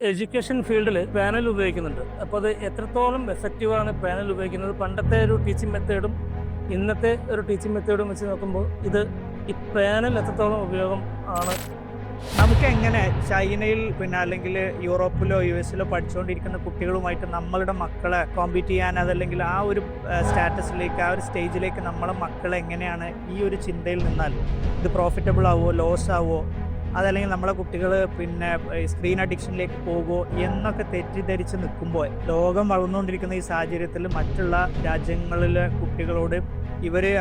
Education ഫീൽഡിൽ panel ഉപയോഗിക്കുന്നുണ്ട്. അപ്പോൾ അത് എത്രത്തോളം എഫക്റ്റീവാണ് പാനൽ ഉപയോഗിക്കുന്നത്? പണ്ടത്തെ ഒരു ടീച്ചിങ് മെത്തേഡും ഇന്നത്തെ ഒരു ടീച്ചിങ് മെത്തേഡും വെച്ച് നോക്കുമ്പോൾ ഈ പാനൽ എത്രത്തോളം ഉപയോഗം ആണ്? നമുക്ക് എങ്ങനെ ചൈനയിൽ അല്ലെങ്കിൽ യൂറോപ്പിലോ യു എസിലോ പഠിച്ചുകൊണ്ടിരിക്കുന്ന കുട്ടികളുമായിട്ട് നമ്മളുടെ മക്കളെ കോമ്പീറ്റ് ചെയ്യാൻ, അതല്ലെങ്കിൽ ആ ഒരു സ്റ്റാറ്റസിലേക്ക്, ആ ഒരു സ്റ്റേജിലേക്ക് നമ്മളെ മക്കളെ എങ്ങനെയാണ് ഈ ഒരു ചിന്തയിൽ നിന്നാൽ ഇത് പ്രോഫിറ്റബിൾ ആവുമോ, ലോസ് ആവുമോ, അതല്ലെങ്കിൽ നമ്മളെ കുട്ടികൾ സ്ക്രീൻ അഡിക്ഷനിലേക്ക് പോകുമോ എന്നൊക്കെ തെറ്റിദ്ധരിച്ച് നിൽക്കുമ്പോൾ ലോകം വളർന്നുകൊണ്ടിരിക്കുന്ന ഈ സാഹചര്യത്തിൽ മറ്റുള്ള രാജ്യങ്ങളിലെ കുട്ടികളോട്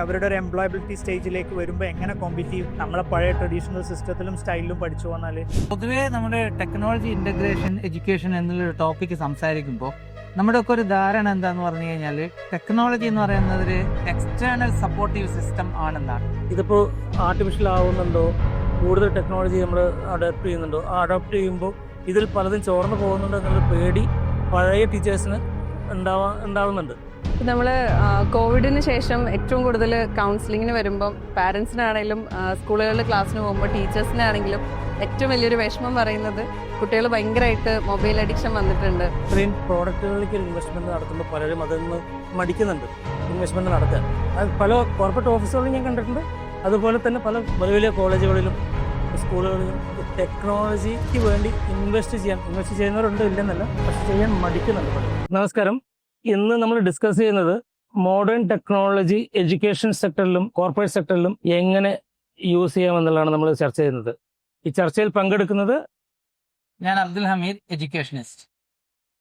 അവരുടെ ഒരു എംപ്ലോയബിലിറ്റി സ്റ്റേജിലേക്ക് വരുമ്പോൾ എങ്ങനെ കോമ്പീറ്റ് ചെയ്യും? നമ്മളെ പഴയ ട്രഡീഷണൽ സിസ്റ്റത്തിലും സ്റ്റൈലിലും പഠിച്ചു വന്നാൽ പൊതുവേ നമ്മുടെ ടെക്നോളജി ഇന്റഗ്രേഷൻ എഡ്യൂക്കേഷൻ എന്നുള്ളൊരു ടോപ്പിക്ക് സംസാരിക്കുമ്പോൾ നമ്മുടെ ഒക്കെ ഒരു ധാരണ എന്താന്ന് പറഞ്ഞു കഴിഞ്ഞാൽ ടെക്നോളജി എന്ന് പറയുന്നത് ഒരു എക്സ്റ്റേണൽ സപ്പോർട്ടീവ് സിസ്റ്റം ആണെന്നാണ്. ഇതിപ്പോൾ ആർട്ടിഫിഷ്യൽ ആവുന്നുണ്ടോ, കൂടുതൽ ടെക്നോളജി നമ്മൾ അഡോപ്റ്റ് ചെയ്യുന്നുണ്ടോ? ആ അഡോപ്റ്റ് ചെയ്യുമ്പോൾ ഇതിൽ പലതും ചോർന്നു പോകുന്നുണ്ടോ എന്നുള്ള പേടി പഴയ ടീച്ചേഴ്സിന് ഉണ്ടാവുന്നുണ്ട്. നമ്മൾ കോവിഡിന് ശേഷം ഏറ്റവും കൂടുതൽ കൗൺസിലിങ്ങിന് വരുമ്പം പാരൻസിനാണെങ്കിലും സ്കൂളുകളിൽ ക്ലാസ്സിന് പോകുമ്പോൾ ടീച്ചേഴ്സിനാണെങ്കിലും ഏറ്റവും വലിയൊരു വിഷമം പറയുന്നത് കുട്ടികൾ ഭയങ്കരമായിട്ട് മൊബൈൽ അഡിക്ഷൻ വന്നിട്ടുണ്ട്. ഇത്രയും പ്രോഡക്റ്റുകളിലേക്ക് ഒരു ഇൻവെസ്റ്റ്മെൻറ്റ് നടത്തുമ്പോൾ പലരും അതിന്ന് മടിക്കുന്നുണ്ട് ഇൻവെസ്റ്റ്മെൻറ്റ് നടത്താൻ. അത് പല കോർപ്പറേറ്റ് ഓഫീസുകളിലും ഞാൻ കണ്ടിട്ടുണ്ട്. അതുപോലെ തന്നെ പല വലിയ വലിയ കോളേജുകളിലും സ്കൂളുകളിലും ടെക്നോളജിക്ക് വേണ്ടി ഇൻവെസ്റ്റ് ചെയ്യുന്നവരുണ്ട്, ഇല്ലെന്നല്ല, പക്ഷെ ചെയ്യാൻ മടിക്കുന്നുണ്ട് പലരും. നമസ്കാരം. ഇന്ന് നമ്മൾ ഡിസ്കസ് ചെയ്യുന്നത് മോഡേൺ ടെക്നോളജി എഡ്യൂക്കേഷൻ സെക്ടറിലും കോർപ്പറേറ്റ് സെക്ടറിലും എങ്ങനെ യൂസ് ചെയ്യാമെന്നുള്ളതാണ് നമ്മൾ ചർച്ച ചെയ്യുന്നത്. ഈ ചർച്ചയിൽ പങ്കെടുക്കുന്നത് ഞാൻ Abdul Hameed, educationist.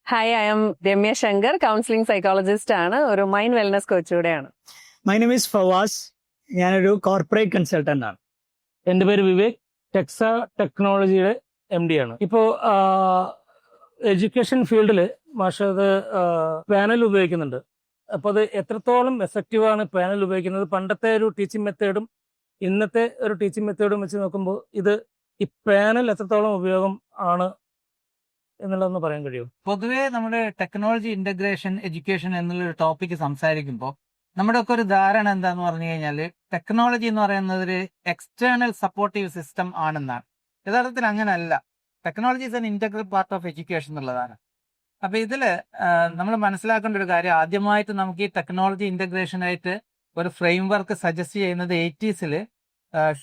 Hi, I am Ramya Shankar, counselling psychologist ആണ്, ഒരു മൈൻഡ് വെൽനസ് കോച്ച് കൂടെയാണ്. മൈ നെയിം ഈസ് ഫവാസ്, ഞാനൊരു കോർപ്പറേറ്റ് കൺസൾട്ടന്റ് ആണ്. എൻ്റെ പേര് വിവേക്, ടെക്സ ടെക്നോളജിയുടെ MD ആണ്. ഇപ്പോൾ എഡ്യൂക്കേഷൻ ഫീൽഡിൽ മാഷത് പാനൽ ഉപയോഗിക്കുന്നുണ്ട്. അപ്പോൾ അത് എത്രത്തോളം എഫക്റ്റീവാണ് പാനൽ ഉപയോഗിക്കുന്നത്? പണ്ടത്തെ ഒരു ടീച്ചിങ് മെത്തേഡും ഇന്നത്തെ ഒരു ടീച്ചിങ് മെത്തേഡും വെച്ച് നോക്കുമ്പോൾ ഈ പാനൽ എത്രത്തോളം ഉപയോഗം ആണ് എന്നുള്ളതൊന്ന് പറയാൻ കഴിയുമോ? പൊതുവേ നമ്മുടെ ടെക്നോളജി ഇന്റഗ്രേഷൻ എഡ്യൂക്കേഷൻ എന്നുള്ളൊരു ടോപ്പിക്ക് സംസാരിക്കുമ്പോൾ നമ്മുടെ ഒക്കെ ഒരു ധാരണ എന്താന്ന് പറഞ്ഞു കഴിഞ്ഞാൽ ടെക്നോളജി എന്ന് പറയുന്നത് ഒരു എക്സ്റ്റേണൽ സപ്പോർട്ടീവ് സിസ്റ്റം ആണെന്നാണ്. യഥാർത്ഥത്തിൽ അങ്ങനെയല്ല. Technology is an integral part of education എന്നുള്ളതാണ്. അപ്പൊ ഇതില് നമ്മൾ മനസ്സിലാക്കേണ്ട ഒരു കാര്യം, ആദ്യമായിട്ട് നമുക്ക് ഈ ടെക്നോളജി ഇന്റഗ്രേഷനായിട്ട് ഒരു ഫ്രെയിം വർക്ക് സജസ്റ്റ് ചെയ്യുന്നത് 80s ലീ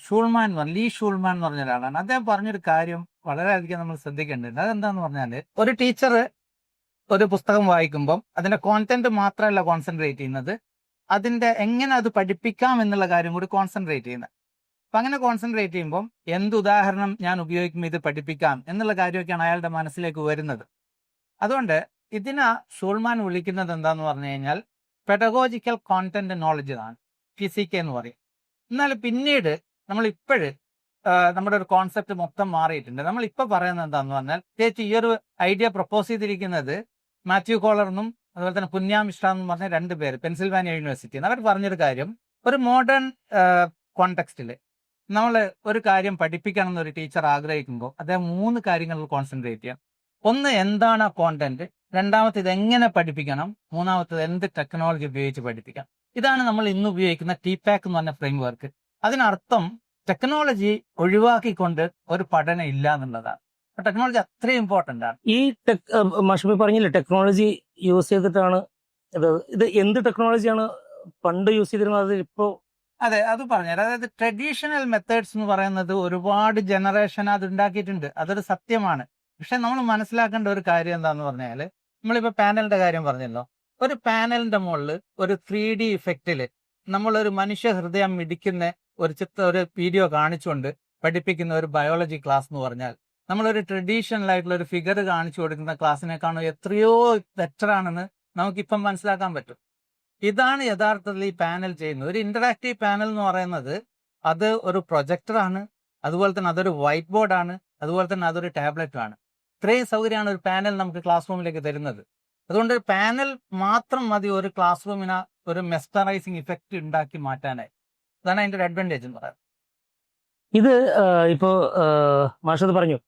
ഷൂൾമാൻ എന്ന് പറഞ്ഞ ഒരാളാണ്. അദ്ദേഹം പറഞ്ഞൊരു കാര്യം വളരെയധികം നമ്മൾ ശ്രദ്ധിക്കേണ്ടതുണ്ട്. അതെന്താന്ന് പറഞ്ഞാല്, ഒരു ടീച്ചർ ഒരു പുസ്തകം വായിക്കുമ്പം അതിന്റെ കോണ്ടന്റ് മാത്രമല്ല കോൺസെൻട്രേറ്റ് ചെയ്യുന്നത്, അതിന്റെ എങ്ങനെ അത് പഠിപ്പിക്കാം എന്നുള്ള കാര്യം കൂടി കോൺസെൻട്രേറ്റ് ചെയ്യുന്നത്. അപ്പൊ അങ്ങനെ കോൺസെൻട്രേറ്റ് ചെയ്യുമ്പോൾ എന്ത് ഉദാഹരണം ഞാൻ ഉപയോഗിക്കുമ്പോൾ ഇത് പഠിപ്പിക്കാം എന്നുള്ള കാര്യമൊക്കെയാണ് അയാളുടെ മനസ്സിലേക്ക് വരുന്നത്. അതുകൊണ്ട് ഇതിനെ ഷൂൾമാൻ വിളിക്കുന്നത് എന്താന്ന് പറഞ്ഞു കഴിഞ്ഞാൽ പെഡഗോജിക്കൽ കോണ്ടന്റ് നോളജ് ആണ്, PCK എന്ന് പറയും. എന്നാൽ പിന്നീട് നമ്മൾ നമ്മുടെ ഒരു കോൺസെപ്റ്റ് മൊത്തം മാറിയിട്ടുണ്ട്. നമ്മൾ ഇപ്പൊ പറയുന്നത് എന്താന്ന് പറഞ്ഞാൽ, ചേച്ചി ഈ ഒരു ഐഡിയ പ്രപ്പോസ് ചെയ്തിരിക്കുന്നത് മാത്യു കോളറിനും അതുപോലെ തന്നെ പുന്യാ മിശ്ര എന്ന് പറഞ്ഞ 2 പേര് പെൻസിൽവാനിയ യൂണിവേഴ്സിറ്റി. അവർ പറഞ്ഞൊരു കാര്യം, ഒരു മോഡേൺ കോണ്ടെക്സ്റ്റിൽ നമ്മൾ ഒരു കാര്യം പഠിപ്പിക്കണം എന്നൊരു ടീച്ചർ ആഗ്രഹിക്കുമ്പോൾ അദ്ദേഹം 3 കാര്യങ്ങളിൽ കോൺസെൻട്രേറ്റ് ചെയ്യാം. ഒന്ന്, എന്താണ് ആ കോണ്ടന്റ്; രണ്ടാമത്തേത് എങ്ങനെ പഠിപ്പിക്കണം; മൂന്നാമത്തേത് എന്ത് ടെക്നോളജി ഉപയോഗിച്ച് പഠിപ്പിക്കാം. ഇതാണ് നമ്മൾ ഇന്ന് ഉപയോഗിക്കുന്ന TPAC എന്ന് പറഞ്ഞ ഫ്രെയിം വർക്ക്. അതിനർത്ഥം ടെക്നോളജി ഒഴിവാക്കിക്കൊണ്ട് ഒരു പഠനം ഇല്ല എന്നുള്ളതാണ്. ടെക്നോളജി അത്രയും ഇമ്പോർട്ടന്റ് ആണ്. ഈ മാഷ് പറഞ്ഞില്ലേ ടെക്നോളജി യൂസ് ചെയ്തിട്ടാണ് ഇത് എന്ത് ടെക്നോളജിയാണ് പണ്ട് യൂസ് ചെയ്തിരുന്നത്, അത് ഇപ്പോൾ? അതെ, അത് പറഞ്ഞുതരാം. അതായത് ട്രഡീഷണൽ മെത്തേഡ്സ് എന്ന് പറയുന്നത് ഒരുപാട് ജനറേഷൻ അത് ഉണ്ടാക്കിയിട്ടുണ്ട്, അതൊരു സത്യമാണ്. പക്ഷെ നമ്മൾ മനസ്സിലാക്കേണ്ട ഒരു കാര്യം എന്താന്ന് പറഞ്ഞാൽ, നമ്മളിപ്പോ പാനലിന്റെ കാര്യം പറഞ്ഞല്ലോ, ഒരു പാനലിന്റെ മുകളിൽ ഒരു 3D ഇഫക്റ്റില് നമ്മളൊരു മനുഷ്യ ഹൃദയം മിടിക്കുന്ന ഒരു വീഡിയോ കാണിച്ചുകൊണ്ട് പഠിപ്പിക്കുന്ന ഒരു ബയോളജി ക്ലാസ് എന്ന് പറഞ്ഞാൽ, നമ്മളൊരു ട്രഡീഷണൽ ആയിട്ടുള്ള ഒരു ഫിഗർ കാണിച്ചു കൊടുക്കുന്ന ക്ലാസ്സിനെക്കാളും എത്രയോ ബെറ്റർ ആണെന്ന് നമുക്കിപ്പം മനസ്സിലാക്കാൻ പറ്റും. ഇതാണ് യഥാർത്ഥത്തിൽ ഈ പാനൽ ചെയ്യുന്നത്. ഒരു ഇന്ററാക്റ്റീവ് പാനൽ എന്ന് പറയുന്നത് അത് ഒരു പ്രൊജക്ടറാണ്, അതുപോലെ തന്നെ അതൊരു വൈറ്റ് ബോർഡാണ്, അതുപോലെ തന്നെ അതൊരു ടാബ്ലറ്റും ആണ്. ഇത്രയും സൗകര്യമാണ് ഒരു പാനൽ നമുക്ക് ക്ലാസ് റൂമിലേക്ക് തരുന്നത്. അതുകൊണ്ട് പാനൽ മാത്രം മതി ഒരു ക്ലാസ് റൂമിന് ഒരു മെസ്റ്ററൈസിങ് ഇഫക്റ്റ് ഉണ്ടാക്കി മാറ്റാനായി. അതാണ് അതിന്റെ ഒരു അഡ്വാൻറ്റേജ് എന്ന് പറയുന്നത്. ഇത് ഇപ്പോൾ മാഷത് പറഞ്ഞു,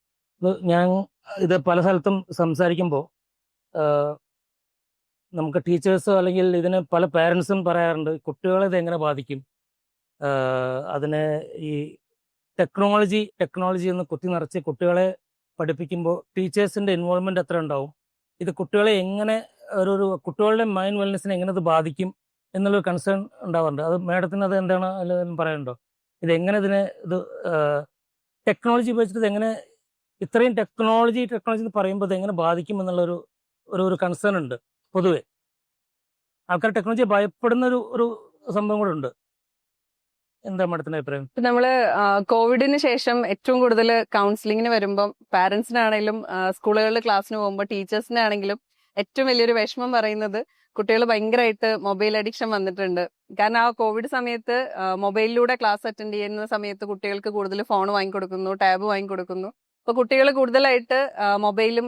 ഞാൻ ഇത് പല സ്ഥലത്തും സംസാരിക്കുമ്പോൾ നമുക്ക് ടീച്ചേഴ്സോ അല്ലെങ്കിൽ ഇതിന് പല പാരൻസും പറയാറുണ്ട്, കുട്ടികളെ ഇത് എങ്ങനെ ബാധിക്കും, അതിന് ഈ ടെക്നോളജി എന്ന് കുത്തി നിറച്ച് കുട്ടികളെ പഠിപ്പിക്കുമ്പോൾ ടീച്ചേഴ്സിൻ്റെ ഇൻവോൾവ്മെൻറ്റ് എത്ര ഉണ്ടാവും, ഇത് കുട്ടികളെ എങ്ങനെ ഒരു കുട്ടികളുടെ മൈൻഡ് വെൽനെസ്സിനെ എങ്ങനെ ഇത് ബാധിക്കും എന്നുള്ളൊരു കൺസേൺ ഉണ്ടാവാറുണ്ട്. അത് മാഡത്തിന് അത് എന്താണ് അതിൽ പറയാനുണ്ടോ? ഇതെങ്ങനെ ഇത് ടെക്നോളജി ഉപയോഗിച്ചിട്ട് ഇതെങ്ങനെ ഇത്രയും ടെക്നോളജി എന്ന് പറയുമ്പോൾ ഇതെങ്ങനെ ബാധിക്കും എന്നുള്ളൊരു ഒരു കൺസേൺ ഉണ്ട് പൊതുവെ. ആൾക്കാർ ടെക്നോളജിയെ ഭയപ്പെടുന്ന ഒരു സംഭവം കൂടെ ഉണ്ട്. എന്താ മാഡത്തിന്റെ അഭിപ്രായം? ഇപ്പൊ നമ്മള് കോവിഡിന് ശേഷം ഏറ്റവും കൂടുതൽ കൗൺസിലിങ്ങിന് വരുമ്പം പാരന്റ്സിനാണെങ്കിലും സ്കൂളുകളിൽ ക്ലാസ്സിന് പോകുമ്പോൾ ടീച്ചേഴ്സിനാണെങ്കിലും ഏറ്റവും വലിയൊരു വിഷമം പറയുന്നത് കുട്ടികൾ ഭയങ്കരമായിട്ട് മൊബൈൽ അഡിക്ഷൻ വന്നിട്ടുണ്ട്. കാരണം ആ കോവിഡ് സമയത്ത് മൊബൈലിലൂടെ ക്ലാസ് അറ്റൻഡ് ചെയ്യുന്ന സമയത്ത് കുട്ടികൾക്ക് കൂടുതൽ ഫോൺ വാങ്ങിക്കൊടുക്കുന്നു, ടാബ് വാങ്ങിക്കൊടുക്കുന്നു. അപ്പൊ കുട്ടികൾ കൂടുതലായിട്ട് മൊബൈലും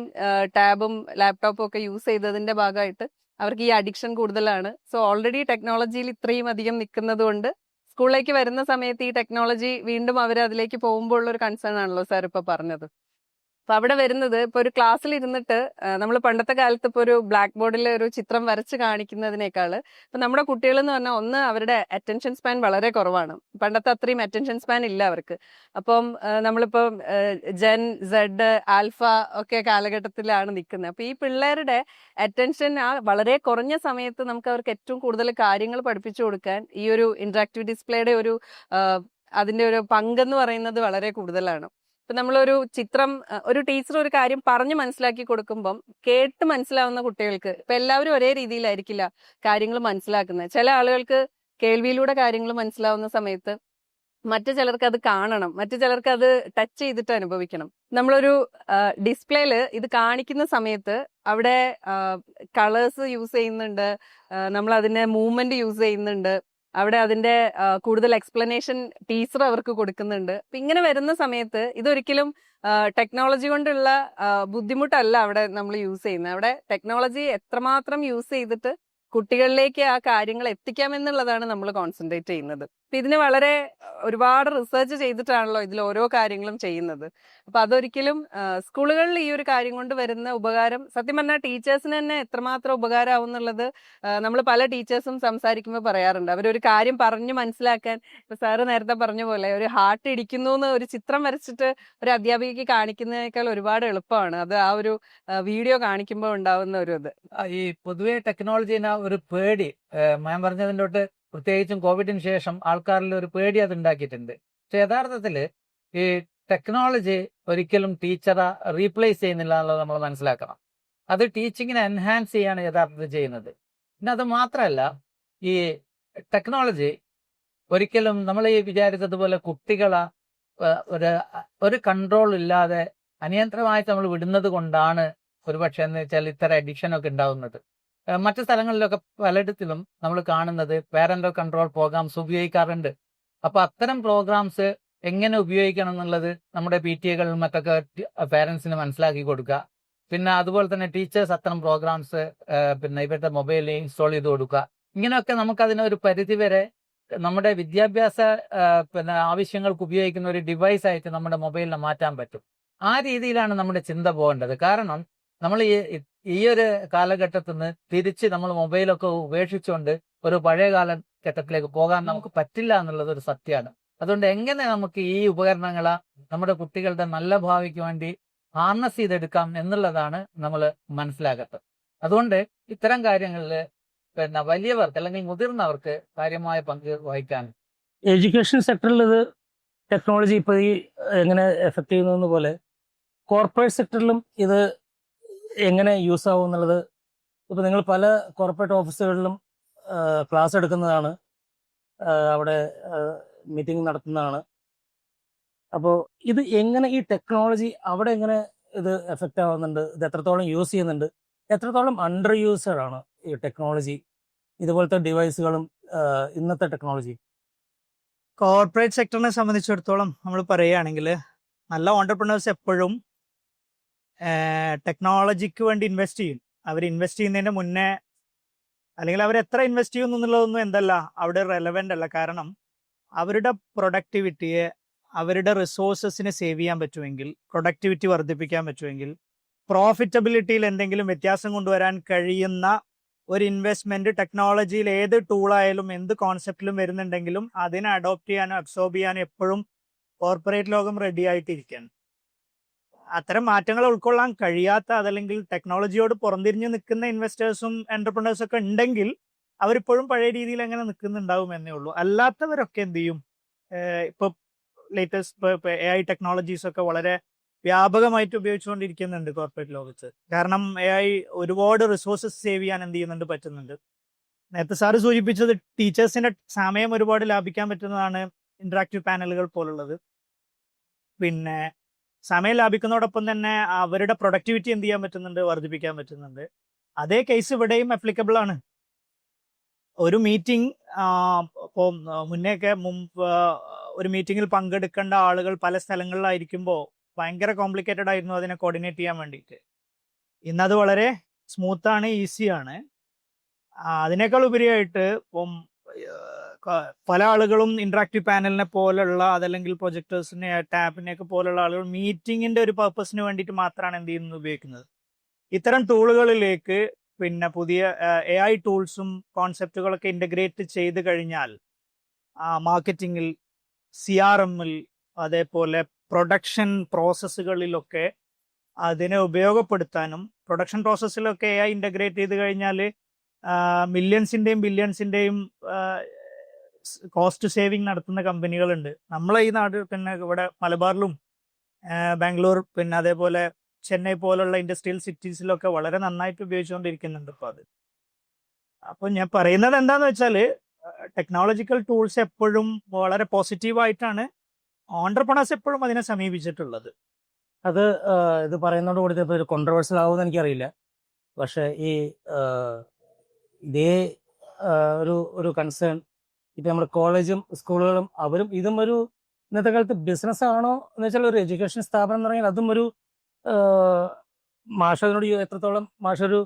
ടാബും ലാപ്ടോപ്പും ഒക്കെ യൂസ് ചെയ്തതിന്റെ ഭാഗമായിട്ട് അവർക്ക് ഈ അഡിക്ഷൻ കൂടുതലാണ്. സോ ഓൾറെഡി ടെക്നോളജിയിൽ ഇത്രയും അധികം നിൽക്കുന്നത് കൊണ്ട് സ്കൂളിലേക്ക് വരുന്ന സമയത്ത് ഈ ടെക്നോളജി വീണ്ടും അവർ അതിലേക്ക് പോകുമ്പോൾ ഉള്ള ഒരു കൺസേൺ ആണല്ലോ സാർ ഇപ്പൊ പറഞ്ഞത്. അപ്പൊ അവിടെ വരുന്നത് ഇപ്പൊ ഒരു ക്ലാസ്സിൽ ഇരുന്നിട്ട് നമ്മൾ പണ്ടത്തെ കാലത്ത് ഇപ്പൊ ഒരു ബ്ലാക്ക് ബോർഡിൽ ഒരു ചിത്രം വരച്ച് കാണിക്കുന്നതിനേക്കാൾ ഇപ്പൊ നമ്മുടെ കുട്ടികൾ എന്ന് പറഞ്ഞാൽ ഒന്ന് അവരുടെ അറ്റൻഷൻ സ്പാൻ വളരെ കുറവാണ്. പണ്ടത്തെ അത്രയും അറ്റൻഷൻ സ്പാൻ ഇല്ല അവർക്ക്. അപ്പം നമ്മളിപ്പോ ജെൻ സെഡ് ആൽഫ ഒക്കെ കാലഘട്ടത്തിലാണ് നിൽക്കുന്നത്. അപ്പൊ ഈ പിള്ളേരുടെ അറ്റൻഷൻ ആ വളരെ കുറഞ്ഞ സമയത്ത് നമുക്ക് അവർക്ക് ഏറ്റവും കൂടുതൽ കാര്യങ്ങൾ പഠിപ്പിച്ചു കൊടുക്കാൻ ഈ ഒരു ഇന്ററാക്റ്റീവ് ഡിസ്പ്ലേയുടെ ഒരു അതിന്റെ ഒരു പങ്കെന്ന് പറയുന്നത് വളരെ കൂടുതലാണ്. ഇപ്പൊ നമ്മളൊരു ചിത്രം ഒരു ടീച്ചർ ഒരു കാര്യം പറഞ്ഞ് മനസ്സിലാക്കി കൊടുക്കുമ്പം കേട്ട് മനസ്സിലാവുന്ന കുട്ടികൾക്ക് ഇപ്പൊ എല്ലാവരും ഒരേ രീതിയിലായിരിക്കില്ല കാര്യങ്ങൾ മനസ്സിലാക്കുന്നത്. ചില ആളുകൾക്ക് കേൾവിയിലൂടെ കാര്യങ്ങൾ മനസ്സിലാവുന്ന സമയത്ത് മറ്റു ചിലർക്ക് അത് കാണണം, മറ്റു ചിലർക്ക് അത് ടച്ച് ചെയ്തിട്ട് അനുഭവിക്കണം. നമ്മളൊരു ഡിസ്പ്ലേയില് ഇത് കാണിക്കുന്ന സമയത്ത് അവിടെ കളേഴ്സ് യൂസ് ചെയ്യുന്നുണ്ട്, നമ്മൾ അതിന്റെ മൂവ്മെന്റ് യൂസ് ചെയ്യുന്നുണ്ട്, അവിടെ അതിന്റെ കൂടുതൽ എക്സ്പ്ലനേഷൻ ടീച്ചർ അവർക്ക് കൊടുക്കുന്നുണ്ട്. അപ്പൊ ഇങ്ങനെ വരുന്ന സമയത്ത് ഇതൊരിക്കലും ടെക്നോളജി കൊണ്ടുള്ള ബുദ്ധിമുട്ടല്ല അവിടെ നമ്മൾ യൂസ് ചെയ്യുന്നത്. അവിടെ ടെക്നോളജി എത്രമാത്രം യൂസ് ചെയ്തിട്ട് കുട്ടികളിലേക്ക് ആ കാര്യങ്ങൾ എത്തിക്കാമെന്നുള്ളതാണ് നമ്മൾ കോൺസെൻട്രേറ്റ് ചെയ്യുന്നത്. അപ്പൊ ഇതിന് വളരെ ഒരുപാട് റിസർച്ച് ചെയ്തിട്ടാണല്ലോ ഇതിൽ ഓരോ കാര്യങ്ങളും ചെയ്യുന്നത്. അപ്പൊ അതൊരിക്കലും സ്കൂളുകളിൽ ഈ ഒരു കാര്യം കൊണ്ട് വരുന്ന ഉപകാരം സത്യം പറഞ്ഞാൽ ടീച്ചേഴ്സിന് തന്നെ എത്രമാത്രം ഉപകാരമാവും എന്നുള്ളത് നമ്മൾ പല ടീച്ചേഴ്സും സംസാരിക്കുമ്പോൾ പറയാറുണ്ട്. അവരൊരു കാര്യം പറഞ്ഞു മനസ്സിലാക്കാൻ ഇപ്പൊ സാറ് നേരത്തെ പറഞ്ഞ പോലെ ഒരു ഹാർട്ട് ഇടിക്കുന്നു എന്ന് ഒരു ചിത്രം വരച്ചിട്ട് ഒരു അധ്യാപികയ്ക്ക് കാണിക്കുന്നതിനേക്കാൾ ഒരുപാട് എളുപ്പമാണ് അത് ആ ഒരു വീഡിയോ കാണിക്കുമ്പോൾ ഉണ്ടാവുന്ന ഒരു ഇത്. ഈ പൊതുവെ ടെക്നോളജിനെ ഒരു പേടി ഞാൻ പറഞ്ഞതിൻ്റെ തൊട്ട് പ്രത്യേകിച്ചും കോവിഡിന് ശേഷം ആൾക്കാരിൽ ഒരു പേടി അത് ഉണ്ടാക്കിയിട്ടുണ്ട്. പക്ഷെ യഥാർത്ഥത്തിൽ ഈ ടെക്നോളജി ഒരിക്കലും ടീച്ചറെ റീപ്ലേസ് ചെയ്യുന്നില്ല എന്നുള്ളത് നമ്മൾ മനസ്സിലാക്കണം. അത് ടീച്ചിങ്ങിനെ എൻഹാൻസ് ചെയ്യാണ് യഥാർത്ഥത്തിൽ ചെയ്യുന്നത്. പിന്നെ അത് മാത്രമല്ല, ഈ ടെക്നോളജി ഒരിക്കലും നമ്മൾ ഈ വിചാരിച്ചതുപോലെ കുട്ടികളെ ഒരു കൺട്രോൾ ഇല്ലാതെ അനിയന്ത്രമായിട്ട് നമ്മൾ വിടുന്നത് കൊണ്ടാണ് ഒരുപക്ഷെ എന്ന് വെച്ചാൽ ഇത്തരം അഡിക്ഷനൊക്കെ ഉണ്ടാവുന്നത്. മറ്റു സ്ഥലങ്ങളിലൊക്കെ പലയിടത്തിലും നമ്മൾ കാണുന്നത് പാരന്റൽ കൺട്രോൾ പ്രോഗ്രാംസ് ഉപയോഗിക്കാറുണ്ട്. അപ്പൊ അത്തരം പ്രോഗ്രാംസ് എങ്ങനെ ഉപയോഗിക്കണം എന്നുള്ളത് നമ്മുടെ PTA മറ്റൊക്കെ പാരന്റ്സിന് മനസ്സിലാക്കി കൊടുക്കുക. പിന്നെ അതുപോലെ തന്നെ ടീച്ചേഴ്സ് അത്തരം പ്രോഗ്രാംസ് പിന്നെ ഇവരുടെ മൊബൈലിൽ ഇൻസ്റ്റാൾ ചെയ്ത് കൊടുക്കുക. ഇങ്ങനെയൊക്കെ നമുക്കതിനൊരു പരിധിവരെ നമ്മുടെ വിദ്യാഭ്യാസ പിന്നെ ആവശ്യങ്ങൾക്ക് ഉപയോഗിക്കുന്ന ഒരു ഡിവൈസ് ആയിട്ട് നമ്മുടെ മൊബൈലിനെ മാറ്റാൻ പറ്റും. ആ രീതിയിലാണ് നമ്മുടെ ചിന്ത പോകേണ്ടത്. കാരണം നമ്മൾ ഈ ഒരു കാലഘട്ടത്തിൽ നിന്ന് തിരിച്ച് നമ്മൾ മൊബൈലൊക്കെ ഉപേക്ഷിച്ചുകൊണ്ട് ഒരു പഴയ കാലഘട്ടത്തിലേക്ക് പോകാൻ നമുക്ക് പറ്റില്ല എന്നുള്ളത് ഒരു സത്യമാണ്. അതുകൊണ്ട് എങ്ങനെ നമുക്ക് ഈ ഉപകരണങ്ങളെ നമ്മുടെ കുട്ടികളുടെ നല്ല ഭാവിക്ക് വേണ്ടി ഹാർനസ് ചെയ്തെടുക്കാം എന്നുള്ളതാണ് നമ്മൾ മനസ്സിലാക്കേണ്ടത്. അതുകൊണ്ട് ഇത്തരം കാര്യങ്ങളിൽ പിന്നെ വലിയവർക്ക് അല്ലെങ്കിൽ മുതിർന്നവർക്ക് കാര്യമായ പങ്ക് വഹിക്കാൻ എഡ്യൂക്കേഷൻ സെക്ടറിൽ ഇത് ടെക്നോളജി ഇപ്പോൾ ഈ എങ്ങനെ എഫക്റ്റ് ചെയ്യുന്നത് പോലെ കോർപ്പറേറ്റ് സെക്ടറിലും ഇത് എങ്ങനെ യൂസ് ആവും എന്നുള്ളത് ഇപ്പോൾ നിങ്ങൾ പല കോർപ്പറേറ്റ് ഓഫീസുകളിലും ക്ലാസ് എടുക്കുന്നതാണ്, അവിടെ മീറ്റിംഗ് നടത്തുന്നതാണ്. അപ്പോൾ ഇത് എങ്ങനെ ഈ ടെക്നോളജി അവിടെ എങ്ങനെ ഇത് എഫക്റ്റ് ആവുന്നുണ്ട്, ഇത് എത്രത്തോളം യൂസ് ചെയ്യുന്നുണ്ട്, എത്രത്തോളം അണ്ടർ യൂസഡ് ആണ് ഈ ടെക്നോളജി, ഇതുപോലത്തെ ഡിവൈസുകളും ഇന്നത്തെ ടെക്നോളജി? കോർപ്പറേറ്റ് സെക്ടറിനെ സംബന്ധിച്ചിടത്തോളം നമ്മൾ പറയുകയാണെങ്കിൽ നല്ല ഓണ്ടർപ്രണേഴ്സ് എപ്പോഴും ടെക്നോളജിക്ക് വേണ്ടി ഇൻവെസ്റ്റ് ചെയ്യും. അവർ ഇൻവെസ്റ്റ് ചെയ്യുന്നതിന് മുന്നേ അല്ലെങ്കിൽ അവർ എത്ര ഇൻവെസ്റ്റ് ചെയ്യുന്നു എന്നുള്ളതൊന്നും എന്തല്ല അവിടെ റെലവെൻ്റ് അല്ല. കാരണം അവരുടെ പ്രൊഡക്ടിവിറ്റിയെ അവരുടെ റിസോഴ്സസിനെ സേവ് ചെയ്യാൻ പറ്റുമെങ്കിൽ, പ്രൊഡക്ടിവിറ്റി വർദ്ധിപ്പിക്കാൻ പറ്റുമെങ്കിൽ, പ്രോഫിറ്റബിലിറ്റിയിൽ എന്തെങ്കിലും വ്യത്യാസം കൊണ്ടുവരാൻ കഴിയുന്ന ഒരു ഇൻവെസ്റ്റ്മെന്റ് ടെക്നോളജിയിൽ ഏത് ടൂളായാലും എന്ത് കോൺസെപ്റ്റിലും വരുന്നുണ്ടെങ്കിലും അതിനെ അഡോപ്റ്റ് ചെയ്യാനോ അബ്സോർബ് ചെയ്യാനോ എപ്പോഴും കോർപ്പറേറ്റ് ലോകം റെഡി ആയിട്ടിരിക്കുകയാണ്. അത്തരം മാറ്റങ്ങൾ ഉൾക്കൊള്ളാൻ കഴിയാത്ത അതല്ലെങ്കിൽ ടെക്നോളജിയോട് പുറംതിരിഞ്ഞ് നിൽക്കുന്ന ഇൻവെസ്റ്റേഴ്സും എന്റർപ്രണേഴ്സും ഒക്കെ ഉണ്ടെങ്കിൽ അവരിപ്പോഴും പഴയ രീതിയിൽ അങ്ങനെ നിൽക്കുന്നുണ്ടാവും എന്നേ ഉള്ളൂ. അല്ലാത്തവരൊക്കെ എന്ത് ചെയ്യും? ഇപ്പൊ ലേറ്റസ്റ്റ് AI ടെക്നോളജീസ് ഒക്കെ വളരെ വ്യാപകമായിട്ട് ഉപയോഗിച്ചുകൊണ്ടിരിക്കുന്നുണ്ട് കോർപ്പറേറ്റ് ലോകത്ത്. കാരണം AI ഒരുപാട് റിസോഴ്സസ് സേവ് ചെയ്യാൻ എന്ത് ചെയ്യുന്നുണ്ട്, പറ്റുന്നുണ്ട്. നേരത്തെ സാറ് സൂചിപ്പിച്ചത് ടീച്ചേഴ്സിന്റെ സമയം ഒരുപാട് ലാഭിക്കാൻ പറ്റുന്നതാണ് ഇന്ററാക്റ്റീവ് പാനലുകൾ പോലുള്ളത്. പിന്നെ സമയം ലാഭിക്കുന്നതോടൊപ്പം തന്നെ അവരുടെ പ്രൊഡക്ടിവിറ്റി എന്ത് ചെയ്യാൻ പറ്റുന്നുണ്ട്, വർദ്ധിപ്പിക്കാൻ പറ്റുന്നുണ്ട്. അതേ കേസ് ഇവിടെയും അപ്ലിക്കബിൾ ആണ്. ഒരു മീറ്റിംഗ് ഇപ്പോൾ മുന്നേയൊക്കെ ഒരു മീറ്റിങ്ങിൽ പങ്കെടുക്കേണ്ട ആളുകൾ പല സ്ഥലങ്ങളിലായിരിക്കുമ്പോൾ ഭയങ്കര കോംപ്ലിക്കേറ്റഡ് ആയിരുന്നു അതിനെ കോർഡിനേറ്റ് ചെയ്യാൻ വേണ്ടിയിട്ട്. ഇന്നത് വളരെ സ്മൂത്താണ്, ഈസിയാണ്. അതിനേക്കാൾ ഉപരിയായിട്ട് ഇപ്പം പല ആളുകളും ഇന്ററാക്റ്റീവ് പാനലിനെ പോലുള്ള അതല്ലെങ്കിൽ പ്രൊജക്ടേഴ്സിനെ ടാബിനെയൊക്കെ പോലുള്ള ആളുകൾ മീറ്റിങ്ങിന്റെ ഒരു പർപ്പസിന് വേണ്ടിയിട്ട് മാത്രമാണ് എന്ത് ചെയ്യുന്നത്, ഉപയോഗിക്കുന്നത്. ഇത്തരം ടൂളുകളിലേക്ക് പിന്നെ പുതിയ AI ടൂൾസും കോൺസെപ്റ്റുകളൊക്കെ ഇൻ്റഗ്രേറ്റ് ചെയ്ത് കഴിഞ്ഞാൽ മാർക്കറ്റിങ്ങിൽ, CRMൽ, അതേപോലെ പ്രൊഡക്ഷൻ പ്രോസസ്സുകളിലൊക്കെ അതിനെ ഉപയോഗപ്പെടുത്താനും, പ്രൊഡക്ഷൻ പ്രോസസ്സിലൊക്കെ AI ഇൻ്റഗ്രേറ്റ് ചെയ്ത് കഴിഞ്ഞാൽ മില്യൺസിൻ്റെയും ബില്യൺസിൻ്റെയും കോസ്റ്റ് സേവിങ് നടത്തുന്ന കമ്പനികളുണ്ട്. നമ്മളെ ഈ നാട് പിന്നെ ഇവിടെ മലബാറിലും ബാംഗ്ലൂർ പിന്നെ അതേപോലെ ചെന്നൈ പോലുള്ള ഇൻഡസ്ട്രിയൽ സിറ്റീസിലൊക്കെ വളരെ നന്നായിട്ട് ഉപയോഗിച്ചുകൊണ്ടിരിക്കുന്നുണ്ട് ഇപ്പോൾ അത്. അപ്പോൾ ഞാൻ പറയുന്നത് എന്താന്ന് വെച്ചാൽ ടെക്നോളജിക്കൽ ടൂൾസ് എപ്പോഴും വളരെ പോസിറ്റീവായിട്ടാണ് ഓണ്ടർപ്രണേഴ്സ് എപ്പോഴും അതിനെ സമീപിച്ചിട്ടുള്ളത്. അത് ഇത് പറയുന്നതോട് കൂടി ഇപ്പോൾ ഒരു കോൺട്രവേഴ്സൽ ആവുമെന്ന് എനിക്കറിയില്ല. പക്ഷേ ഈ ഇതേ ഒരു കൺസേൺ ഇപ്പം നമ്മുടെ കോളേജും സ്കൂളുകളും അവരും ഇതും ഒരു ഇന്നത്തെ കാലത്ത് ബിസിനസ് ആണോ എന്ന് വെച്ചാൽ ഒരു എഡ്യൂക്കേഷൻ സ്ഥാപനം എന്ന് പറഞ്ഞാൽ അതും ഒരു മാഷതിനോട് എത്രത്തോളം മാഷൊരു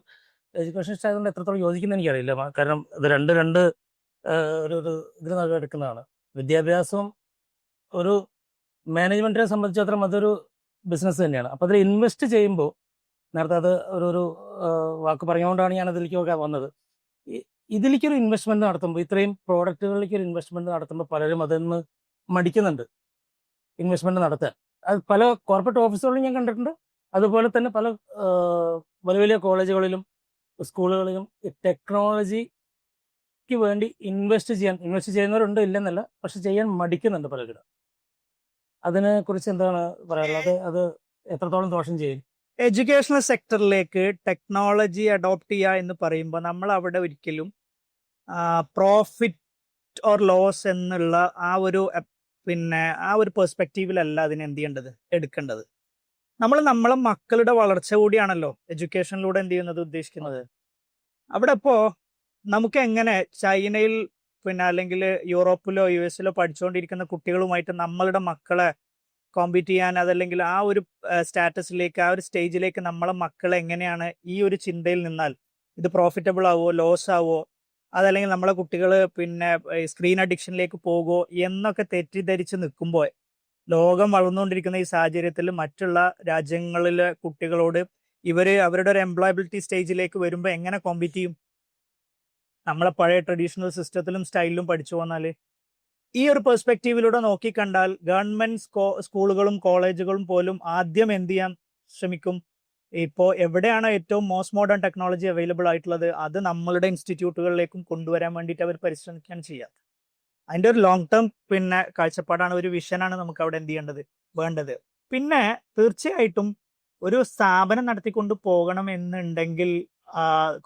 എഡ്യൂക്കേഷൻ സ്ഥാപനം എത്രത്തോളം യോജിക്കുന്ന എനിക്കറിയില്ല. കാരണം ഇത് രണ്ട് ഒരു ഇതിൽ എടുക്കുന്നതാണ്. വിദ്യാഭ്യാസവും ഒരു മാനേജ്മെൻറ്റിനെ സംബന്ധിച്ചിടത്തോളം അതൊരു ബിസിനസ് തന്നെയാണ്. അപ്പോൾ അതിൽ ഇൻവെസ്റ്റ് ചെയ്യുമ്പോൾ നേരത്തെ അത് ഒരു വാക്ക് പറഞ്ഞുകൊണ്ടാണ് ഞാൻ അതിലേക്കൊക്കെ വന്നത്. ഇതിലേക്കൊരു ഇൻവെസ്റ്റ്മെൻറ്റ് നടത്തുമ്പോൾ, ഇത്രയും പ്രോഡക്റ്റുകളിലേക്ക് ഒരു ഇൻവെസ്റ്റ്മെൻറ്റ് നടത്തുമ്പോൾ പലരും അതിൽ നിന്ന് മടിക്കുന്നുണ്ട് ഇൻവെസ്റ്റ്മെൻറ്റ് നടത്താൻ. അത് പല കോർപ്പറേറ്റ് ഓഫീസുകളിലും ഞാൻ കണ്ടിട്ടുണ്ട്. അതുപോലെ തന്നെ പല വലിയ വലിയ കോളേജുകളിലും സ്കൂളുകളിലും ടെക്നോളജിക്ക് വേണ്ടി ഇൻവെസ്റ്റ് ചെയ്യുന്നവരുണ്ട്, ഇല്ലെന്നല്ല, പക്ഷെ ചെയ്യാൻ മടിക്കുന്നുണ്ട് പലരും. അതിനെക്കുറിച്ച് എന്താണ് പറയാനുള്ളത്? അത് എത്രത്തോളം ദോഷം ചെയ്യും? എഡ്യൂക്കേഷണൽ സെക്ടറിലേക്ക് ടെക്നോളജി അഡോപ്റ്റ് ചെയ്യുക എന്ന് പറയുമ്പോൾ നമ്മൾ അവിടെ ഒരിക്കലും പ്രോഫിറ്റ് ഓർ ലോസ് എന്നുള്ള ആ ഒരു പെർസ്പെക്റ്റീവിലല്ല അതിനെ എന്ത് ചെയ്യേണ്ടത്, എടുക്കേണ്ടത്. നമ്മളെ മക്കളുടെ വളർച്ച കൂടിയാണല്ലോ എഡ്യൂക്കേഷനിലൂടെ എന്ത് ചെയ്യുന്നത്, ഉദ്ദേശിക്കുന്നത്. അവിടെ ഇപ്പോൾ നമുക്ക് എങ്ങനെ ചൈനയിൽ പിന്നെ അല്ലെങ്കിൽ യൂറോപ്പിലോ US പഠിച്ചുകൊണ്ടിരിക്കുന്ന കുട്ടികളുമായിട്ട് നമ്മളുടെ മക്കളെ കോമ്പീറ്റ് ചെയ്യാൻ, അതല്ലെങ്കിൽ ആ ഒരു സ്റ്റാറ്റസിലേക്ക്, ആ ഒരു സ്റ്റേജിലേക്ക് നമ്മളെ മക്കളെ എങ്ങനെയാണ് ഈ ഒരു ചിന്തയിൽ നിന്നാൽ ഇത് പ്രോഫിറ്റബിൾ ആവോ, ലോസ് ആവോ, അതല്ലെങ്കിൽ നമ്മളെ കുട്ടികൾ പിന്നെ സ്ക്രീൻ അഡിക്ഷനിലേക്ക് പോകുമോ എന്നൊക്കെ തെറ്റിദ്ധരിച്ച് നിൽക്കുമ്പോൾ ലോകം വളർന്നുകൊണ്ടിരിക്കുന്ന ഈ സാഹചര്യത്തിൽ മറ്റുള്ള രാജ്യങ്ങളിലെ കുട്ടികളോട് അവരുടെ ഒരു എംപ്ലോയബിലിറ്റി സ്റ്റേജിലേക്ക് വരുമ്പോൾ എങ്ങനെ കോമ്പീറ്റ് ചെയ്യും? നമ്മളെ പഴയ ട്രഡീഷണൽ സിസ്റ്റത്തിലും സ്റ്റൈലിലും പഠിച്ചു വന്നാൽ ഈ ഒരു പെർസ്പെക്റ്റീവിലൂടെ നോക്കിക്കണ്ടാൽ ഗവൺമെന്റ് സ്കൂളുകളും കോളേജുകളും പോലും ആദ്യം എന്ത് ചെയ്യാൻ ശ്രമിക്കും? ഇപ്പോൾ എവിടെയാണോ ഏറ്റവും മോസ്റ്റ് മോഡേൺ ടെക്നോളജി അവൈലബിൾ ആയിട്ടുള്ളത് അത് നമ്മളുടെ ഇൻസ്റ്റിറ്റ്യൂട്ടുകളിലേക്കും കൊണ്ടുവരാൻ വേണ്ടിയിട്ട് അവർ പരിശ്രമിക്കാൻ ചെയ്യാം. അതിൻ്റെ ഒരു ലോങ് ടേം പിന്നെ കാഴ്ചപ്പാടാണ്, ഒരു വിഷനാണ് നമുക്ക് അവിടെ എന്ത് ചെയ്യേണ്ടത്, വേണ്ടത്. പിന്നെ തീർച്ചയായിട്ടും ഒരു സ്ഥാപനം നടത്തിക്കൊണ്ട് പോകണം എന്നുണ്ടെങ്കിൽ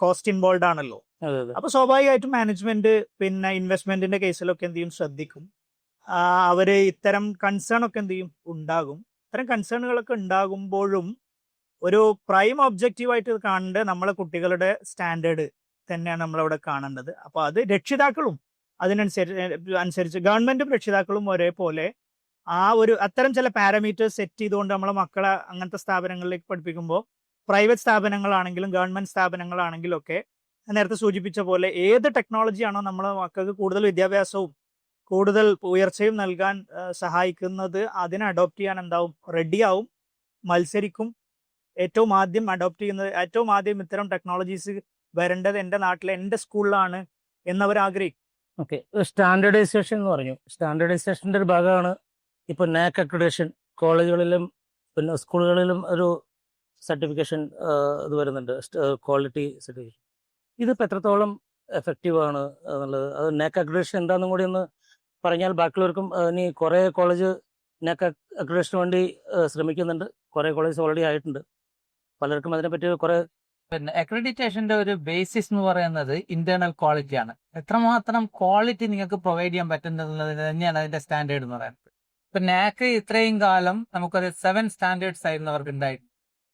കോസ്റ്റ് ഇൻവോൾവ് ആണല്ലോ. അപ്പൊ സ്വാഭാവികമായിട്ടും മാനേജ്മെന്റ് പിന്നെ ഇൻവെസ്റ്റ്മെന്റിന്റെ കേസിലൊക്കെ എന്ത് ചെയ്യും, ശ്രദ്ധിക്കും. അവര് ഇത്തരം കൺസേൺ ഒക്കെ എന്ത് ചെയ്യും, ഉണ്ടാകും. ഇത്തരം കൺസേണുകളൊക്കെ ഉണ്ടാകുമ്പോഴും ഒരു പ്രൈം ഒബ്ജക്റ്റീവായിട്ട് കാണേണ്ടത് നമ്മളെ കുട്ടികളുടെ സ്റ്റാൻഡേർഡ് തന്നെയാണ് നമ്മളവിടെ കാണേണ്ടത്. അപ്പോൾ അത് രക്ഷിതാക്കളും അനുസരിച്ച് ഗവൺമെന്റും രക്ഷിതാക്കളും ഒരേപോലെ അത്തരം ചില പാരാമീറ്റേഴ്സ് സെറ്റ് ചെയ്തുകൊണ്ട് നമ്മളെ മക്കളെ അങ്ങനത്തെ സ്ഥാപനങ്ങളിലേക്ക് പഠിപ്പിക്കുമ്പോൾ പ്രൈവറ്റ് സ്ഥാപനങ്ങളാണെങ്കിലും ഗവൺമെന്റ് സ്ഥാപനങ്ങളാണെങ്കിലും ഒക്കെ നേരത്തെ സൂചിപ്പിച്ച പോലെ ഏത് ടെക്നോളജിയാണോ നമ്മളെ മക്കൾക്ക് കൂടുതൽ വിദ്യാഭ്യാസവും കൂടുതൽ ഉയർച്ചയും നൽകാൻ സഹായിക്കുന്നത് അതിനെ അഡോപ്റ്റ് ചെയ്യാൻ എന്താവും, റെഡിയാവും, മത്സരിക്കും. ഏറ്റവും ആദ്യം ഇത്തരം ടെക്നോളജീസ് വരേണ്ടത് എൻ്റെ നാട്ടിലെ എൻ്റെ സ്കൂളിലാണ് എന്നവർ ആഗ്രഹിക്കും. ഓക്കെ, സ്റ്റാൻഡേർഡൈസേഷൻ എന്ന് പറഞ്ഞു. സ്റ്റാൻഡേർഡൈസേഷൻ്റെ ഒരു ഭാഗമാണ് ഇപ്പോൾ NAAC അക്രഡിറ്റേഷൻ കോളേജുകളിലും പിന്നെ സ്കൂളുകളിലും ഒരു സർട്ടിഫിക്കേഷൻ ഇത് വരുന്നുണ്ട്, ക്വാളിറ്റി സർട്ടിഫിക്കേഷൻ. ഇതിപ്പോൾ എത്രത്തോളം എഫക്റ്റീവാണ് എന്നുള്ളത്, അത് നാക് അക്രഡിറ്റേഷൻ എന്താണെന്നും കൂടി ഒന്ന് പറഞ്ഞാൽ ബാക്കിയുള്ളവർക്കും. ഇനി കുറേ കോളേജ് നാക് അക്രഡിറ്റേഷന് വേണ്ടി ശ്രമിക്കുന്നുണ്ട്. കുറേ കോളേജ് ഓൾറെഡി ആയിട്ടുണ്ട്. പലർക്കും അതിനെപ്പറ്റി കുറേ പിന്നെ അക്രഡിറ്റേഷന്റെ ഒരു ബേസിസ് എന്ന് പറയുന്നത് ഇന്റേണൽ ക്വാളിറ്റി ആണ്. എത്രമാത്രം ക്വാളിറ്റി നിങ്ങൾക്ക് പ്രൊവൈഡ് ചെയ്യാൻ പറ്റുന്നത് തന്നെയാണ് അതിന്റെ സ്റ്റാൻഡേർഡ് എന്ന് പറയുന്നത്. ഇപ്പൊ നാക് ഇത്രയും കാലം നമുക്കൊരു 7 സ്റ്റാൻഡേർഡ്സ് ആയിരുന്നു അവർക്ക് ഉണ്ടായിട്ട്.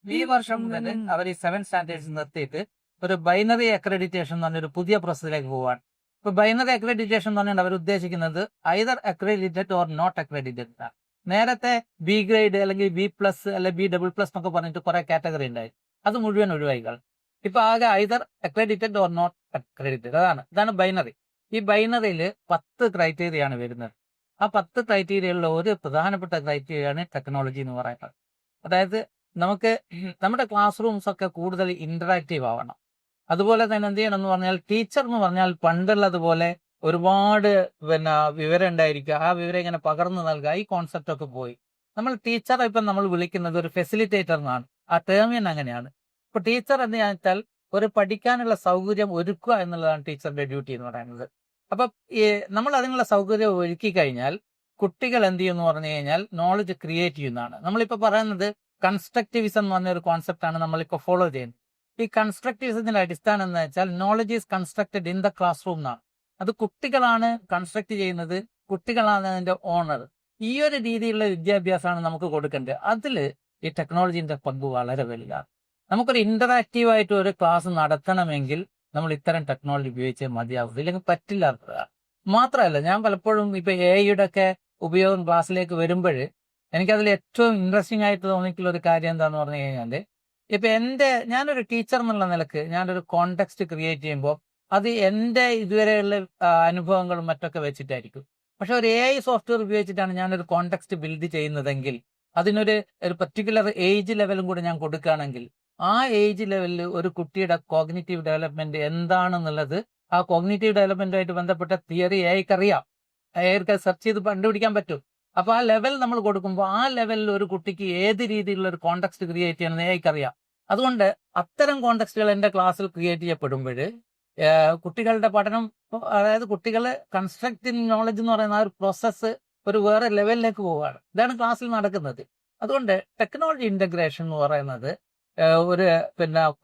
ഈ വർഷം മുതൽ അവർ ഈ 7 സ്റ്റാൻഡേർഡ്സ് നിർത്തിയിട്ട് ഒരു ബൈനറി അക്രഡിറ്റേഷൻ എന്ന് പറഞ്ഞൊരു പുതിയ പ്രോസസ്സിലേക്ക് പോവാണ്. ഇപ്പൊ ബൈനറി അക്രഡിറ്റേഷൻ എന്ന് പറഞ്ഞാൽ അവർ ഉദ്ദേശിക്കുന്നത് either accredited or not accredited ആണ്. നേരത്തെ ബി ഗ്രേഡ് അല്ലെങ്കിൽ B+ അല്ലെങ്കിൽ B++ എന്നൊക്കെ പറഞ്ഞിട്ട് കുറെ കാറ്റഗറി ഉണ്ടായി, അത് മുഴുവൻ ഒഴിവായികൾ. ഇപ്പൊ ആകെ either accredited or not accredited, ഇതാണ് ബൈനറി. ഈ ബൈനറിയിൽ 10 ക്രൈറ്റീരിയ ആണ് വരുന്നത്. ആ 10 ക്രൈറ്റീരിയയിലുള്ള ഒരു പ്രധാനപ്പെട്ട ക്രൈറ്റീരിയയാണ് ടെക്നോളജി എന്ന് പറയുന്നത്. അതായത് നമുക്ക് നമ്മുടെ ക്ലാസ് റൂംസ് ഒക്കെ കൂടുതൽ ഇന്ററാക്റ്റീവ് ആവണം. അതുപോലെ തന്നെ എന്ത് ചെയ്യണം എന്ന് പറഞ്ഞാൽ, ടീച്ചർ എന്ന് പറഞ്ഞാൽ പണ്ടുള്ളതുപോലെ ഒരുപാട് വിവരം ഉണ്ടായിരിക്കുക, ആ വിവരം ഇങ്ങനെ പകർന്നു നൽകുക, ഈ കോൺസെപ്റ്റ് ഒക്കെ പോയി. നമ്മൾ ടീച്ചറെ ഇപ്പം നമ്മൾ വിളിക്കുന്നത് ഒരു ഫെസിലിറ്റേറ്റർ എന്നാണ്. ആ ടേമിയൻ അങ്ങനെയാണ്. ഇപ്പൊ ടീച്ചർ എന്ന് വെച്ചാൽ ഒരു പഠിക്കാനുള്ള സൗകര്യം ഒരുക്കുക എന്നുള്ളതാണ് ടീച്ചറുടെ ഡ്യൂട്ടി എന്ന് പറയുന്നത്. അപ്പൊ നമ്മൾ അതിനുള്ള സൗകര്യം ഒരുക്കി കഴിഞ്ഞാൽ കുട്ടികൾ എന്ത് ചെയ്യും എന്ന് പറഞ്ഞു കഴിഞ്ഞാൽ നോളജ് ക്രിയേറ്റ് ചെയ്യുന്നതാണ്. നമ്മളിപ്പോ പറയുന്നത് കൺസ്ട്രക്റ്റിവിസം എന്ന് പറഞ്ഞ ഒരു കോൺസെപ്റ്റ് ആണ് നമ്മളിപ്പോ ഫോളോ ചെയ്യുന്നത്. ഈ കൺസ്ട്രക്റ്റിവിസത്തിന്റെ അടിസ്ഥാനം എന്ന് വെച്ചാൽ knowledge is constructed in the class room എന്നാണ്. അത് കുട്ടികളാണ് കൺസ്ട്രക്ട് ചെയ്യുന്നത്, കുട്ടികളാണ് അതിന്റെ ഓണർ. ഈ ഒരു രീതിയിലുള്ള വിദ്യാഭ്യാസമാണ് നമുക്ക് കൊടുക്കേണ്ടത്. അതില് ഈ ടെക്നോളജിന്റെ പങ്ക് വളരെ വലുതാണ്. നമുക്കൊരു ഇന്ററാക്റ്റീവ് ആയിട്ട് ഒരു ക്ലാസ് നടത്തണമെങ്കിൽ നമ്മൾ ഇത്തരം ടെക്നോളജി ഉപയോഗിച്ചേ മതിയാവും, ഇല്ലെങ്കിൽ പറ്റില്ല. മാത്രമല്ല, ഞാൻ പലപ്പോഴും ഇപ്പൊ AI ഒക്കെ ഉപയോഗം ക്ലാസ്സിലേക്ക് വരുമ്പോൾ എനിക്കതിൽ ഏറ്റവും ഇൻട്രസ്റ്റിംഗ് ആയിട്ട് തോന്നിയിട്ടുള്ള ഒരു കാര്യം എന്താന്ന് പറഞ്ഞു കഴിഞ്ഞാല്, ഇപ്പൊ ഞാനൊരു ടീച്ചർ എന്നുള്ള നിലക്ക് ഞാനൊരു കോണ്ടെക്സ്റ്റ് ക്രിയേറ്റ് ചെയ്യുമ്പോൾ അത് എൻ്റെ ഇതുവരെയുള്ള അനുഭവങ്ങളും മറ്റൊക്കെ വെച്ചിട്ടായിരിക്കും. പക്ഷെ ഒരു AI സോഫ്റ്റ്വെയർ ഉപയോഗിച്ചിട്ടാണ് ഞാനൊരു കോണ്ടെക്സ്റ്റ് ബിൽഡ് ചെയ്യുന്നതെങ്കിൽ അതിനൊരു പർട്ടിക്കുലർ ഏജ് ലെവലും കൂടെ ഞാൻ കൊടുക്കുകയാണെങ്കിൽ ആ ഏജ് ലെവലിൽ ഒരു കുട്ടിയുടെ കോഗ്നിറ്റീവ് ഡെവലപ്മെന്റ് എന്താണെന്നുള്ളത്, ആ കോഗ്നിറ്റീവ് ഡെവലപ്മെന്റുമായിട്ട് ബന്ധപ്പെട്ട തിയറി AIക്ക് അറിയാം, AIക്ക് സെർച്ച് ചെയ്ത് കണ്ടുപിടിക്കാൻ പറ്റും. അപ്പൊ ആ ലെവൽ നമ്മൾ കൊടുക്കുമ്പോൾ ആ ലെവലിൽ ഒരു കുട്ടിക്ക് ഏത് രീതിയിലുള്ള ഒരു കോണ്ടെക്സ്റ്റ് ക്രിയേറ്റ് ചെയ്യണമെന്ന് AIക്ക് അറിയാം. അതുകൊണ്ട് അത്തരം കോണ്ടെക്സ്റ്റുകൾ എൻ്റെ ക്ലാസ്സിൽ ക്രിയേറ്റ് ചെയ്യപ്പെടുമ്പോൾ കുട്ടികളുടെ പഠനം, അതായത് കുട്ടികളെ കൺസ്ട്രക്റ്റിംഗ് നോളജ് എന്ന് പറയുന്ന ആ ഒരു പ്രോസസ്സ് ഒരു വേറെ ലെവലിലേക്ക് പോവുകയാണ്. ഇതാണ് ക്ലാസ്സിൽ നടക്കുന്നത്. അതുകൊണ്ട് ടെക്നോളജി ഇന്റഗ്രേഷൻ എന്ന് പറയുന്നത് ഒരു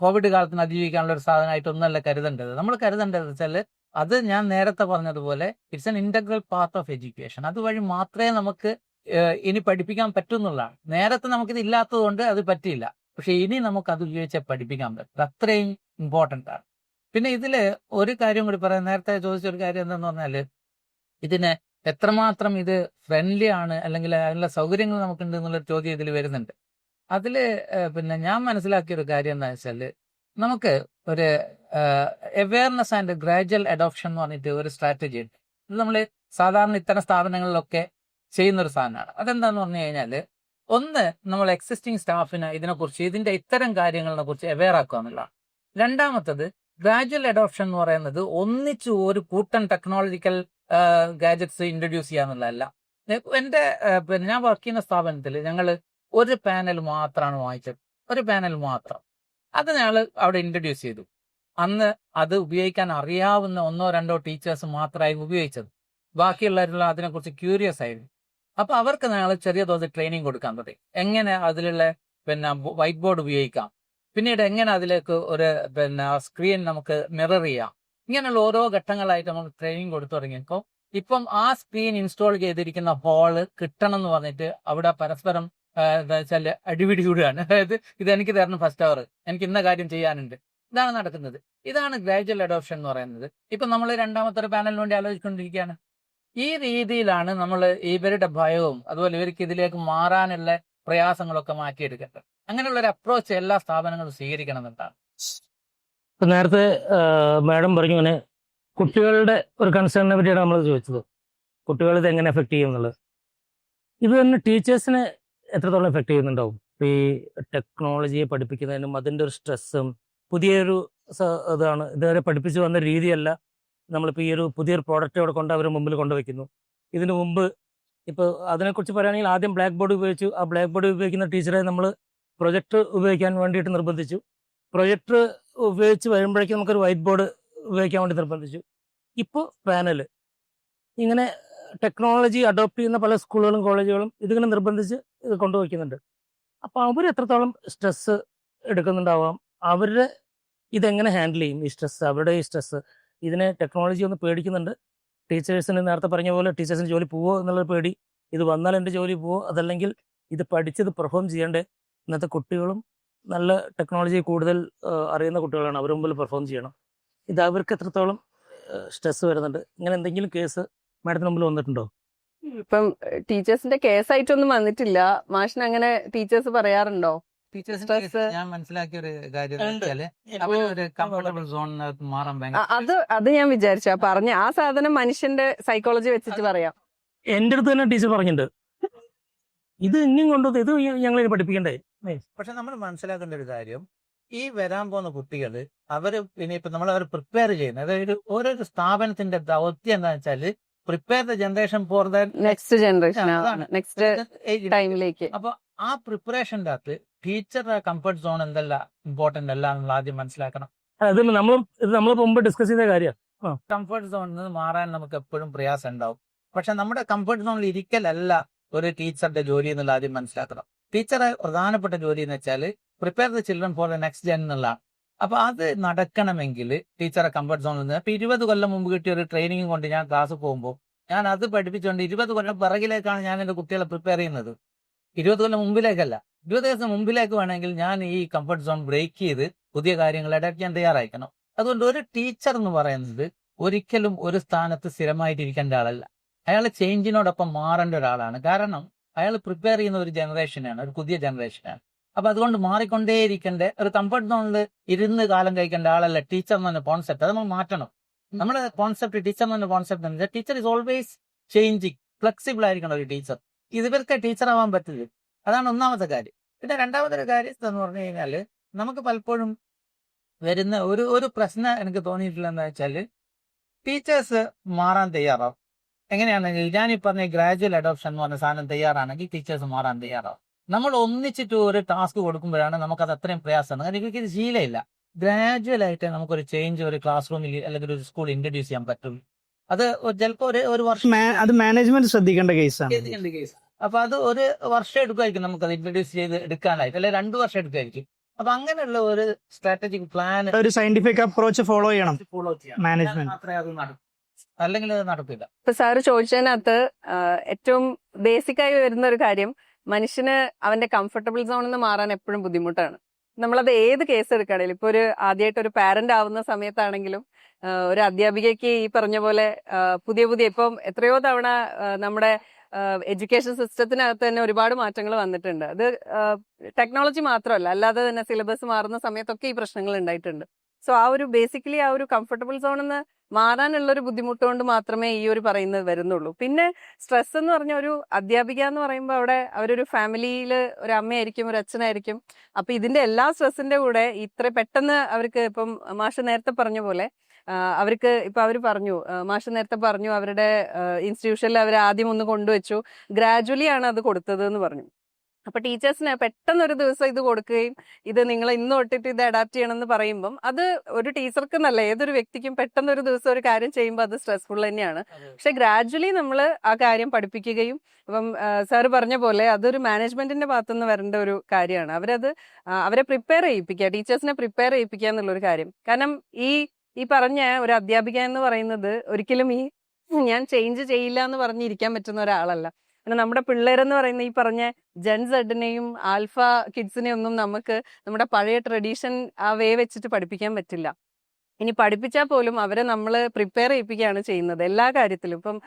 കോവിഡ് കാലത്തിന് അതിജീവിക്കാനുള്ള ഒരു സാധനമായിട്ടൊന്നല്ല കരുതേണ്ടത്. നമ്മൾ കരുതേണ്ടത് വെച്ചാൽ അത് ഞാൻ നേരത്തെ പറഞ്ഞതുപോലെ it's an integral part of education. അതുവഴി മാത്രമേ നമുക്ക് ഇനി പഠിപ്പിക്കാൻ പറ്റുന്നുള്ളതാണ്. നേരത്തെ നമുക്കിത് ഇല്ലാത്തത് കൊണ്ട് അത് പറ്റിയില്ല, പക്ഷെ ഇനി നമുക്ക് അത് ഉപയോഗിച്ച് പഠിപ്പിക്കാൻ പറ്റും. അത്രയും ഇമ്പോർട്ടൻ്റ് ആണ്. പിന്നെ ഇതില് ഒരു കാര്യം കൂടി പറയാം. നേരത്തെ ചോദിച്ചൊരു കാര്യം എന്താന്ന് പറഞ്ഞാല്, ഇതിന് എത്രമാത്രം ഇത് ഫ്രണ്ട്ലി ആണ് അല്ലെങ്കിൽ അതിനുള്ള സൗകര്യങ്ങൾ നമുക്കുണ്ട് എന്നുള്ളൊരു ചോദ്യം ഇതിൽ വരുന്നുണ്ട്. അതില് ഞാൻ മനസ്സിലാക്കിയൊരു കാര്യം എന്താ വെച്ചാൽ, നമുക്ക് ഒരു അവയർനെസ് ആൻഡ് ഗ്രാജുവൽ അഡോപ്ഷൻ എന്ന് പറഞ്ഞിട്ട് ഒരു സ്ട്രാറ്റജി ഉണ്ട്. ഇത് നമ്മൾ സാധാരണ ഇത്തരം സ്ഥാപനങ്ങളിലൊക്കെ ചെയ്യുന്നൊരു സാധനമാണ്. അതെന്താന്ന് പറഞ്ഞു കഴിഞ്ഞാൽ, ഒന്ന്, നമ്മൾ എക്സിസ്റ്റിംഗ് സ്റ്റാഫിന് ഇതിനെക്കുറിച്ച് ഇതിന്റെ ഇത്തരം കാര്യങ്ങളെ കുറിച്ച് അവെയർ ആക്കുക എന്നുള്ളതാണ്. രണ്ടാമത്തത് ഗ്രാജുവൽ അഡോപ്ഷൻ എന്ന് പറയുന്നത് ഒന്നിച്ചു ഒരു കൂട്ടൻ ടെക്നോളജിക്കൽ ഗാഡ്ജറ്റ്സ് ഇൻട്രൊഡ്യൂസ് ചെയ്യാന്നുള്ളതല്ല. എൻ്റെ ഞാൻ വർക്ക് ചെയ്യുന്ന സ്ഥാപനത്തിൽ ഞങ്ങൾ ഒരു പാനൽ മാത്രമാണ് വാങ്ങിച്ചത്, ഒരു പാനൽ മാത്രം. അത് ഞങ്ങൾ അവിടെ ഇൻട്രൊഡ്യൂസ് ചെയ്തു. അന്ന് അത് ഉപയോഗിക്കാൻ അറിയാവുന്ന 1-2 ടീച്ചേഴ്സ് മാത്രമായി ഉപയോഗിച്ചത്. ബാക്കിയുള്ളവരെല്ലാം അതിനെക്കുറിച്ച് ക്യൂരിയസ് ആയിരുന്നു. അപ്പൊ അവർക്ക് ഞങ്ങൾ ചെറിയ തോതിൽ ട്രെയിനിങ് കൊടുക്കാൻ തുടങ്ങി. എങ്ങനെ അതിലുള്ള വൈറ്റ് ബോർഡ് ഉപയോഗിക്കാം, പിന്നീട് എങ്ങനെ അതിലേക്ക് ഒരു സ്ക്രീൻ നമുക്ക് മിറർ ചെയ്യാം, ഇങ്ങനെയുള്ള ഓരോ ഘട്ടങ്ങളായിട്ട് നമുക്ക് ട്രെയിനിങ് കൊടുത്തു തുടങ്ങിയപ്പോൾ ഇപ്പം ആ സ്ക്രീൻ ഇൻസ്റ്റാൾ ചെയ്തിരിക്കുന്ന ഹോള് കിട്ടണം എന്ന് പറഞ്ഞിട്ട് അവിടെ പരസ്പരം എന്താ വെച്ചാൽ അടിപിടി കൂടുകയാണ്. അതായത് ഇത് എനിക്ക് തരണം ഫസ്റ്റ് അവർ, എനിക്ക് ഇന്ന കാര്യം ചെയ്യാനുണ്ട്. ഇതാണ് നടക്കുന്നത്. ഇതാണ് ഗ്രാജുവൽ അഡോപ്ഷൻ എന്ന് പറയുന്നത്. ഇപ്പൊ നമ്മൾ രണ്ടാമത്തെ ഒരു പാനലിന് വേണ്ടി ആലോചിച്ചുകൊണ്ടിരിക്കുകയാണ്. ഈ രീതിയിലാണ് നമ്മൾ ഇവരുടെ ഭയവും അതുപോലെ ഇവർക്ക് ഇതിലേക്ക് മാറാനുള്ള പ്രയാസങ്ങളൊക്കെ മാറ്റിയെടുക്കേണ്ടത്. അങ്ങനെയുള്ള ഒരു അപ്രോച്ച് എല്ലാ സ്ഥാപനങ്ങളും സ്വീകരിക്കണം എന്നുള്ളതാണ്. ഇപ്പം നേരത്തെ മാഡം പറഞ്ഞു ഇങ്ങനെ കുട്ടികളുടെ ഒരു കൺസേണിനെ പറ്റിയാണ് നമ്മൾ ചോദിച്ചത്, കുട്ടികൾ ഇത് എങ്ങനെ എഫക്ട് ചെയ്യും എന്നുള്ളത്. ഇത് തന്നെ ടീച്ചേഴ്സിനെ എത്രത്തോളം എഫക്ട് ചെയ്യുന്നുണ്ടാവും? ഈ ടെക്നോളജിയെ പഠിപ്പിക്കുന്നതിനും അതിൻ്റെ ഒരു സ്ട്രെസ്സും പുതിയൊരു ഇതാണ്, ഇതുവരെ പഠിപ്പിച്ചു വന്ന രീതിയല്ല. നമ്മളിപ്പോൾ ഈ ഒരു പുതിയൊരു പ്രോഡക്റ്റ് അവിടെ കൊണ്ട് അവരുടെ മുമ്പിൽ കൊണ്ടുവയ്ക്കുന്നു. ഇതിനു മുമ്പ് ഇപ്പോൾ അതിനെക്കുറിച്ച് പറയുകയാണെങ്കിൽ ആദ്യം ബ്ലാക്ക് ബോർഡ് ഉപയോഗിച്ചു. ആ ബ്ലാക്ക് ബോർഡ് ഉപയോഗിക്കുന്ന ടീച്ചറെ നമ്മൾ പ്രൊജക്ടർ ഉപയോഗിക്കാൻ വേണ്ടിയിട്ട് നിർബന്ധിച്ചു. പ്രൊജക്ടർ ഉപയോഗിച്ച് വരുമ്പോഴേക്കും നമുക്കൊരു വൈറ്റ് ബോർഡ് ഉപയോഗിക്കാൻ വേണ്ടി നിർബന്ധിച്ചു. ഇപ്പോൾ പാനൽ. ഇങ്ങനെ ടെക്നോളജി അഡോപ്റ്റ് ചെയ്യുന്ന പല സ്കൂളുകളും കോളേജുകളും ഇതിങ്ങനെ നിർബന്ധിച്ച് ഇത് കൊണ്ടുവയ്ക്കുന്നുണ്ട്. അപ്പോൾ അവർ എത്രത്തോളം സ്ട്രെസ്സ് എടുക്കുന്നുണ്ടാവാം, അവരുടെ ഇതെങ്ങനെ ഹാൻഡിൽ ചെയ്യും, ഈ സ്ട്രെസ്സ്, അവരുടെ ഈ സ്ട്രെസ്സ്, ഇതിനെ ടെക്നോളജി ഒന്ന് പേടിക്കുന്നുണ്ട്. ടീച്ചേഴ്സിന് നേരത്തെ പറഞ്ഞ പോലെ ടീച്ചേഴ്സിന് ജോലി പോവോ എന്നുള്ള പേടി, ഇത് വന്നാൽ എൻ്റെ ജോലി പോവോ, അതല്ലെങ്കിൽ ഇത് പഠിച്ചത് പെർഫോം ചെയ്യേണ്ടേ. ഇന്നത്തെ കുട്ടികളും നല്ല ടെക്നോളജി കൂടുതൽ അറിയുന്ന കുട്ടികളാണ്, അവർ മുമ്പിൽ പെർഫോം ചെയ്യണം. ഇത് അവർക്ക് എത്രത്തോളം സ്ട്രെസ് വരുന്നുണ്ട്. ഇങ്ങനെ എന്തെങ്കിലും കേസ് മാഡത്തിന് മുമ്പിൽ വന്നിട്ടുണ്ടോ? ഇപ്പം ടീച്ചേഴ്സിന്റെ കേസായിട്ടൊന്നും വന്നിട്ടില്ല. മാഷിന് അങ്ങനെ ടീച്ചേഴ്സ് പറയാറുണ്ടോ? ടീച്ചേഴ്സിന് ഞാൻ മനസ്സിലാക്കിയ ഒരു കാര്യം എന്ന് വെച്ചാല് അവര് ഒരു കംഫർട്ടബിൾ സോണിനകത്ത് മാറാൻ ഭയങ്കര അത് ഞാൻ വിചാരിച്ച പറഞ്ഞ ആ സാധനം മനുഷ്യന്റെ സൈക്കോളജി വെച്ചിട്ട് പറയാം. എൻ്റെ അടുത്ത് തന്നെ ടീച്ചർ പറഞ്ഞിട്ടുണ്ട്, ഇത് ഇനിയും കൊണ്ടുവന്ന് ഇത് ഞങ്ങൾ പഠിപ്പിക്കണ്ടേ. പക്ഷെ നമ്മൾ മനസ്സിലാക്കേണ്ട ഒരു കാര്യം, ഈ വരാൻ പോകുന്ന കുട്ടികൾ അവര് പിന്നെ ഇപ്പൊ നമ്മൾ അവർ പ്രിപ്പയർ ചെയ്യുന്നത്, അതായത് ഓരോ സ്ഥാപനത്തിന്റെ ദൗത്യം എന്താ വെച്ചാല് prepare the generation for the next generation, next ടൈമിലേക്ക്. അപ്പൊ ആ പ്രിപ്പറേഷൻ്റെ അകത്ത് ടീച്ചറുടെ കംഫർട്ട് സോൺ എന്തല്ല ഇമ്പോർട്ടന്റ് അല്ല നമ്മൾ ആദ്യം മനസ്സിലാക്കണം. അത് നമ്മൾ മുമ്പ് ഡിസ്കസ് ചെയ്ത കാര്യം. കംഫർട്ട് സോണിൽ നിന്ന് മാറാൻ നമുക്ക് എപ്പോഴും പ്രയാസം ഉണ്ടാവും. പക്ഷെ നമ്മുടെ കംഫർട്ട് സോണിൽ ഇരിക്കലല്ല ഒരു ടീച്ചറുടെ ജോലി എന്നുള്ള ആദ്യം മനസ്സിലാക്കണം. ടീച്ചറെ പ്രധാനപ്പെട്ട ജോലി എന്ന് വെച്ചാൽ prepare the children for the next Jan എന്നുള്ളതാണ്. അപ്പൊ അത് നടക്കണമെങ്കിൽ ടീച്ചറെ കംഫർട്ട് സോണിൽ നിന്ന് ഇപ്പൊ 20 കൊല്ലം മുമ്പ് കിട്ടിയ ഒരു ട്രെയിനിങ് കൊണ്ട് ഞാൻ ക്ലാസ് പോകുമ്പോൾ ഞാൻ അത് പഠിപ്പിച്ചുകൊണ്ട് 20 കൊല്ലം പിറകിലേക്കാണ് ഞാൻ എൻ്റെ കുട്ടികളെ പ്രിപ്പയർ ചെയ്യുന്നത്. 20 കൊല്ലം മുമ്പിലേക്കല്ല. 20 ദിവസം മുമ്പിലേക്ക് വേണമെങ്കിൽ ഞാൻ ഈ കംഫർട്ട് സോൺ ബ്രേക്ക് ചെയ്ത് പുതിയ കാര്യങ്ങൾ അഡാപ്റ്റ് ചെയ്യാൻ തയ്യാറായിരിക്കണം. അതുകൊണ്ട് ഒരു ടീച്ചർ എന്ന് പറയുന്നത് ഒരിക്കലും ഒരു സ്ഥാനത്ത് സ്ഥിരമായിട്ടിരിക്കേണ്ട ആളല്ല. അയാൾ ചേഞ്ചിനോടൊപ്പം മാറേണ്ട ഒരാളാണ്. കാരണം അയാൾ പ്രിപ്പയർ ചെയ്യുന്ന ഒരു ജനറേഷനാണ്, ഒരു പുതിയ ജനറേഷനാണ്. അപ്പൊ അതുകൊണ്ട് മാറിക്കൊണ്ടേയിരിക്കേണ്ട ഒരു കംഫർട്ട് സോണിൽ ഇരുന്ന് കാലം കഴിക്കേണ്ട ആളല്ല ടീച്ചർ എന്ന് പറഞ്ഞ കോൺസെപ്റ്റ്. അത് നമ്മൾ മാറ്റണം. നമ്മുടെ കോൺസെപ്റ്റ് ടീച്ചർ എന്ന് പറഞ്ഞ കോൺസെപ്റ്റ് എന്ന് വെച്ചാൽ teacher is always changing, flexible ആയിരിക്കണം ഒരു ടീച്ചർ. ഇവർക്ക് ടീച്ചർ ആവാൻ പറ്റില്ല. അതാണ് ഒന്നാമത്തെ കാര്യം. പിന്നെ രണ്ടാമത്തെ കാര്യം എന്ന് പറഞ്ഞു കഴിഞ്ഞാൽ നമുക്ക് പലപ്പോഴും വരുന്ന ഒരു പ്രശ്നം എനിക്ക് തോന്നിയിട്ടില്ലെന്ന് വെച്ചാൽ ടീച്ചേഴ്സ് മാറാൻ തയ്യാറാവും. എങ്ങനെയാണെങ്കിൽ ഞാൻ ഈ പറഞ്ഞ ഗ്രാജുവൽ അഡോപ്ഷൻ എന്ന് പറഞ്ഞ സാധനം തയ്യാറാണെങ്കിൽ ടീച്ചേഴ്സ് മാറാൻ തയ്യാറാവും. നമ്മൾ ഒന്നിച്ചിട്ട് ഒരു ടാസ്ക് കൊടുക്കുമ്പോഴാണ് നമുക്കത് അത്രയും പ്രയാസമാണ്. കാരണം ഇവർക്ക് ഇത് ശീലമില്ല. ഗ്രാജുവൽ ആയിട്ട് നമുക്കൊരു ചേഞ്ച് ഒരു ക്ലാസ് റൂമിൽ അല്ലെങ്കിൽ ഒരു സ്കൂളിൽ ഇൻട്രൊഡ്യൂസ് ചെയ്യാൻ പറ്റും. അത് ചിലപ്പോൾ ഒരു വർഷം അത് മാനേജ്മെന്റ് ശ്രദ്ധിക്കേണ്ട കേസാണ്. കേസ്. അപ്പൊ അത് ഒരു വർഷം എടുക്കുമായിരിക്കും നമുക്കത് ഇൻട്രൊഡ്യൂസ് ചെയ്ത് എടുക്കാനായിട്ട്, അല്ലെങ്കിൽ 2 വർഷം എടുക്കുമായിരിക്കും. അപ്പൊ അങ്ങനെയുള്ള ഒരു സ്ട്രാറ്റജിക് പ്ലാൻ, ഒരു സയന്റിഫിക് അപ്രോച്ച് ഫോളോ ചെയ്യണം ഫോളോ ചെയ്യാം. മാനേജ്മെന്റ്. മാത്രമേ അത് നടക്കൂ, അല്ലെങ്കിൽ അത് നടക്കില്ല. ഇപ്പൊ സാറ് ചോദിച്ചതിനകത്ത് ഏറ്റവും ബേസിക് ആയി വരുന്ന ഒരു കാര്യം, മനുഷ്യന് അവന്റെ കംഫർട്ടബിൾ സോണിൽ നിന്ന് മാറാൻ എപ്പോഴും ബുദ്ധിമുട്ടാണ്. നമ്മളത് ഏത് കേസ് എടുക്കുകയാണെങ്കിലും, ഇപ്പൊ ഒരു ആദ്യമായിട്ട് ഒരു പാരന്റ് ആവുന്ന സമയത്താണെങ്കിലും ഒരു അധ്യാപികയ്ക്ക് ഈ പറഞ്ഞ പോലെ പുതിയ ഇപ്പം എത്രയോ തവണ നമ്മുടെ എഡ്യൂക്കേഷൻ സിസ്റ്റത്തിനകത്ത് തന്നെ ഒരുപാട് മാറ്റങ്ങൾ വന്നിട്ടുണ്ട്. അത് ടെക്നോളജി മാത്രമല്ല, അല്ലാതെ തന്നെ സിലബസ് മാറുന്ന സമയത്തൊക്കെ ഈ പ്രശ്നങ്ങൾ ഉണ്ടായിട്ടുണ്ട്. സോ ആ ഒരു ബേസിക്കലി ആ ഒരു കംഫർട്ടബിൾ സോണിൽ നിന്ന് മാറാനുള്ള ഒരു ബുദ്ധിമുട്ട് കൊണ്ട് മാത്രമേ ഈ ഒരു പറയുന്നത് വരുന്നുള്ളൂ. പിന്നെ സ്ട്രെസ് എന്ന് പറഞ്ഞ ഒരു അധ്യാപിക എന്ന് പറയുമ്പോൾ അവിടെ അവരൊരു ഫാമിലിയിൽ ഒരു അമ്മയായിരിക്കും, ഒരു അച്ഛനായിരിക്കും. അപ്പൊ ഇതിന്റെ എല്ലാ സ്ട്രെസ്സിന്റെ കൂടെ ഇത്ര പെട്ടെന്ന് അവർക്ക്, ഇപ്പം മാഷ് നേരത്തെ പറഞ്ഞ പോലെ അവർക്ക് ഇപ്പൊ അവർ പറഞ്ഞു, മാഷ് നേരത്തെ പറഞ്ഞു അവരുടെ ഇൻസ്റ്റിറ്റ്യൂഷനിൽ അവർ ആദ്യം ഒന്ന് കൊണ്ടുവച്ചു, ഗ്രാജുവലി ആണ് അത് കൊടുത്തത് എന്ന് പറഞ്ഞു. അപ്പൊ ടീച്ചേഴ്സിന് പെട്ടെന്ന് ഒരു ദിവസം ഇത് കൊടുക്കുകയും ഇത് നിങ്ങൾ ഇന്ന് തൊട്ടിട്ട് ഇത് അഡാപ്റ്റ് ചെയ്യണം എന്ന് പറയുമ്പം അത് ഒരു ടീച്ചർക്ക് എന്നല്ല ഏതൊരു വ്യക്തിക്കും പെട്ടെന്ന് ഒരു ദിവസം ഒരു കാര്യം ചെയ്യുമ്പോൾ അത് സ്ട്രെസ്ഫുൾ തന്നെയാണ്. പക്ഷെ ഗ്രാജുവലി നമ്മൾ ആ കാര്യം പഠിപ്പിക്കുകയും, ഇപ്പം സാറ് പറഞ്ഞ പോലെ അതൊരു മാനേജ്മെന്റിന്റെ ഭാഗത്തുനിന്ന് വരേണ്ട ഒരു കാര്യമാണ്. അവരെ പ്രിപ്പയർ ചെയ്യിപ്പിക്കുക, ടീച്ചേഴ്സിനെ പ്രിപ്പയർ ചെയ്യിപ്പിക്കുക എന്നുള്ളൊരു കാര്യം. കാരണം ഈ പറഞ്ഞ ഒരു അധ്യാപിക എന്ന് പറയുന്നത് ഒരിക്കലും ഞാൻ ചേഞ്ച് ചെയ്യില്ല എന്ന് പറഞ്ഞിരിക്കാൻ പറ്റുന്ന ഒരാളല്ല. പിന്നെ നമ്മുടെ പിള്ളേരെന്ന് പറയുന്ന ഈ പറഞ്ഞ ജെൻസെഡിനെയും ആൽഫ കിഡ്സിനെയും ഒന്നും നമുക്ക് നമ്മുടെ പഴയ ട്രഡീഷൻ ആ വേ വെച്ചിട്ട് പഠിപ്പിക്കാൻ പറ്റില്ല. ഇനി പഠിപ്പിച്ചാൽ പോലും അവരെ നമ്മൾ പ്രിപ്പയർ ചെയ്യിപ്പിക്കുകയാണ് ചെയ്യുന്നത് എല്ലാ കാര്യത്തിലും. ഇപ്പം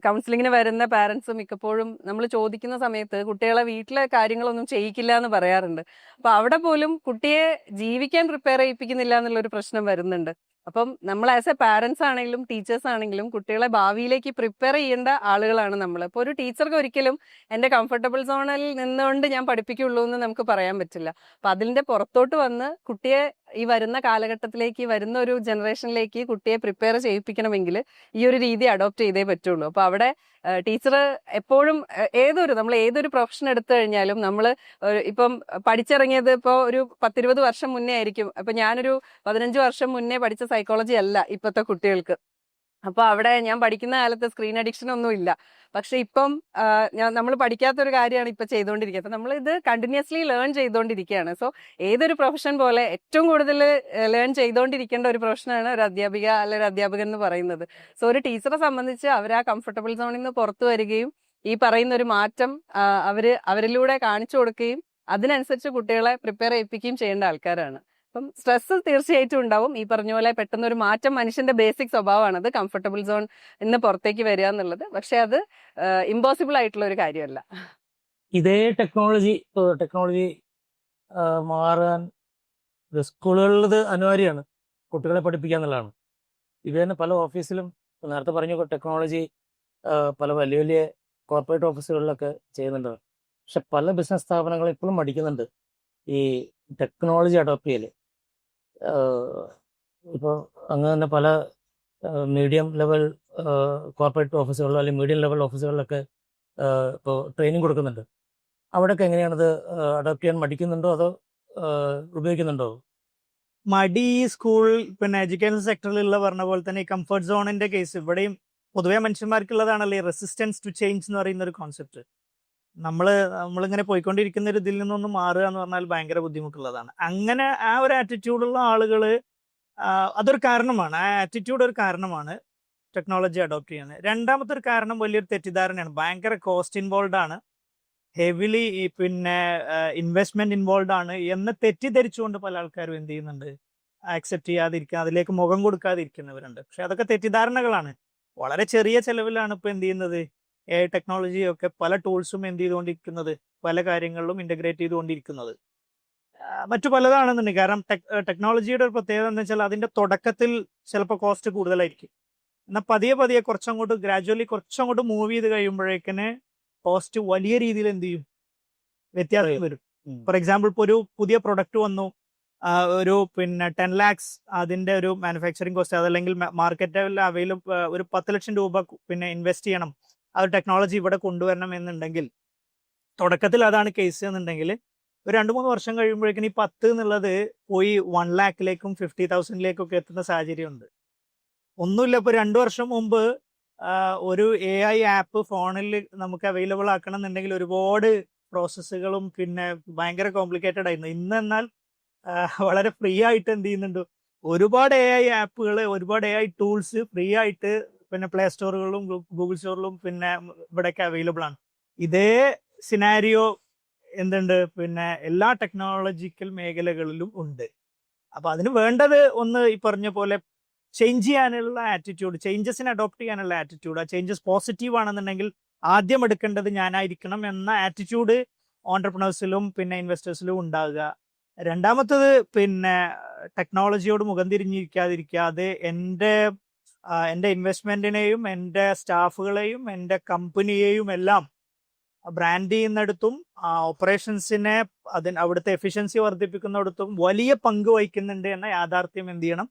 കൗൺസിലിങ്ങിന് വരുന്ന പാരന്റ്സ് മിക്കപ്പോഴും നമ്മൾ ചോദിക്കുന്ന സമയത്ത് കുട്ടികളെ വീട്ടിലെ കാര്യങ്ങളൊന്നും ചെയ്യിക്കില്ല എന്ന് പറയാറുണ്ട്. അപ്പൊ അവിടെ പോലും കുട്ടിയെ ജീവിക്കാൻ പ്രിപ്പയർ ചെയ്യിപ്പിക്കുന്നില്ല എന്നുള്ളൊരു പ്രശ്നം വരുന്നുണ്ട്. അപ്പം നമ്മൾ ആസ് എ പാരന്റ്സ് ആണെങ്കിലും ടീച്ചേഴ്സ് ആണെങ്കിലും കുട്ടികളെ ഭാവിയിലേക്ക് പ്രിപ്പയർ ചെയ്യേണ്ട ആളുകളാണ് നമ്മൾ. ഇപ്പോൾ ഒരു ടീച്ചർക്ക് ഒരിക്കലും എൻ്റെ കംഫർട്ടബിൾ സോണിൽ നിന്നുകൊണ്ട് ഞാൻ പഠിപ്പിക്കുള്ളൂ എന്ന് നമുക്ക് പറയാൻ പറ്റില്ല. അപ്പം അതിൻ്റെ പുറത്തോട്ട് വന്ന് കുട്ടിയെ ഈ വരുന്ന കാലഘട്ടത്തിലേക്ക്, വരുന്ന ഒരു ജനറേഷനിലേക്ക് കുട്ടിയെ പ്രിപ്പയർ ചെയ്യിപ്പിക്കണമെങ്കിൽ ഈ ഒരു രീതി അഡോപ്റ്റ് ചെയ്തേ പറ്റുള്ളൂ. അപ്പോൾ അവിടെ ടീച്ചർ എപ്പോഴും നമ്മൾ ഏതൊരു പ്രൊഫഷൻ എടുത്തു കഴിഞ്ഞാലും നമ്മൾ ഇപ്പം പഠിച്ചിറങ്ങിയത് ഇപ്പോൾ ഒരു 10-20 വർഷം മുന്നേ ആയിരിക്കും. ഇപ്പൊ ഞാനൊരു 15 വർഷം മുന്നേ പഠിച്ച സൈക്കോളജി അല്ല ഇപ്പോഴത്തെ കുട്ടികൾക്ക്. അപ്പൊ അവിടെ ഞാൻ പഠിക്കുന്ന കാലത്ത് സ്ക്രീൻ അഡിക്ഷൻ ഒന്നും ഇല്ല. പക്ഷെ ഇപ്പം നമ്മൾ പഠിക്കാത്തൊരു കാര്യമാണ് ഇപ്പൊ ചെയ്തുകൊണ്ടിരിക്കുന്നത്. അപ്പൊ നമ്മൾ ഇത് കണ്ടിന്യൂസ്ലി ലേൺ ചെയ്തുകൊണ്ടിരിക്കുകയാണ്. സോ ഏതൊരു പ്രൊഫഷൻ പോലെ ഏറ്റവും കൂടുതൽ ലേൺ ചെയ്തുകൊണ്ടിരിക്കേണ്ട ഒരു പ്രൊഫഷനാണ് ഒരു അധ്യാപിക അല്ലെങ്കിൽ ഒരു അധ്യാപകൻ എന്ന് പറയുന്നത്. സോ ഒരു ടീച്ചറെ സംബന്ധിച്ച് അവർ ആ കംഫർട്ടബിൾ സോണിൽ നിന്ന് പുറത്തു വരികയും ഈ പറയുന്ന ഒരു മാറ്റം അവരിലൂടെ കാണിച്ചു കൊടുക്കുകയും അതിനനുസരിച്ച് കുട്ടികളെ പ്രിപ്പയർ ചെയ്യിപ്പിക്കുകയും ചെയ്യേണ്ട ആൾക്കാരാണ്. അപ്പം സ്ട്രെസ് തീർച്ചയായിട്ടും ഉണ്ടാവും. ഈ പറഞ്ഞ പോലെ പെട്ടെന്ന് ഒരു മാറ്റം മനുഷ്യന്റെ ബേസിക് സ്വഭാവമാണ്, അത് കംഫർട്ടബിൾ സോൺ നിന്ന് പുറത്തേക്ക് വരിക എന്നുള്ളത്. പക്ഷെ അത് ഇമ്പോസിബിൾ ആയിട്ടുള്ള ഒരു കാര്യമല്ല. ഇതേ ടെക്നോളജി മാറാൻ സ്കൂളുകളിൽ ഇത് അനിവാര്യമാണ്, കുട്ടികളെ പഠിപ്പിക്കുക എന്നുള്ളതാണ്. ഇത് തന്നെ പല ഓഫീസിലും നേരത്തെ പറഞ്ഞ ടെക്നോളജി പല വലിയ വലിയ കോർപ്പറേറ്റ് ഓഫീസുകളിലൊക്കെ ചെയ്യുന്നുണ്ട്. പക്ഷെ പല ബിസിനസ് സ്ഥാപനങ്ങളും ഇപ്പോഴും മടിക്കുന്നുണ്ട് ഈ ടെക്നോളജി അഡോപ്റ്റ് ചെയ്യൽ. ഇപ്പോൾ അങ്ങനെ തന്നെ പല മീഡിയം ലെവൽ കോർപ്പറേറ്റ് ഓഫീസുകളിലോ അല്ലെങ്കിൽ മീഡിയം ലെവൽ ഓഫീസുകളിലൊക്കെ ഇപ്പോൾ ട്രെയിനിങ് കൊടുക്കുന്നുണ്ട്. അവിടെയൊക്കെ എങ്ങനെയാണത് അഡോപ്റ്റ് ചെയ്യാൻ മടിക്കുന്നുണ്ടോ അതോ ഉപയോഗിക്കുന്നുണ്ടോ? മടി സ്കൂൾ എഡ്യൂക്കേഷൻ സെക്ടറിലുള്ള പറഞ്ഞ പോലെ തന്നെ ഈ കംഫർട്ട് സോണിന്റെ കേസ് ഇവിടെയും പൊതുവെ മനുഷ്യന്മാർക്കുള്ളതാണല്ലോ ഈ റെസിസ്റ്റൻസ് ടു ചേഞ്ച് എന്ന് പറയുന്ന ഒരു കോൺസെപ്റ്റ്. നമ്മളിങ്ങനെ പോയിക്കൊണ്ടിരിക്കുന്ന ഒരു ഇതിൽ നിന്നൊന്ന് മാറുക എന്ന് പറഞ്ഞാൽ ഭയങ്കര ബുദ്ധിമുട്ടുള്ളതാണ്. അങ്ങനെ ആ ഒരു ആറ്റിറ്റ്യൂഡുള്ള ആളുകൾ അതൊരു കാരണമാണ്, ആ ആറ്റിറ്റ്യൂഡ് ഒരു കാരണമാണ് ടെക്നോളജി അഡോപ്റ്റ് ചെയ്യുന്നത്. രണ്ടാമത്തെ ഒരു കാരണം വലിയൊരു തെറ്റിദ്ധാരണയാണ്, ഭയങ്കര കോസ്റ്റ് ഇൻവോൾവ് ആണ്, ഹെവിലി ഇൻവെസ്റ്റ്മെന്റ് ഇൻവോൾവ് ആണ് എന്ന് തെറ്റിദ്ധരിച്ചുകൊണ്ട് പല ആൾക്കാരും എന്ത് ചെയ്യുന്നുണ്ട്, ആക്സെപ്റ്റ് ചെയ്യാതിരിക്കുക, അതിലേക്ക് മുഖം കൊടുക്കാതിരിക്കുന്നവരുണ്ട്. പക്ഷെ അതൊക്കെ തെറ്റിദ്ധാരണകളാണ്. വളരെ ചെറിയ ചെലവിലാണ് ഇപ്പൊ എന്ത് ചെയ്യുന്നത്, ടെക്നോളജിയൊക്കെ പല ടൂൾസും എന്ത് ചെയ്തുകൊണ്ടിരിക്കുന്നത്, പല കാര്യങ്ങളിലും ഇന്റഗ്രേറ്റ് ചെയ്തുകൊണ്ടിരിക്കുന്നത്. മറ്റു പലതാണെന്നുണ്ടെങ്കിൽ കാരണം ടെക്നോളജിയുടെ ഒരു പ്രത്യേകത എന്ന് വെച്ചാൽ അതിന്റെ തുടക്കത്തിൽ ചിലപ്പോൾ കോസ്റ്റ് കൂടുതലായിരിക്കും. എന്നാൽ പതിയെ പതിയെ ഗ്രാജുവലി കുറച്ചങ്ങോട്ട് മൂവ് ചെയ്ത് കഴിയുമ്പോഴേക്കിന് കോസ്റ്റ് വലിയ രീതിയിൽ എന്ത് ചെയ്യും, വ്യത്യാസം വരും. ഫോർ എക്സാമ്പിൾ ഇപ്പോൾ ഒരു പുതിയ പ്രൊഡക്റ്റ് വന്നു, ഒരു 10 lakhs അതിന്റെ ഒരു മാനുഫാക്ചറിങ് കോസ്റ്റ്, അതല്ലെങ്കിൽ മാർക്കറ്റിൽ അവൈലബിൾ ഒരു 10 ലക്ഷം രൂപ ഇൻവെസ്റ്റ് ചെയ്യണം, ആ ഒരു ടെക്നോളജി ഇവിടെ കൊണ്ടുവരണം എന്നുണ്ടെങ്കിൽ, തുടക്കത്തിൽ അതാണ് കേസ് എന്നുണ്ടെങ്കിൽ ഒരു 2-3 വർഷം കഴിയുമ്പോഴേക്കും ഈ 10 എന്നുള്ളത് പോയി 1 lakhലേക്കും 50,000ലേക്കൊക്കെ എത്തുന്ന സാഹചര്യമുണ്ട്. ഒന്നുമില്ല, ഇപ്പോൾ 2 വർഷം മുമ്പ് ഒരു AI ആപ്പ് ഫോണിൽ നമുക്ക് അവൈലബിൾ ആക്കണം എന്നുണ്ടെങ്കിൽ ഒരുപാട് പ്രോസസ്സുകളും ഭയങ്കര കോംപ്ലിക്കേറ്റഡ് ആയിരുന്നു. ഇന്ന് എന്നാൽ വളരെ ഫ്രീ ആയിട്ട് എന്ത് ചെയ്യുന്നുണ്ട്, ഒരുപാട് AI ആപ്പുകൾ, ഒരുപാട് AI ടൂൾസ് ഫ്രീ ആയിട്ട് പ്ലേ സ്റ്റോറുകളിലും ഗൂഗിൾ സ്റ്റോറിലും ഇവിടെയൊക്കെ അവൈലബിൾ ആണ്. ഇതേ സിനാരിയോ എന്തുണ്ട് എല്ലാ ടെക്നോളജിക്കൽ മേഖലകളിലും ഉണ്ട്. അപ്പൊ അതിന് വേണ്ടത് ഒന്ന് ഈ പറഞ്ഞ പോലെ ചേഞ്ച് ചെയ്യാനുള്ള ആറ്റിറ്റ്യൂഡ്, ചേഞ്ചസിനെ അഡോപ്റ്റ് ചെയ്യാനുള്ള ആറ്റിറ്റ്യൂഡ്. ആ ചേഞ്ചസ് പോസിറ്റീവ് ആണെന്നുണ്ടെങ്കിൽ ആദ്യം എടുക്കേണ്ടത് ഞാനായിരിക്കണം എന്ന ആറ്റിറ്റ്യൂഡ് ഓൺടർപ്രണേഴ്സിലും ഇൻവെസ്റ്റേഴ്സിലും ഉണ്ടാകുക. രണ്ടാമത്തത് ടെക്നോളജിയോട് മുഖം തിരിഞ്ഞിരിക്കാതിരിക്കാതെ എൻ്റെ ഇൻവെസ്റ്റ്മെന്റിനെയും എൻ്റെ സ്റ്റാഫുകളെയും എൻ്റെ കമ്പനിയെയും എല്ലാം ബ്രാൻഡ് ചെയ്യുന്നിടത്തും ഓപ്പറേഷൻസിനെ അവിടുത്തെ എഫിഷ്യൻസി വർദ്ധിപ്പിക്കുന്നിടത്തും വലിയ പങ്ക് വഹിക്കുന്നുണ്ട് എന്ന യാഥാർത്ഥ്യം എന്ത് ചെയ്യണം,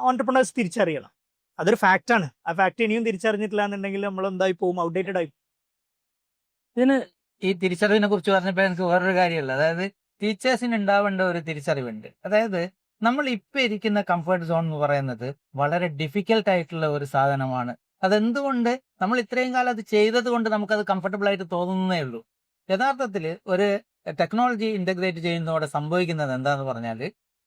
ഓൺടർപ്രണേഴ്സ് തിരിച്ചറിയണം. അതൊരു ഫാക്റ്റാണ്. ആ ഫാക്ട് ഇനിയും തിരിച്ചറിഞ്ഞിട്ടില്ല എന്നുണ്ടെങ്കിൽ നമ്മൾ എന്തായി പോകും, ഔട്ട്ഡേറ്റഡ് ആയി. ഇതിന് ഈ തിരിച്ചറിവിനെ കുറിച്ച് പറഞ്ഞപ്പോൾ എനിക്ക് വേറൊരു കാര്യമുള്ളത്, അതായത് ടീച്ചേഴ്സിന് ഉണ്ടാവേണ്ട ഒരു തിരിച്ചറിവുണ്ട്. അതായത് നമ്മൾ ഇപ്പൊ ഇരിക്കുന്ന കംഫർട്ട് സോൺ എന്ന് പറയുന്നത് വളരെ ഡിഫിക്കൽട്ട് ആയിട്ടുള്ള ഒരു സാധനമാണ്. അതെന്തുകൊണ്ട് നമ്മൾ ഇത്രയും കാലം അത് ചെയ്തത് കൊണ്ട് നമുക്കത് കംഫർട്ടബിൾ ആയിട്ട് തോന്നുന്നേ ഉള്ളൂ. യഥാർത്ഥത്തിൽ ഒരു ടെക്നോളജി ഇന്റഗ്രേറ്റ് ചെയ്യുന്നതോടെ സംഭവിക്കുന്നത് എന്താന്ന് പറഞ്ഞാൽ,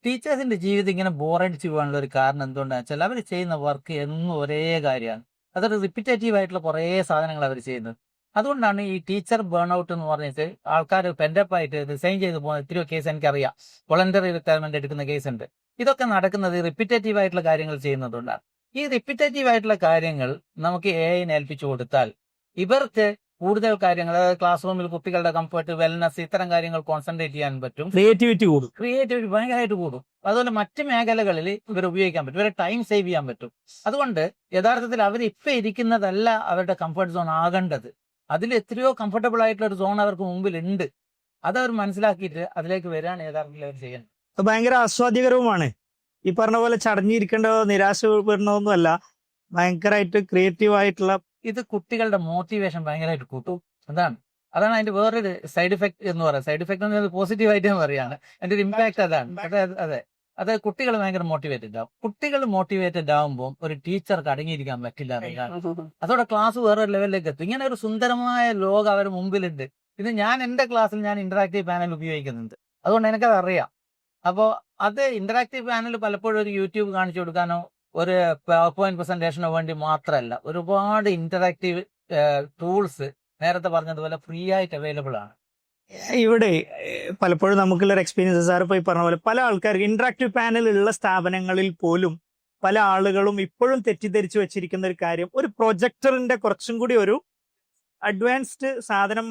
ടീച്ചേഴ്സിന്റെ ജീവിതം ഇങ്ങനെ ബോറടിച്ചു പോകാനുള്ള ഒരു കാരണം എന്തുകൊണ്ടാണെന്ന് വെച്ചാൽ അവർ ചെയ്യുന്ന വർക്ക് എന്നും ഒരേ കാര്യമാണ്. അതൊരു റിപ്പിറ്റേറ്റീവ് ആയിട്ടുള്ള കുറേ സാധനങ്ങൾ അവർ ചെയ്യുന്നത്. അതുകൊണ്ടാണ് ഈ ടീച്ചർ ബേൺ ഔട്ട് എന്ന് പറഞ്ഞിട്ട് ആൾക്കാർ പെൻഡപ്പായിട്ട് റിസൈൻ ചെയ്ത് പോകുന്ന എത്രയോ കേസ് എനിക്കറിയാം. വോളണ്ടറി റിട്ടയർമെന്റ് എടുക്കുന്ന കേസ് ഉണ്ട്. ഇതൊക്കെ നടക്കുന്നത് റിപ്പിറ്റേറ്റീവ് ആയിട്ടുള്ള കാര്യങ്ങൾ ചെയ്യുന്നതുകൊണ്ടാണ്. ഈ റിപ്പിറ്റേറ്റീവ് ആയിട്ടുള്ള കാര്യങ്ങൾ നമുക്ക് AI-നെ ഏൽപ്പിച്ചു കൊടുത്താൽ ഇവർക്ക് കൂടുതൽ കാര്യങ്ങൾ, അതായത് ക്ലാസ് റൂമിൽ കുട്ടികളുടെ കംഫർട്ട്, വെൽനസ്, ഇത്തരം കാര്യങ്ങൾ കോൺസെൻട്രേറ്റ് ചെയ്യാൻ പറ്റും. ക്രിയേറ്റിവിറ്റി ഭയങ്കരമായിട്ട് കൂടും. അതുപോലെ മറ്റ് മേഖലകളിൽ ഇവർ ഉപയോഗിക്കാൻ പറ്റും, ഇവരെ ടൈം സേവ് ചെയ്യാൻ പറ്റും. അതുകൊണ്ട് യഥാർത്ഥത്തിൽ അവർ ഇപ്പൊ ഇരിക്കുന്നതല്ല അവരുടെ കംഫർട്ട് സോൺ ആകേണ്ടത്. അതിൽ എത്രയോ കംഫർട്ടബിൾ ആയിട്ടുള്ള ഒരു സോൺ അവർക്ക് മുമ്പിൽ ഉണ്ട്. അതവർ മനസ്സിലാക്കിയിട്ട് അതിലേക്ക് വരികയാണ് യഥാർത്ഥത്തിൽ അവർ ചെയ്യുന്നത്. അത് ഭയങ്കര ആസ്വാദ്യകരവുമാണ്. ഈ പറഞ്ഞ പോലെ ചടഞ്ഞിരിക്കേണ്ട നിരാശപ്പെടണമെന്നല്ല, ഭയങ്കരമായിട്ട് ക്രിയേറ്റീവ് ആയിട്ടുള്ള. ഇത് കുട്ടികളുടെ മോട്ടിവേഷൻ ഭയങ്കരമായിട്ട് കൂട്ടും. അതാണ് അതാണ് അതിന്റെ വേറൊരു സൈഡ് എഫക്ട് എന്ന് പറയുന്നത്. സൈഡ് എഫക്ട് എന്ന് പോസിറ്റീവ് ആയിട്ട് ഞാൻ പറയാണ്. അതിന്റെ ഒരു ഇമ്പാക്ട് അതാണ്. അതെ അത് കുട്ടികൾ ഭയങ്കര മോട്ടിവേറ്റഡ് ആവും. കുട്ടികൾ മോട്ടിവേറ്റഡ് ആവുമ്പോൾ ഒരു ടീച്ചർക്ക് അടങ്ങിയിരിക്കാൻ പറ്റില്ല എന്നതാണ്. അതോടെ ക്ലാസ് വേറൊരു ലെവലിലേക്ക് എത്തും. ഇങ്ങനെ ഒരു സുന്ദരമായ ലോകം അവരുടെ മുമ്പിലുണ്ട്. ഇത് ഞാൻ എന്റെ ക്ലാസ്സിൽ ഞാൻ ഇന്ററാക്റ്റീവ് പാനൽ ഉപയോഗിക്കുന്നുണ്ട്. അതുകൊണ്ട് എനിക്കത് അറിയാം. അപ്പോൾ അത് ഇന്ററാക്റ്റീവ് പാനൽ പലപ്പോഴും ഒരു യൂട്യൂബ് കാണിച്ചു കൊടുക്കാനോ ഒരു പവർ പോയിന്റ് പ്രസന്റേഷനോ വേണ്ടി മാത്രമല്ല, ഒരുപാട് ഇന്ററാക്റ്റീവ് ടൂൾസ് നേരത്തെ പറഞ്ഞതുപോലെ ഫ്രീ ആയിട്ട് അവൈലബിൾ ആണ്. ഇവിടെ പലപ്പോഴും നമുക്കുള്ള എക്സ്പീരിയൻസ് സാർ ഇപ്പോൾ ഈ പറഞ്ഞ പോലെ പല ആൾക്കാർക്ക് ഇന്ററാക്റ്റീവ് പാനൽ ഉള്ള സ്ഥാപനങ്ങളിൽ പോലും പല ആളുകളും ഇപ്പോഴും തെറ്റിദ്ധരിച്ചു വെച്ചിരിക്കുന്ന ഒരു കാര്യം, ഒരു പ്രൊജക്ടറിന്റെ കുറച്ചും കൂടി ഒരു അഡ്വാൻസ്ഡ് സാധനം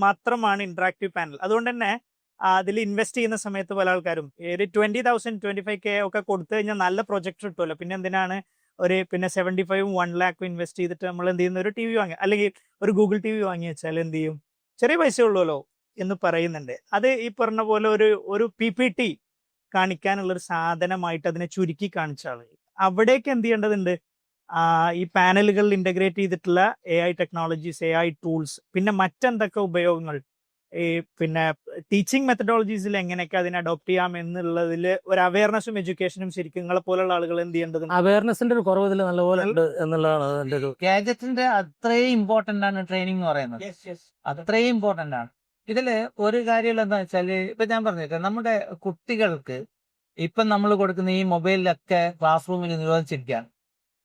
മാത്രമാണ് ഇന്ററാക്റ്റീവ് പാനൽ. അതുകൊണ്ട് തന്നെ അതിൽ ഇൻവെസ്റ്റ് ചെയ്യുന്ന സമയത്ത് പല ആൾക്കാരും ഒരു 20,000 25K ഒക്കെ കൊടുത്തു കഴിഞ്ഞാൽ നല്ല പ്രൊജക്ടർ കിട്ടുമല്ലോ, പിന്നെ എന്തിനാണ് പിന്നെ 75 1 lakh ഇൻവെസ്റ്റ് ചെയ്തിട്ട് നമ്മൾ എന്ത് ചെയ്യുന്ന ഒരു TV വാങ്ങി, അല്ലെങ്കിൽ ഒരു ഗൂഗിൾ TV വാങ്ങി വെച്ചാൽ എന്ത് ചെയ്യും, ചെറിയ പൈസ ഉള്ളൂല്ലോ എന്ന് പറയുന്നുണ്ട്. അത് ഈ പറഞ്ഞ പോലെ ഒരു PPT കാണിക്കാനുള്ള ഒരു സാധനമായിട്ട് അതിനെ ചുരുക്കി കാണിച്ചാൽ അവിടേക്ക് എന്ത് ചെയ്യേണ്ടതുണ്ട്, ഈ പാനലുകളിൽ ഇന്റഗ്രേറ്റ് ചെയ്തിട്ടുള്ള AI ടെക്നോളജീസ്, AI ടൂൾസ്, പിന്നെ മറ്റെന്തൊക്കെ ഉപയോഗങ്ങൾ, ഈ പിന്നെ ടീച്ചിങ് മെത്തഡോളജീസിൽ എങ്ങനെയൊക്കെ അതിനെ അഡോപ്റ്റ് ചെയ്യാം എന്നുള്ളതിൽ ഒരു അവയർനെസ്സും എഡ്യൂക്കേഷനും ശരിക്കും നിങ്ങളെ പോലുള്ള ആളുകൾ എന്ത് ചെയ്യേണ്ടതുണ്ട്. അവയർനെസിന്റെ ഒരു കുറവ് ഇതിൽ നല്ലപോലെ ഉണ്ട് എന്നുള്ളതാണ് അതിന്റെ ഒരു. ഗാഡ്ജറ്റിന്റെ അത്രയും ഇമ്പോർട്ടന്റ് ആണ് ട്രെയിനിങ് എന്ന് പറയുന്നത്. അത്രയും ഇമ്പോർട്ടന്റ് ആണ്. ഇതില് ഒരു കാര്യം എന്താ വെച്ചാല്, ഇപ്പൊ ഞാൻ പറഞ്ഞിട്ട് നമ്മുടെ കുട്ടികൾക്ക് ഇപ്പം നമ്മൾ കൊടുക്കുന്ന ഈ മൊബൈലിലൊക്കെ ക്ലാസ് റൂമിൽ നിരോധിച്ചിരിക്കുകയാണ്.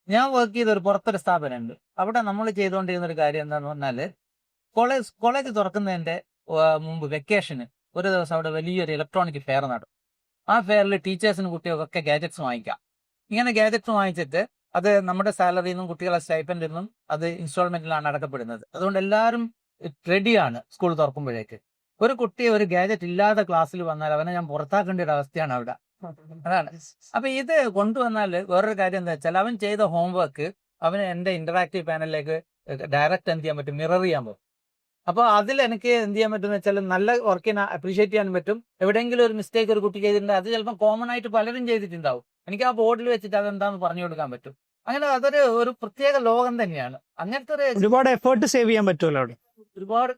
ഞാൻ വർക്ക് ചെയ്ത ഒരു പുറത്തൊരു സ്ഥാപനമുണ്ട്. അവിടെ നമ്മൾ ചെയ്തുകൊണ്ടിരുന്ന ഒരു കാര്യം എന്താന്ന് പറഞ്ഞാല്, കോളേജ് തുറക്കുന്നതിന്റെ മുമ്പ് വെക്കേഷന് ഒരു ദിവസം അവിടെ വലിയൊരു ഇലക്ട്രോണിക് ഫെയർ നടക്കും. ആ ഫെയറിൽ ടീച്ചേഴ്സിനും കുട്ടികൾക്കൊക്കെ ഗാഡ്ജറ്റ്സ് വാങ്ങിക്കാം. ഇങ്ങനെ ഗാഡ്ജറ്റ്സ് വാങ്ങിച്ചിട്ട് അത് നമ്മുടെ സാലറിയിൽ നിന്നും കുട്ടികളെ സ്റ്റൈപ്പൻഡിൽ നിന്നും അത് ഇൻസ്റ്റാൾമെന്റിലാണ് അടക്കപ്പെടുന്നത്. അതുകൊണ്ട് എല്ലാവരും റെഡിയാണ് സ്കൂൾ തുറക്കുമ്പോഴേക്ക്. ഒരു കുട്ടി ഒരു ഗാഡ്ജറ്റ് ഇല്ലാതെ ക്ലാസ്സിൽ വന്നാൽ അവനെ ഞാൻ പുറത്താക്കേണ്ട ഒരു അവസ്ഥയാണ് അവിടെ. അതാണ്. അപ്പൊ ഇത് കൊണ്ടുവന്നാൽ വേറൊരു കാര്യം എന്താ വെച്ചാൽ, അവൻ ചെയ്ത ഹോംവർക്ക് അവന് എന്റെ ഇന്ററാക്റ്റീവ് പാനലിലേക്ക് ഡയറക്റ്റ് എന്ത് ചെയ്യാൻ പറ്റും, മിറർ ചെയ്യാൻ പറ്റും. അപ്പോൾ അതിൽ എനിക്ക് എന്ത് ചെയ്യാൻ പറ്റും എന്ന് വെച്ചാൽ, നല്ല വർക്കിനെ അപ്രീഷിയേറ്റ് ചെയ്യാൻ പറ്റും. എവിടെയെങ്കിലും ഒരു മിസ്റ്റേക്ക് ഒരു കുട്ടി ചെയ്തിട്ടുണ്ട്, അത് ചിലപ്പോൾ കോമൺ ആയിട്ട് പലരും ചെയ്തിട്ടുണ്ടാവും. എനിക്ക് ആ ബോർഡിൽ വെച്ചിട്ട് അതെന്താന്ന് പറഞ്ഞു കൊടുക്കാൻ പറ്റും. അങ്ങനെ അതൊരു പ്രത്യേക ലോകം തന്നെയാണ്. അങ്ങനത്തെ ഒരുപാട് എഫേർട്ട് സേവ് ചെയ്യാൻ പറ്റുമല്ലോ അവിടെ, ഒരുപാട്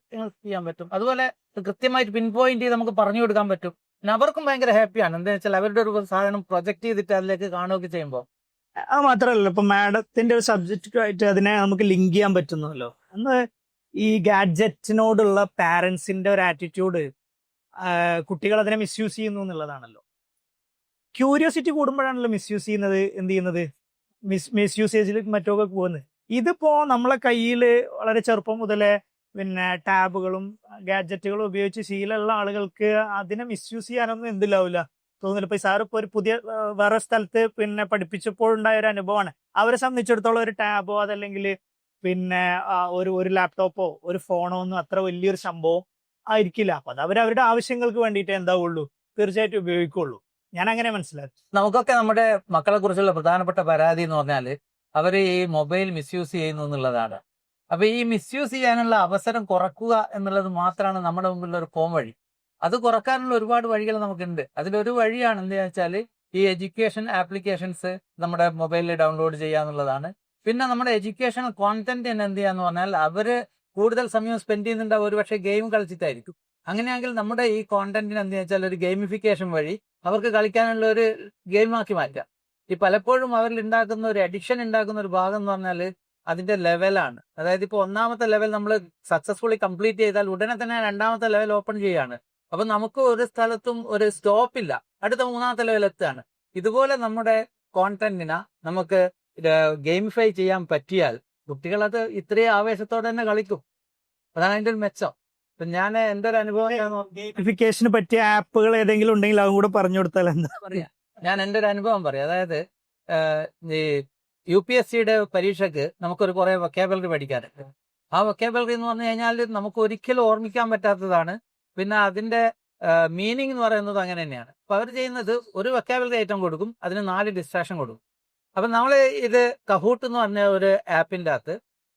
ചെയ്യാൻ പറ്റും. അതുപോലെ കൃത്യമായിട്ട് പിൻ പോയിന്റ് ചെയ്ത് നമുക്ക് പറഞ്ഞു കൊടുക്കാൻ പറ്റും. പിന്നെ അവർക്കും ഭയങ്കര ഹാപ്പിയാണ്. എന്താ വെച്ചാൽ അവരുടെ ഒരു സാധനം പ്രൊജക്ട് ചെയ്തിട്ട് അതിലേക്ക് കാണുകയൊക്കെ ചെയ്യുമ്പോൾ. അത് മാത്രമല്ല, ഇപ്പൊ മാഡത്തിന്റെ ഒരു സബ്ജക്റ്റുമായിട്ട് അതിനെ നമുക്ക് ലിങ്ക് ചെയ്യാൻ പറ്റുന്നല്ലോ. അന്ന് ഈ ഗാഡ്ജറ്റിനോടുള്ള പാരന്റ്സിന്റെ ഒരു ആറ്റിറ്റ്യൂഡ്, കുട്ടികൾ അതിനെ മിസ്യൂസ് ചെയ്യുന്നു എന്നുള്ളതാണല്ലോ. ക്യൂരിയോസിറ്റി കൂടുമ്പോഴാണല്ലോ മിസ്യൂസ് ചെയ്യുന്നത്, എന്ത് ചെയ്യുന്നത്, മിസ്യൂസേജിലേക്ക് മറ്റൊക്കെ പോകുന്നത്. ഇതിപ്പോ നമ്മളെ കയ്യിൽ വളരെ ചെറുപ്പം മുതലേ പിന്നെ ടാബുകളും ഗാഡ്ജറ്റുകളും ഉപയോഗിച്ച് ശീലമുള്ള ആളുകൾക്ക് അതിനെ മിസ്യൂസ് ചെയ്യാനൊന്നും എന്തില്ലാവില്ല തോന്നുന്നില്ല. ഇപ്പൊ സാർ ഇപ്പോൾ ഒരു പുതിയ വേറെ സ്ഥലത്ത് പിന്നെ പഠിപ്പിച്ചപ്പോഴുണ്ടായ ഒരു അനുഭവമാണ്. അവരെ സംബന്ധിച്ചിടത്തോളം ഒരു ടാബോ അതല്ലെങ്കിൽ പിന്നെ ഒരു ലാപ്ടോപ്പോ ഒരു ഫോണോ ഒന്നും അത്ര വലിയൊരു സംഭവം ആയിരിക്കില്ല. അപ്പൊ അത് അവരുടെ ആവശ്യങ്ങൾക്ക് വേണ്ടിയിട്ട് എന്താവുള്ളൂ, തീർച്ചയായിട്ടും ഉപയോഗിക്കുള്ളൂ. ഞാൻ അങ്ങനെ മനസ്സിലാക്കി. നമുക്കൊക്കെ നമ്മുടെ മക്കളെ കുറിച്ചുള്ള പ്രധാനപ്പെട്ട പരാതി എന്ന് പറഞ്ഞാല് അവര് ഈ മൊബൈൽ മിസ്യൂസ് ചെയ്യുന്നു എന്നുള്ളതാണ്. അപ്പൊ ഈ മിസ്യൂസ് ചെയ്യാനുള്ള അവസരം കുറക്കുക എന്നുള്ളത് മാത്രമാണ് നമ്മുടെ മുമ്പിലുള്ള ഒരു വഴി. അത് കുറക്കാനുള്ള ഒരുപാട് വഴികൾ നമുക്കുണ്ട്. അതിലൊരു വഴിയാണ് എന്താ വെച്ചാല് ഈ എഡ്യൂക്കേഷൻ ആപ്ലിക്കേഷൻസ് നമ്മുടെ മൊബൈലിൽ ഡൗൺലോഡ് ചെയ്യുക എന്നുള്ളതാണ്. പിന്നെ നമ്മുടെ എഡ്യൂക്കേഷണൽ കോണ്ടന്റ് തന്നെ എന്ത് ചെയ്യാന്ന് പറഞ്ഞാൽ, അവര് കൂടുതൽ സമയം സ്പെൻഡ് ചെയ്യുന്നുണ്ടാവും ഒരു പക്ഷേ ഗെയിം കളിച്ചിട്ടായിരിക്കും. അങ്ങനെയാണെങ്കിൽ നമ്മുടെ ഈ കോണ്ടന്റിന് എന്താ വെച്ചാൽ ഒരു ഗെയിമിഫിക്കേഷൻ വഴി അവർക്ക് കളിക്കാനുള്ള ഒരു ഗെയിമാക്കി മാറ്റാം. ഈ പലപ്പോഴും അവരിൽ ഉണ്ടാക്കുന്ന ഒരു അഡിക്ഷൻ ഉണ്ടാക്കുന്ന ഒരു ഭാഗം എന്ന് പറഞ്ഞാൽ അതിന്റെ ലെവലാണ്. അതായത് ഇപ്പോൾ ഒന്നാമത്തെ ലെവൽ നമ്മൾ സക്സസ്ഫുള്ളി കംപ്ലീറ്റ് ചെയ്താൽ ഉടനെ തന്നെ രണ്ടാമത്തെ ലെവൽ ഓപ്പൺ ചെയ്യാണ്. അപ്പൊ നമുക്ക് ഒരു സ്ഥലത്തും ഒരു സ്റ്റോപ്പ് ഇല്ല, അടുത്ത മൂന്നാമത്തെ ലെവൽ എത്തുകയാണ്. ഇതുപോലെ നമ്മുടെ കോണ്ടന്റിനെ നമുക്ക് ഗെയിമിഫൈ ചെയ്യാൻ പറ്റിയാൽ കുട്ടികൾ അത് ഇത്രയും ആവേശത്തോടെ തന്നെ കളിക്കും. അതാണ് അതിന്റെ ഒരു മെച്ചം. ഇപ്പൊ ഞാൻ എന്റെ ഒരു അനുഭവം ഗെയിമിഫിക്കേഷന് പറ്റിയ ആപ്പുകൾ ഏതെങ്കിലും ഉണ്ടെങ്കിൽ അതും കൂടെ പറഞ്ഞു കൊടുത്താൽ എന്താ പറയാ. ഞാൻ എന്റെ ഒരു അനുഭവം പറയാം. അതായത് ഈ UPSCയുടെ പരീക്ഷയ്ക്ക് നമുക്കൊരു കുറെ വൊക്കാബുലറി പഠിക്കാനുണ്ട്. ആ വൊക്കാബുലറി എന്ന് പറഞ്ഞു കഴിഞ്ഞാൽ നമുക്ക് ഒരിക്കലും ഓർമ്മിക്കാൻ പറ്റാത്തതാണ്. പിന്നെ അതിന്റെ മീനിങ് എന്ന് പറയുന്നത് അങ്ങനെ തന്നെയാണ്. അപ്പൊ അവർ ചെയ്യുന്നത് ഒരു വൊക്കാബുലറി ഐറ്റം കൊടുക്കും, അതിന് 4 ഡിസ്ട്രാക്ഷൻ കൊടുക്കും. അപ്പൊ നമ്മൾ ഇത് കഹൂട്ട് എന്ന് പറഞ്ഞ ഒരു ആപ്പിന്റെ അകത്ത്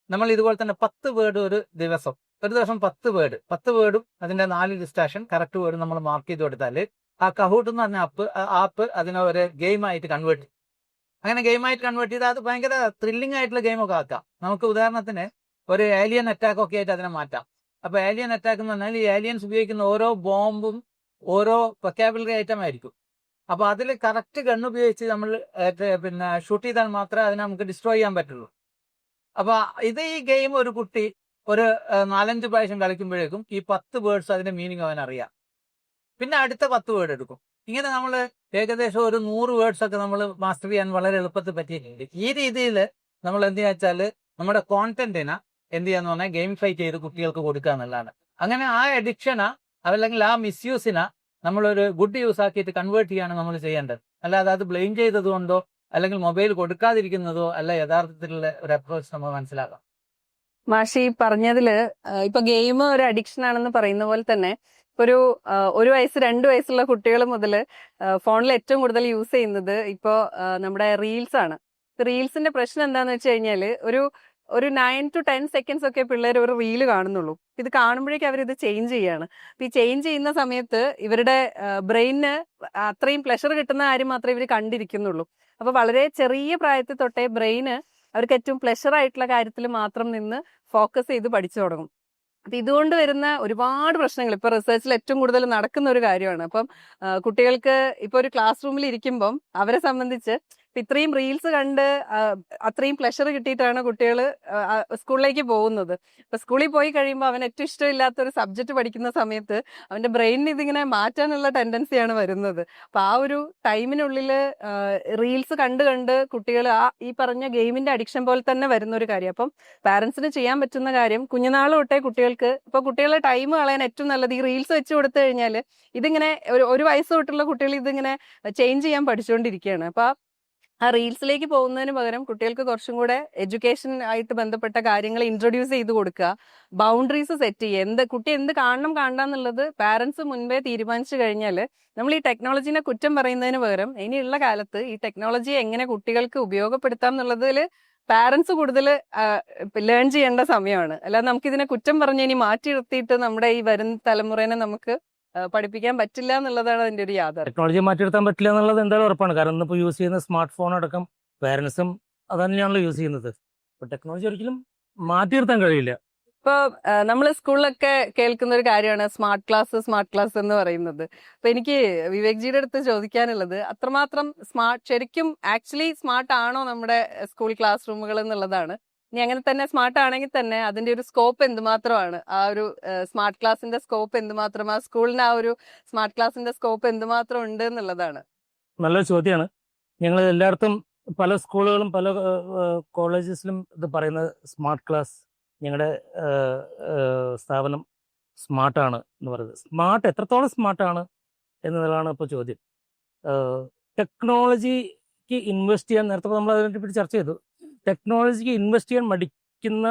നമ്മൾ ഇതുപോലെ തന്നെ 10 വേർഡ് ഒരു ദിവസം 10 വേർഡും അതിന്റെ 4 ഡിസ്ട്രാക്ഷൻ കറക്റ്റ് വേർഡ് നമ്മൾ മാർക്ക് ചെയ്ത് കൊടുത്താൽ ആ കഹൂട്ട് എന്ന് പറഞ്ഞ ആപ്പ് അതിനെ ഒരു ഗെയിമായിട്ട് കൺവേർട്ട് ചെയ്യും. അങ്ങനെ ഗെയിമായിട്ട് കൺവേർട്ട് ചെയ്ത് അത് ഭയങ്കര ത്രില്ലിംഗ് ആയിട്ടുള്ള ഗെയിമൊക്കെ ആക്കാം. നമുക്ക് ഉദാഹരണത്തിന് ഒരു ഏലിയൻ അറ്റാക്ക് ഒക്കെ ആയിട്ട് അതിനെ മാറ്റാം. അപ്പൊ ഏലിയൻ അറ്റാക്ക് എന്ന് പറഞ്ഞാൽ ഈ ഏലിയൻസ് ഉപയോഗിക്കുന്ന ഓരോ ബോംബും ഓരോ വൊക്കാബുലറി ഐറ്റം ആയിരിക്കും. അപ്പൊ അതിൽ കറക്റ്റ് ഗൺ ഉപയോഗിച്ച് നമ്മൾ പിന്നെ ഷൂട്ട് ചെയ്താൽ മാത്രമേ അതിനെ നമുക്ക് ഡിസ്ട്രോയ് ചെയ്യാൻ പറ്റുള്ളൂ. അപ്പൊ ഈ ഗെയിം ഒരു കുട്ടി ഒരു 4-5 പ്രാവശ്യം കളിക്കുമ്പോഴേക്കും ഈ 10 വേർഡ്സ് അതിന്റെ മീനിങ് അവൻ അറിയാം. പിന്നെ അടുത്ത 10 വേർഡ് എടുക്കും. ഇങ്ങനെ നമ്മൾ ഏകദേശം ഒരു 100 വേർഡ്സ് ഒക്കെ നമ്മൾ മാസ്റ്റർ ചെയ്യാൻ വളരെ എളുപ്പത്തിൽ പറ്റിയിട്ടുണ്ട്. ഈ രീതിയിൽ നമ്മൾ എന്ത് വെച്ചാൽ നമ്മുടെ കോണ്ടന്റിനെ എന്ത് ചെയ്യാന്ന് പറഞ്ഞാൽ ഗെയിമിഫൈ ചെയ്ത് കുട്ടികൾക്ക് കൊടുക്കുക എന്നുള്ളതാണ്. അങ്ങനെ ആ അഡിക്ഷനെ അല്ലെങ്കിൽ ആ മിസ്യൂസിനെ നമ്മളൊരു ഗുഡ് യൂസ് ആക്കിയിട്ട് കൺവേർട്ട് ചെയ്യാണ് നമ്മൾ ചെയ്യേണ്ടത്. അല്ലാതെ അത് ബ്ലെയിം ചെയ്തത് കൊണ്ടോ അല്ലെങ്കിൽ മൊബൈൽ കൊടുക്കാതിരിക്കുന്നതോ അല്ല യഥാർത്ഥത്തിലുള്ള ഒരു അപ്രോച്ച് നമ്മൾ മനസ്സിലാക്കാം. മാഷി പറഞ്ഞതില് ഇപ്പൊ ഗെയിം ഒരു അഡിക്ഷൻ ആണെന്ന് പറയുന്ന പോലെ തന്നെ ഒരു 1 വയസ്സ് 2 വയസ്സുള്ള കുട്ടികൾ മുതൽ ഫോണിൽ ഏറ്റവും കൂടുതൽ യൂസ് ചെയ്യുന്നത് ഇപ്പോ നമ്മുടെ റീൽസ് ആണ്. റീൽസിന്റെ പ്രശ്നം എന്താന്ന് വെച്ച് കഴിഞ്ഞാല് ഒരു 9 to 10 സെക്കൻഡ്സ് ഒക്കെ പിള്ളേർ ഒരു റീല് കാണുന്നുള്ളൂ. ഇത് കാണുമ്പോഴേക്കും അവർ ഇത് ചേഞ്ച് ചെയ്യാണ്. അപ്പൊ ഈ ചേഞ്ച് ചെയ്യുന്ന സമയത്ത് ഇവരുടെ ബ്രെയിനിന് അത്രയും പ്ലഷർ കിട്ടുന്ന കാര്യം മാത്രമേ ഇവർ കണ്ടിരിക്കുന്നുള്ളൂ. അപ്പൊ വളരെ ചെറിയ പ്രായത്തിൽ തൊട്ടേ ബ്രെയിന് അവർക്ക് ഏറ്റവും പ്ലഷർ ആയിട്ടുള്ള കാര്യത്തിൽ മാത്രം നിന്ന് ഫോക്കസ് ചെയ്ത് പഠിച്ചു തുടങ്ങും. അപ്പൊ ഇതുകൊണ്ട് വരുന്ന ഒരുപാട് പ്രശ്നങ്ങൾ ഇപ്പൊ റിസർച്ചിൽ ഏറ്റവും കൂടുതൽ നടക്കുന്ന ഒരു കാര്യമാണ്. അപ്പം കുട്ടികൾക്ക് ഇപ്പൊ ഒരു ക്ലാസ് റൂമിൽ ഇരിക്കുമ്പം അവരെ സംബന്ധിച്ച് ഇത്രയും റീൽസ് കണ്ട് അത്രയും പ്ലഷർ കിട്ടിയിട്ടാണ് കുട്ടികൾ സ്കൂളിലേക്ക് പോകുന്നത്. ഇപ്പൊ സ്കൂളിൽ പോയി കഴിയുമ്പോൾ അവൻ ഏറ്റവും ഇഷ്ടമില്ലാത്ത ഒരു സബ്ജക്ട് പഠിക്കുന്ന സമയത്ത് അവന്റെ ബ്രെയിനിന് ഇതിങ്ങനെ മാറ്റാനുള്ള ടെൻഡൻസിയാണ് വരുന്നത്. അപ്പൊ ആ ഒരു ടൈമിനുള്ളിൽ റീൽസ് കണ്ട് കണ്ട് കുട്ടികൾ ഈ പറഞ്ഞ ഗെയിമിന്റെ അഡിക്ഷൻ പോലെ തന്നെ വരുന്ന ഒരു കാര്യം. അപ്പം പാരന്റ്സിന് ചെയ്യാൻ പറ്റുന്ന കാര്യം കുഞ്ഞുനാൾ തൊട്ടേ കുട്ടികൾക്ക് ഇപ്പൊ കുട്ടികളെ ടൈം കളയാൻ ഏറ്റവും നല്ലത് ഈ റീൽസ് വെച്ച് കൊടുത്തു കഴിഞ്ഞാൽ ഇതിങ്ങനെ ഒരു വയസ്സ് തൊട്ടുള്ള കുട്ടികൾ ഇതിങ്ങനെ ചേഞ്ച് ചെയ്യാൻ പഠിച്ചുകൊണ്ടിരിക്കുകയാണ്. അപ്പൊ ആ റീൽസിലേക്ക് പോകുന്നതിന് പകരം കുട്ടികൾക്ക് കുറച്ചും കൂടെ എഡ്യൂക്കേഷൻ ആയിട്ട് ബന്ധപ്പെട്ട കാര്യങ്ങൾ ഇൻട്രൊഡ്യൂസ് ചെയ്ത് കൊടുക്കുക, ബൗണ്ടറീസ് സെറ്റ് ചെയ്യുക. കുട്ടി എന്ത് കാണണം എന്നുള്ളത് പാരന്റ്സ് മുൻപേ തീരുമാനിച്ചു കഴിഞ്ഞാൽ നമ്മൾ ഈ ടെക്നോളജീനെ കുറ്റം പറയുന്നതിന് പകരം ഇനിയുള്ള കാലത്ത് ഈ ടെക്നോളജിയെ എങ്ങനെ കുട്ടികൾക്ക് ഉപയോഗപ്പെടുത്താം എന്നുള്ളതിൽ പാരന്റ്സ് കൂടുതൽ ലേൺ ചെയ്യേണ്ട സമയമാണ്. അല്ലാതെ നമുക്കിതിനെ കുറ്റം പറഞ്ഞ് ഇനി മാറ്റി നിർത്തിയിട്ട് നമ്മുടെ ഈ വരുന്ന തലമുറേനെ നമുക്ക് പഠിപ്പിക്കാൻ പറ്റില്ല എന്നുള്ളതാണ് അതിന്റെ ഒരു യാഥാർത്ഥ്യം. ടെക്നോളജി മാറ്റിയെടുക്കാൻ പറ്റില്ല എന്നുള്ളത് എന്തായാലും ഉറപ്പാണ്. കാരണം ഇന്നിപ്പോൾ യൂസ് ചെയ്യുന്ന സ്മാർട്ട് ഫോൺ അടക്കം പേരൻസും അത് തന്നെയാണല്ലോ യൂസ് ചെയ്യുന്നത്. അപ്പോൾ ടെക്നോളജി ഒരിക്കലും മാറ്റിയെടുക്കാൻ കഴിയില്ല. ഇപ്പൊ നമ്മൾ സ്കൂളിലൊക്കെ കേൾക്കുന്ന ഒരു കാര്യമാണ് സ്മാർട്ട് ക്ലാസ് എന്ന് പറയുന്നത്. അപ്പൊ എനിക്ക് വിവേക് ജിയുടെ അടുത്ത് ചോദിക്കാനുള്ളത് അത്രമാത്രം ശരിക്കും ആക്ച്വലി സ്മാർട്ട് ആണോ നമ്മുടെ സ്കൂൾ ക്ലാസ് റൂമുകൾ എന്നുള്ളതാണ്. ഇനി അങ്ങനെ തന്നെ സ്മാർട്ട് ആണെങ്കിൽ തന്നെ അതിന്റെ ഒരു സ്കോപ്പ് എന്തുമാത്രമാണ്, ആ ഒരു സ്മാർട്ട് ക്ലാസിന്റെ സ്കോപ്പ് എന്തുമാത്രം, ആ സ്കൂളിന് ആ ഒരു സ്മാർട്ട് ക്ലാസിന്റെ സ്കോപ്പ് എന്തുമാത്രം ഉണ്ട് എന്നുള്ളതാണ്. നല്ലൊരു ചോദ്യമാണ്. ഞങ്ങൾ എല്ലായിടത്തും പല സ്കൂളുകളും പല കോളേജസിലും ഇത് പറയുന്നത് സ്മാർട്ട് ക്ലാസ്, ഞങ്ങളുടെ സ്ഥാപനം സ്മാർട്ടാണ് എന്ന് പറയുന്നത്. സ്മാർട്ട് എത്രത്തോളം സ്മാർട്ടാണ് എന്നതാണ് ഇപ്പോൾ ചോദ്യം. ടെക്നോളജിക്ക് ഇൻവെസ്റ്റ് ചെയ്യാൻ നേരത്തെ നമ്മൾ അതിനെപ്പറ്റി ചർച്ച ചെയ്തു. ടെക്നോളജിക്ക് ഇൻവെസ്റ്റ് ചെയ്യാൻ മടിക്കുന്ന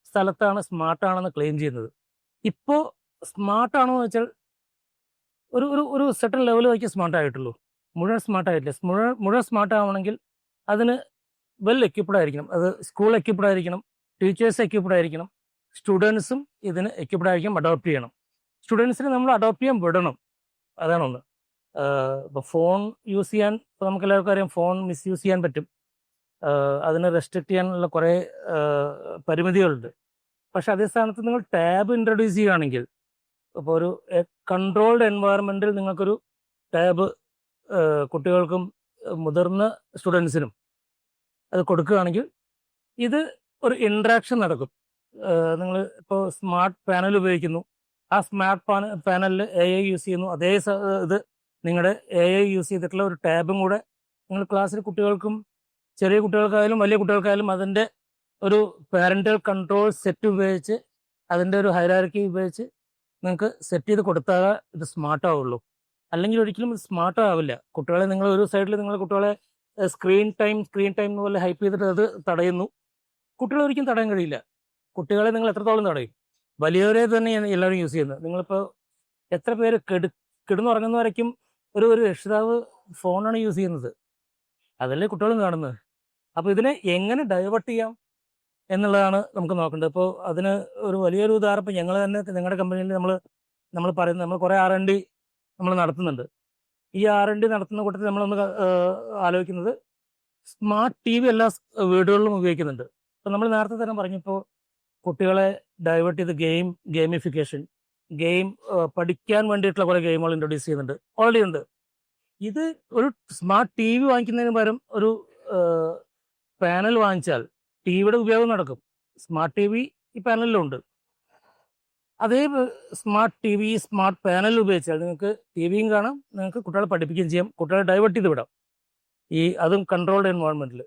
സ്ഥലത്താണ് സ്മാർട്ടാണെന്ന് ക്ലെയിം ചെയ്യുന്നത്. ഇപ്പോൾ സ്മാർട്ടാണോ എന്ന് വെച്ചാൽ ഒരു ഒരു ഒരു സെർട്ടൺ ലെവൽ വയ്ക്ക് സ്മാർട്ട് ആയിട്ടുള്ളൂ, മുഴുവൻ സ്മാർട്ട് ആയിട്ടില്ല. മുഴുവൻ സ്മാർട്ട് ആവണമെങ്കിൽ അതിന് വെൽ എക്യുപ്ഡ് ആയിരിക്കണം. അത് സ്കൂൾ എക്യുപ്ഡ് ആയിരിക്കണം, ടീച്ചേഴ്സ് എക്യുപ്ഡ് ആയിരിക്കണം, സ്റ്റുഡൻസും ഇതിന് എക്യുപ്ഡ് ആയിരിക്കും, അഡോപ്റ്റ് ചെയ്യണം. സ്റ്റുഡൻസിനെ നമ്മൾ അഡോപ്റ്റ് ചെയ്യാൻ വിടണം. അതാണ് ഒന്ന്. ഇപ്പോൾ ഫോൺ യൂസ് ചെയ്യാൻ ഇപ്പോൾ നമുക്ക് എല്ലാവർക്കും അറിയാം, ഫോൺ മിസ്യൂസ് ചെയ്യാൻ പറ്റും. അതിനെ റെസ്ട്രിക്റ്റ് ചെയ്യാനുള്ള കുറേ പരിമിതികളുണ്ട്. പക്ഷെ അതേ സ്ഥാനത്ത് നിങ്ങൾ ടാബ് ഇൻട്രൊഡ്യൂസ് ചെയ്യുകയാണെങ്കിൽ, ഇപ്പോൾ ഒരു കൺട്രോൾഡ് എൻവയറമെൻറ്റിൽ നിങ്ങൾക്കൊരു ടാബ് കുട്ടികൾക്കും മുതിർന്ന സ്റ്റുഡൻസിനും അത് കൊടുക്കുകയാണെങ്കിൽ ഇത് ഒരു ഇൻട്രാക്ഷൻ നടക്കും. നിങ്ങൾ ഇപ്പോൾ സ്മാർട്ട് പാനൽ ഉപയോഗിക്കുന്നു, ആ സ്മാർട്ട് പാനലിൽ AI യൂസ് ചെയ്യുന്നു. അതേ ഇത് നിങ്ങളുടെ AI യൂസ് ചെയ്തിട്ടുള്ള ഒരു ടാബും കൂടെ നിങ്ങൾ ക്ലാസ്സിൽ കുട്ടികൾക്കും, ചെറിയ കുട്ടികൾക്കായാലും വലിയ കുട്ടികൾക്കായാലും അതിൻ്റെ ഒരു പാരൻ്റൽ കൺട്രോൾ സെറ്റ് ഉപയോഗിച്ച്, അതിൻ്റെ ഒരു ഹൈറാർക്കി ഉപയോഗിച്ച് നിങ്ങൾക്ക് സെറ്റ് ചെയ്ത് കൊടുത്താൽ ഇത് സ്മാർട്ടാവുള്ളൂ. അല്ലെങ്കിൽ ഒരിക്കലും ഇത് സ്മാർട്ട് ആവില്ല. കുട്ടികളെ നിങ്ങൾ ഒരു സൈഡിൽ നിങ്ങൾ കുട്ടികളെ സ്ക്രീൻ ടൈം എന്ന് പോലെ ഹൈപ്പ് ചെയ്തിട്ട് അത് തടയുന്നു. കുട്ടികളെ ഒരിക്കലും തടയാൻ കഴിയില്ല. കുട്ടികളെ നിങ്ങൾ എത്രത്തോളം തടയും? വലിയവരെ തന്നെയാണ് എല്ലാവരും യൂസ് ചെയ്യുന്നത്. നിങ്ങളിപ്പോൾ എത്ര പേര് കിടന്നുറങ്ങുന്നവരേക്കും ഒരു രക്ഷിതാവ് ഫോണാണ് യൂസ് ചെയ്യുന്നത്. അതല്ലേ കുട്ടികളും കാണുന്നത്. അപ്പോൾ ഇതിനെ എങ്ങനെ ഡൈവേർട്ട് ചെയ്യാം എന്നുള്ളതാണ് നമുക്ക് നോക്കേണ്ടത്. ഇപ്പോൾ അതിന് ഒരു വലിയൊരു ഉദാഹരണം ഇപ്പോൾ ഞങ്ങൾ തന്നെ ഞങ്ങളുടെ കമ്പനിയിൽ നമ്മൾ പറയുന്നത്, നമ്മൾ കുറേ R&D നമ്മൾ നടത്തുന്നുണ്ട്. ഈ R&D നടത്തുന്ന കൂട്ടത്തിൽ നമ്മളൊന്ന് ആലോചിക്കുന്നത് സ്മാർട്ട് TV എല്ലാ വീടുകളിലും ഉപയോഗിക്കുന്നുണ്ട്. ഇപ്പം നമ്മൾ നേരത്തെ തന്നെ പറഞ്ഞപ്പോൾ കുട്ടികളെ ഡൈവേർട്ട് ചെയ്ത് ഗെയിമിഫിക്കേഷൻ, പഠിക്കാൻ വേണ്ടിയിട്ടുള്ള കുറേ ഗെയിമുകൾ ഇൻട്രൊഡ്യൂസ് ചെയ്യുന്നുണ്ട്, ഓൾറെഡി ഉണ്ട്. ഇത് ഒരു സ്മാർട്ട് TV വാങ്ങിക്കുന്നതിന് പകരം ഒരു പാനൽ വാങ്ങിച്ചാൽ ടിവിയുടെ ഉപയോഗം നടക്കും. സ്മാർട്ട് TV ഈ പാനലിലുണ്ട്. അതേ സ്മാർട്ട് TV സ്മാർട്ട് പാനൽ ഉപയോഗിച്ചാൽ നിങ്ങൾക്ക് ടിവിയും കാണാം, നിങ്ങൾക്ക് കുട്ടികളെ പഠിപ്പിക്കുകയും ചെയ്യാം, കുട്ടികളെ ഡൈവേർട്ട് ചെയ്ത് വിടാം. അതും കൺട്രോൾഡ് എൻവയോൺമെൻറ്റിൽ.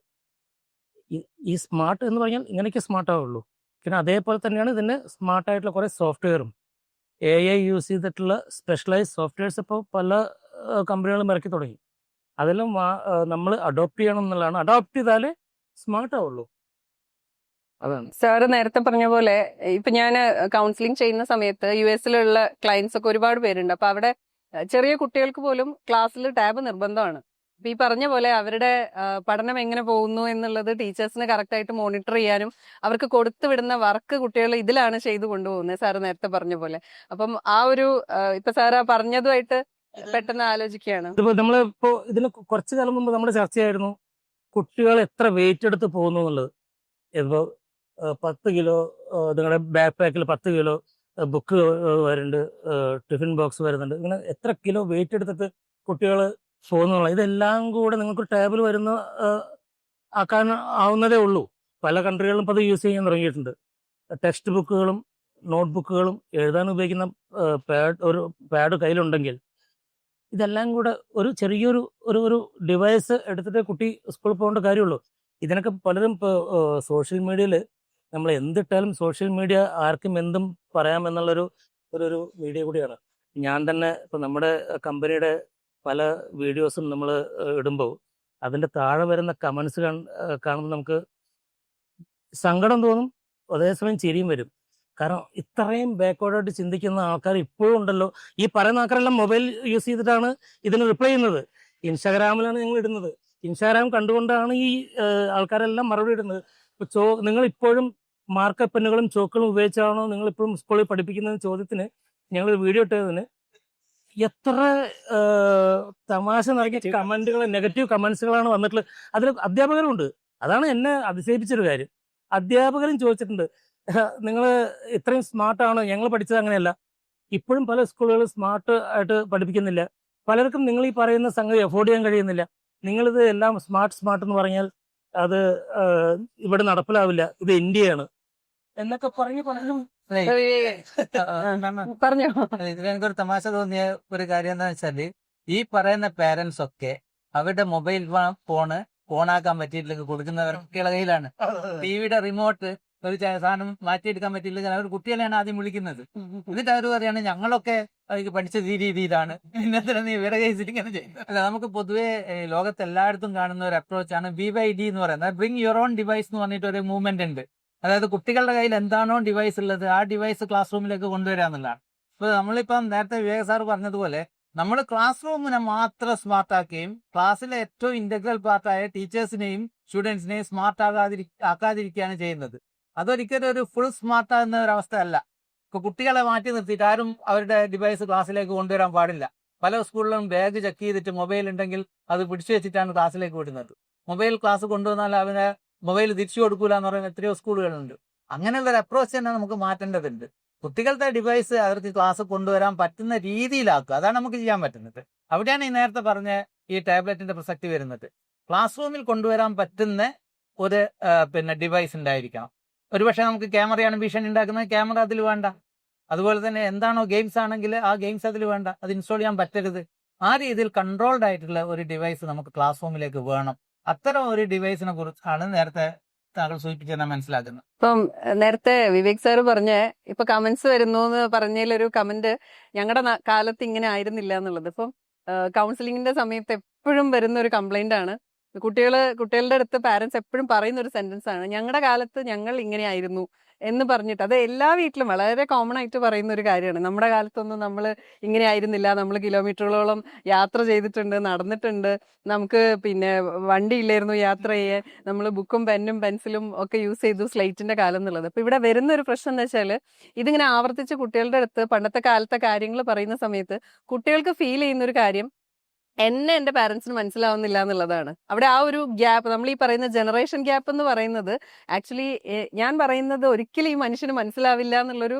ഈ സ്മാർട്ട് എന്ന് പറഞ്ഞാൽ ഇങ്ങനെയൊക്കെ സ്മാർട്ടാവുള്ളൂ. പിന്നെ അതേപോലെ തന്നെയാണ് ഇതിൻ്റെ സ്മാർട്ടായിട്ടുള്ള കുറേ സോഫ്റ്റ്വെയറും AI യൂസ് ചെയ്തിട്ടുള്ള സ്പെഷ്യലൈസ് സോഫ്റ്റ്വെയർസ് ഇപ്പോൾ പല കമ്പനികളും ഇറക്കി തുടങ്ങി. അതെല്ലാം നമ്മൾ അഡോപ്റ്റ് ചെയ്യണം എന്നുള്ളതാണ്. അഡോപ്റ്റ് ചെയ്താലേ സ്മാർട്ട് ആവുള്ളൂ. അതാണ് സാറ് നേരത്തെ പറഞ്ഞ പോലെ ഇപ്പൊ ഞാൻ കൗൺസിലിംഗ് ചെയ്യുന്ന സമയത്ത് US-ലുള്ള ക്ലയൻസ് ഒക്കെ ഒരുപാട് പേരുണ്ട്. അപ്പൊ അവിടെ ചെറിയ കുട്ടികൾക്ക് പോലും ക്ലാസ്സിൽ ടാബ് നിർബന്ധമാണ്. അപ്പൊ ഈ പറഞ്ഞ പോലെ അവരുടെ പഠനം എങ്ങനെ പോകുന്നു എന്നുള്ളത് ടീച്ചേഴ്സിന് കറക്റ്റ് ആയിട്ട് മോണിറ്റർ ചെയ്യാനും അവർക്ക് കൊടുത്തു വിടുന്ന വർക്ക് കുട്ടികൾ ഇതിലാണ് ചെയ്തു കൊണ്ടുപോകുന്നത്, സാറ് നേരത്തെ പറഞ്ഞ പോലെ. അപ്പം ആ ഒരു ഇപ്പൊ സാറ് പറഞ്ഞതുമായിട്ട് പെട്ടെന്ന് ആലോചിക്കുകയാണ്. ഇതിപ്പോൾ നമ്മളിപ്പോൾ ഇതിന് കുറച്ച് കാലം മുമ്പ് നമ്മുടെ ചർച്ചയായിരുന്നു കുട്ടികൾ എത്ര വെയിറ്റ് എടുത്ത് പോകുന്നു എന്നുള്ളത്. ഇപ്പോൾ 10 കിലോ നിങ്ങളുടെ ബാക്ക് പാക്കിൽ 10 കിലോ ബുക്ക് വരുന്നുണ്ട്, ടിഫിൻ ബോക്സ് വരുന്നുണ്ട്, ഇങ്ങനെ എത്ര കിലോ വെയിറ്റ് എടുത്തിട്ട് കുട്ടികൾ പോകുന്നുള്ള ഇതെല്ലാം കൂടെ നിങ്ങൾക്ക് ടേബിൾ വരുന്ന ആക്കാൻ ആവുന്നതേ ഉള്ളൂ. പല കൺട്രികളിലും ഇപ്പോൾ അത് യൂസ് ചെയ്യാൻ തുടങ്ങിയിട്ടുണ്ട്. ടെക്സ്റ്റ് ബുക്കുകളും നോട്ട് ബുക്കുകളും എഴുതാൻ ഉപയോഗിക്കുന്ന പാഡ് കയ്യിലുണ്ടെങ്കിൽ ഇതെല്ലാം കൂടെ ഒരു ചെറിയൊരു ഒരു ഡിവൈസ് എടുത്തിട്ട് കുട്ടി സ്കൂളിൽ പോകേണ്ട കാര്യമുള്ളൂ. ഇതിനൊക്കെ പലരും ഇപ്പോൾ സോഷ്യൽ മീഡിയയിൽ നമ്മൾ എന്തിട്ടാലും സോഷ്യൽ മീഡിയ ആർക്കും എന്തും പറയാമെന്നുള്ളൊരു ഒരു മീഡിയ കൂടിയാണ്. ഞാൻ തന്നെ ഇപ്പം നമ്മുടെ കമ്പനിയുടെ പല വീഡിയോസും നമ്മൾ ഇടുമ്പോൾ അതിൻ്റെ താഴെ വരുന്ന കമൻസ് കാണുമ്പോൾ നമുക്ക് സങ്കടം തോന്നും, അതേസമയം ചിരിയും വരും. കാരണം ഇത്രയും ബാക്ക്വേർഡായിട്ട് ചിന്തിക്കുന്ന ആൾക്കാർ ഇപ്പോഴും ഉണ്ടല്ലോ. ഈ പറയുന്ന ആൾക്കാരെല്ലാം മൊബൈൽ യൂസ് ചെയ്തിട്ടാണ് ഇതിന് റിപ്ലൈ ചെയ്യുന്നത്. ഇൻസ്റ്റാഗ്രാമിലാണ് ഞങ്ങൾ ഇടുന്നത്. ഇൻസ്റ്റാഗ്രാം കണ്ടുകൊണ്ടാണ് ഈ ആൾക്കാരെല്ലാം മറുപടി ഇടുന്നത്. ഇപ്പോൾ നിങ്ങൾ ഇപ്പോഴും മാർക്കർ പെന്നുകളും ചോക്കുകളും ഉപയോഗിച്ചാണോ നിങ്ങളിപ്പോഴും സ്കൂളിൽ പഠിപ്പിക്കുന്ന ചോദ്യത്തിന് ഞങ്ങൾ വീഡിയോ ഇട്ടതിന് എത്ര തമാശ നിറഞ്ഞ കമൻറ്റുകൾ, നെഗറ്റീവ് കമൻസുകളാണ് വന്നിട്ടുള്ളത്. അതിൽ അധ്യാപകരുണ്ട്. അതാണ് എന്നെ അതിശയിപ്പിച്ചൊരു കാര്യം. അധ്യാപകരും ചോദിച്ചിട്ടുണ്ട്, നിങ്ങൾ ഇത്രയും സ്മാർട്ടാണ്, ഞങ്ങൾ പഠിച്ചത് അങ്ങനെയല്ല. ഇപ്പോഴും പല സ്കൂളുകളും സ്മാർട്ട് ആയിട്ട് പഠിപ്പിക്കുന്നില്ല. പലർക്കും നിങ്ങൾ ഈ പറയുന്ന സംഗതി അഫോർഡ് ചെയ്യാൻ കഴിയുന്നില്ല. നിങ്ങളിത് എല്ലാം സ്മാർട്ട് എന്ന് പറഞ്ഞാൽ അത് ഇവിടെ നടപ്പിലാവില്ല, ഇത് ഇന്ത്യയാണ് എന്നൊക്കെ പറഞ്ഞു പറഞ്ഞോ. ഇതിൽ എനിക്കൊരു തമാശ തോന്നിയ ഒരു കാര്യം എന്താ വെച്ചാല്, ഈ പറയുന്ന പേരൻസ് ഒക്കെ അവരുടെ മൊബൈൽ ഫോണ് ഓണാക്കാൻ പറ്റിയിട്ടില്ലെങ്കിൽ കൊടുക്കുന്നവർ കുട്ടികളുടെ കയ്യിലാണ്. ടിവിയുടെ റിമോട്ട് ഒരു സാധനം മാറ്റിയെടുക്കാൻ പറ്റിയില്ലെങ്കിൽ അവർ കുട്ടികളെയാണ് ആദ്യം വിളിക്കുന്നത്. എന്നിട്ട് അവർ പറയാണ് ഞങ്ങളൊക്കെ അവർക്ക് പഠിച്ചത് ഈ രീതിയിലാണ്, ഇന്നത്തെ നീ വേറെ കേസിൽ ഇങ്ങനെ ചെയ്യുന്നത്. അല്ല, നമുക്ക് പൊതുവെ ലോകത്ത് എല്ലായിടത്തും കാണുന്ന ഒരു അപ്രോച്ചാണ് BYD എന്ന് പറയുന്നത്. ബ്രിങ് യുവർ ഓൺ ഡിവൈസ് എന്ന് പറഞ്ഞിട്ട് ഒരു മൂവ്മെന്റ് ഉണ്ട്. അതായത് കുട്ടികളുടെ കയ്യിൽ എന്താണോ ഡിവൈസ് ഉള്ളത് ആ ഡിവൈസ് ക്ലാസ് റൂമിലേക്ക് കൊണ്ടുവരിക എന്നുള്ളതാണ്. ഇപ്പൊ നമ്മളിപ്പം നേരത്തെ വിവേക് സാർ പറഞ്ഞതുപോലെ നമ്മൾ ക്ലാസ് റൂമിനെ മാത്രം സ്മാർട്ടാക്കുകയും ക്ലാസ്സിലെ ഏറ്റവും ഇന്റഗ്രൽ പാർട്ടായ ടീച്ചേഴ്സിനെയും സ്റ്റുഡൻസിനെയും സ്മാർട്ട് ആക്കാതിരിക്കുകയാണ് ചെയ്യുന്നത്. അതൊരിക്കലും ഒരു ഫുൾ സ്മാർട്ടാകുന്ന ഒരു അവസ്ഥ അല്ല. ഇപ്പൊ കുട്ടികളെ മാറ്റി നിർത്തിയിട്ട് ആരും അവരുടെ ഡിവൈസ് ക്ലാസ്സിലേക്ക് കൊണ്ടുവരാൻ പാടില്ല. പല സ്കൂളിലും ബാഗ് ചെക്ക് ചെയ്തിട്ട് മൊബൈൽ ഉണ്ടെങ്കിൽ അത് പിടിച്ചു വെച്ചിട്ടാണ് ക്ലാസ്സിലേക്ക് വിടുന്നത്. മൊബൈൽ ക്ലാസ് കൊണ്ടുവന്നാൽ അവന് മൊബൈൽ തിരിച്ചു കൊടുക്കൂല എന്ന് പറയുന്ന എത്രയോ സ്കൂളുകളുണ്ട്. അങ്ങനെയുള്ള ഒരു അപ്രോച്ച് തന്നെ നമുക്ക് മാറ്റേണ്ടതുണ്ട്. കുട്ടികളുടെ ഡിവൈസ് അവർക്ക് ക്ലാസ് കൊണ്ടുവരാൻ പറ്റുന്ന രീതിയിലാക്കുക, അതാണ് നമുക്ക് ചെയ്യാൻ പറ്റുന്നത്. അവിടെയാണ് ഈ നേരത്തെ പറഞ്ഞ ഈ ടാബ്ലറ്റിന്റെ പ്രസക്തി വരുന്നത്. ക്ലാസ് റൂമിൽ കൊണ്ടുവരാൻ പറ്റുന്ന ഒരു ഡിവൈസ് ഉണ്ടായിരിക്കണം. ഒരുപക്ഷെ നമുക്ക് ക്യാമറയാണ് ഭീഷണി ഉണ്ടാക്കുന്നത്, ക്യാമറ അതിൽ വേണ്ട. അതുപോലെ തന്നെ എന്താണോ ഗെയിംസ് ആണെങ്കിൽ ആ ഗെയിംസ് അതിൽ വേണ്ട, അത് ഇൻസ്റ്റാൾ ചെയ്യാൻ പറ്റരുത്. ആ രീതിയിൽ കൺട്രോൾഡ് ആയിട്ടുള്ള ഒരു ഡിവൈസ് നമുക്ക് ക്ലാസ് റൂമിലേക്ക് വേണം. അത്തരം ഒരു ഡിവൈസിനെ കുറിച്ചാണ് നേരത്തെ താങ്കൾ സൂചിപ്പിച്ചെന്ന് മനസ്സിലാക്കുന്നത്. ഇപ്പം നേരത്തെ വിവേക് സാറ് പറഞ്ഞ ഇപ്പൊ കമന്റ്സ് വരുന്നു എന്ന് പറഞ്ഞതിലൊരു കമന്റ് ഞങ്ങളുടെ കാലത്ത് ഇങ്ങനെ ആയിരുന്നില്ല എന്നുള്ളത്. ഇപ്പം കൗൺസിലിംഗിന്റെ സമയത്ത് എപ്പോഴും വരുന്ന ഒരു കംപ്ലൈന്റ് ആണ്. കുട്ടികളുടെ അടുത്ത് പാരന്റ്സ് എപ്പോഴും പറയുന്ന ഒരു സെന്റൻസ് ആണ്, ഞങ്ങളുടെ കാലത്ത് ഞങ്ങൾ ഇങ്ങനെ ആയിരുന്നു എന്ന് പറഞ്ഞിട്ട്. അത് എല്ലാ വീട്ടിലും വളരെ കോമൺ ആയിട്ട് പറയുന്ന ഒരു കാര്യമാണ്. നമ്മുടെ കാലത്തൊന്നും നമ്മൾ ഇങ്ങനെ ആയിരുന്നില്ല, നമ്മൾ കിലോമീറ്ററുകളോളം യാത്ര ചെയ്തിട്ടുണ്ട്, നടന്നിട്ടുണ്ട്, നമുക്ക് വണ്ടി ഇല്ലായിരുന്നു യാത്ര ചെയ്യാൻ, നമ്മൾ ബുക്കും പെന്നും പെൻസിലും ഒക്കെ യൂസ് ചെയ്തു, സ്ലേറ്റിന്റെ കാലം എന്നുള്ളത്. അപ്പൊ ഇവിടെ വരുന്ന ഒരു പ്രശ്നം എന്താ വെച്ചാൽ, ഇതിങ്ങനെ ആവർത്തിച്ച് കുട്ടികളുടെ അടുത്ത് പണ്ടത്തെ കാലത്തെ കാര്യങ്ങൾ പറയുന്ന സമയത്ത് കുട്ടികൾക്ക് ഫീൽ ചെയ്യുന്ന ഒരു കാര്യം, എന്നെ എൻ്റെ പാരൻസിന് മനസ്സിലാവുന്നില്ല എന്നുള്ളതാണ്. അവിടെ ആ ഒരു ഗ്യാപ്പ്, നമ്മൾ ഈ പറയുന്ന ജനറേഷൻ ഗ്യാപ്പ് എന്ന് പറയുന്നത് ആക്ച്വലി ഞാൻ പറയുന്നത് ഒരിക്കലും ഈ മനുഷ്യന് മനസ്സിലാവില്ല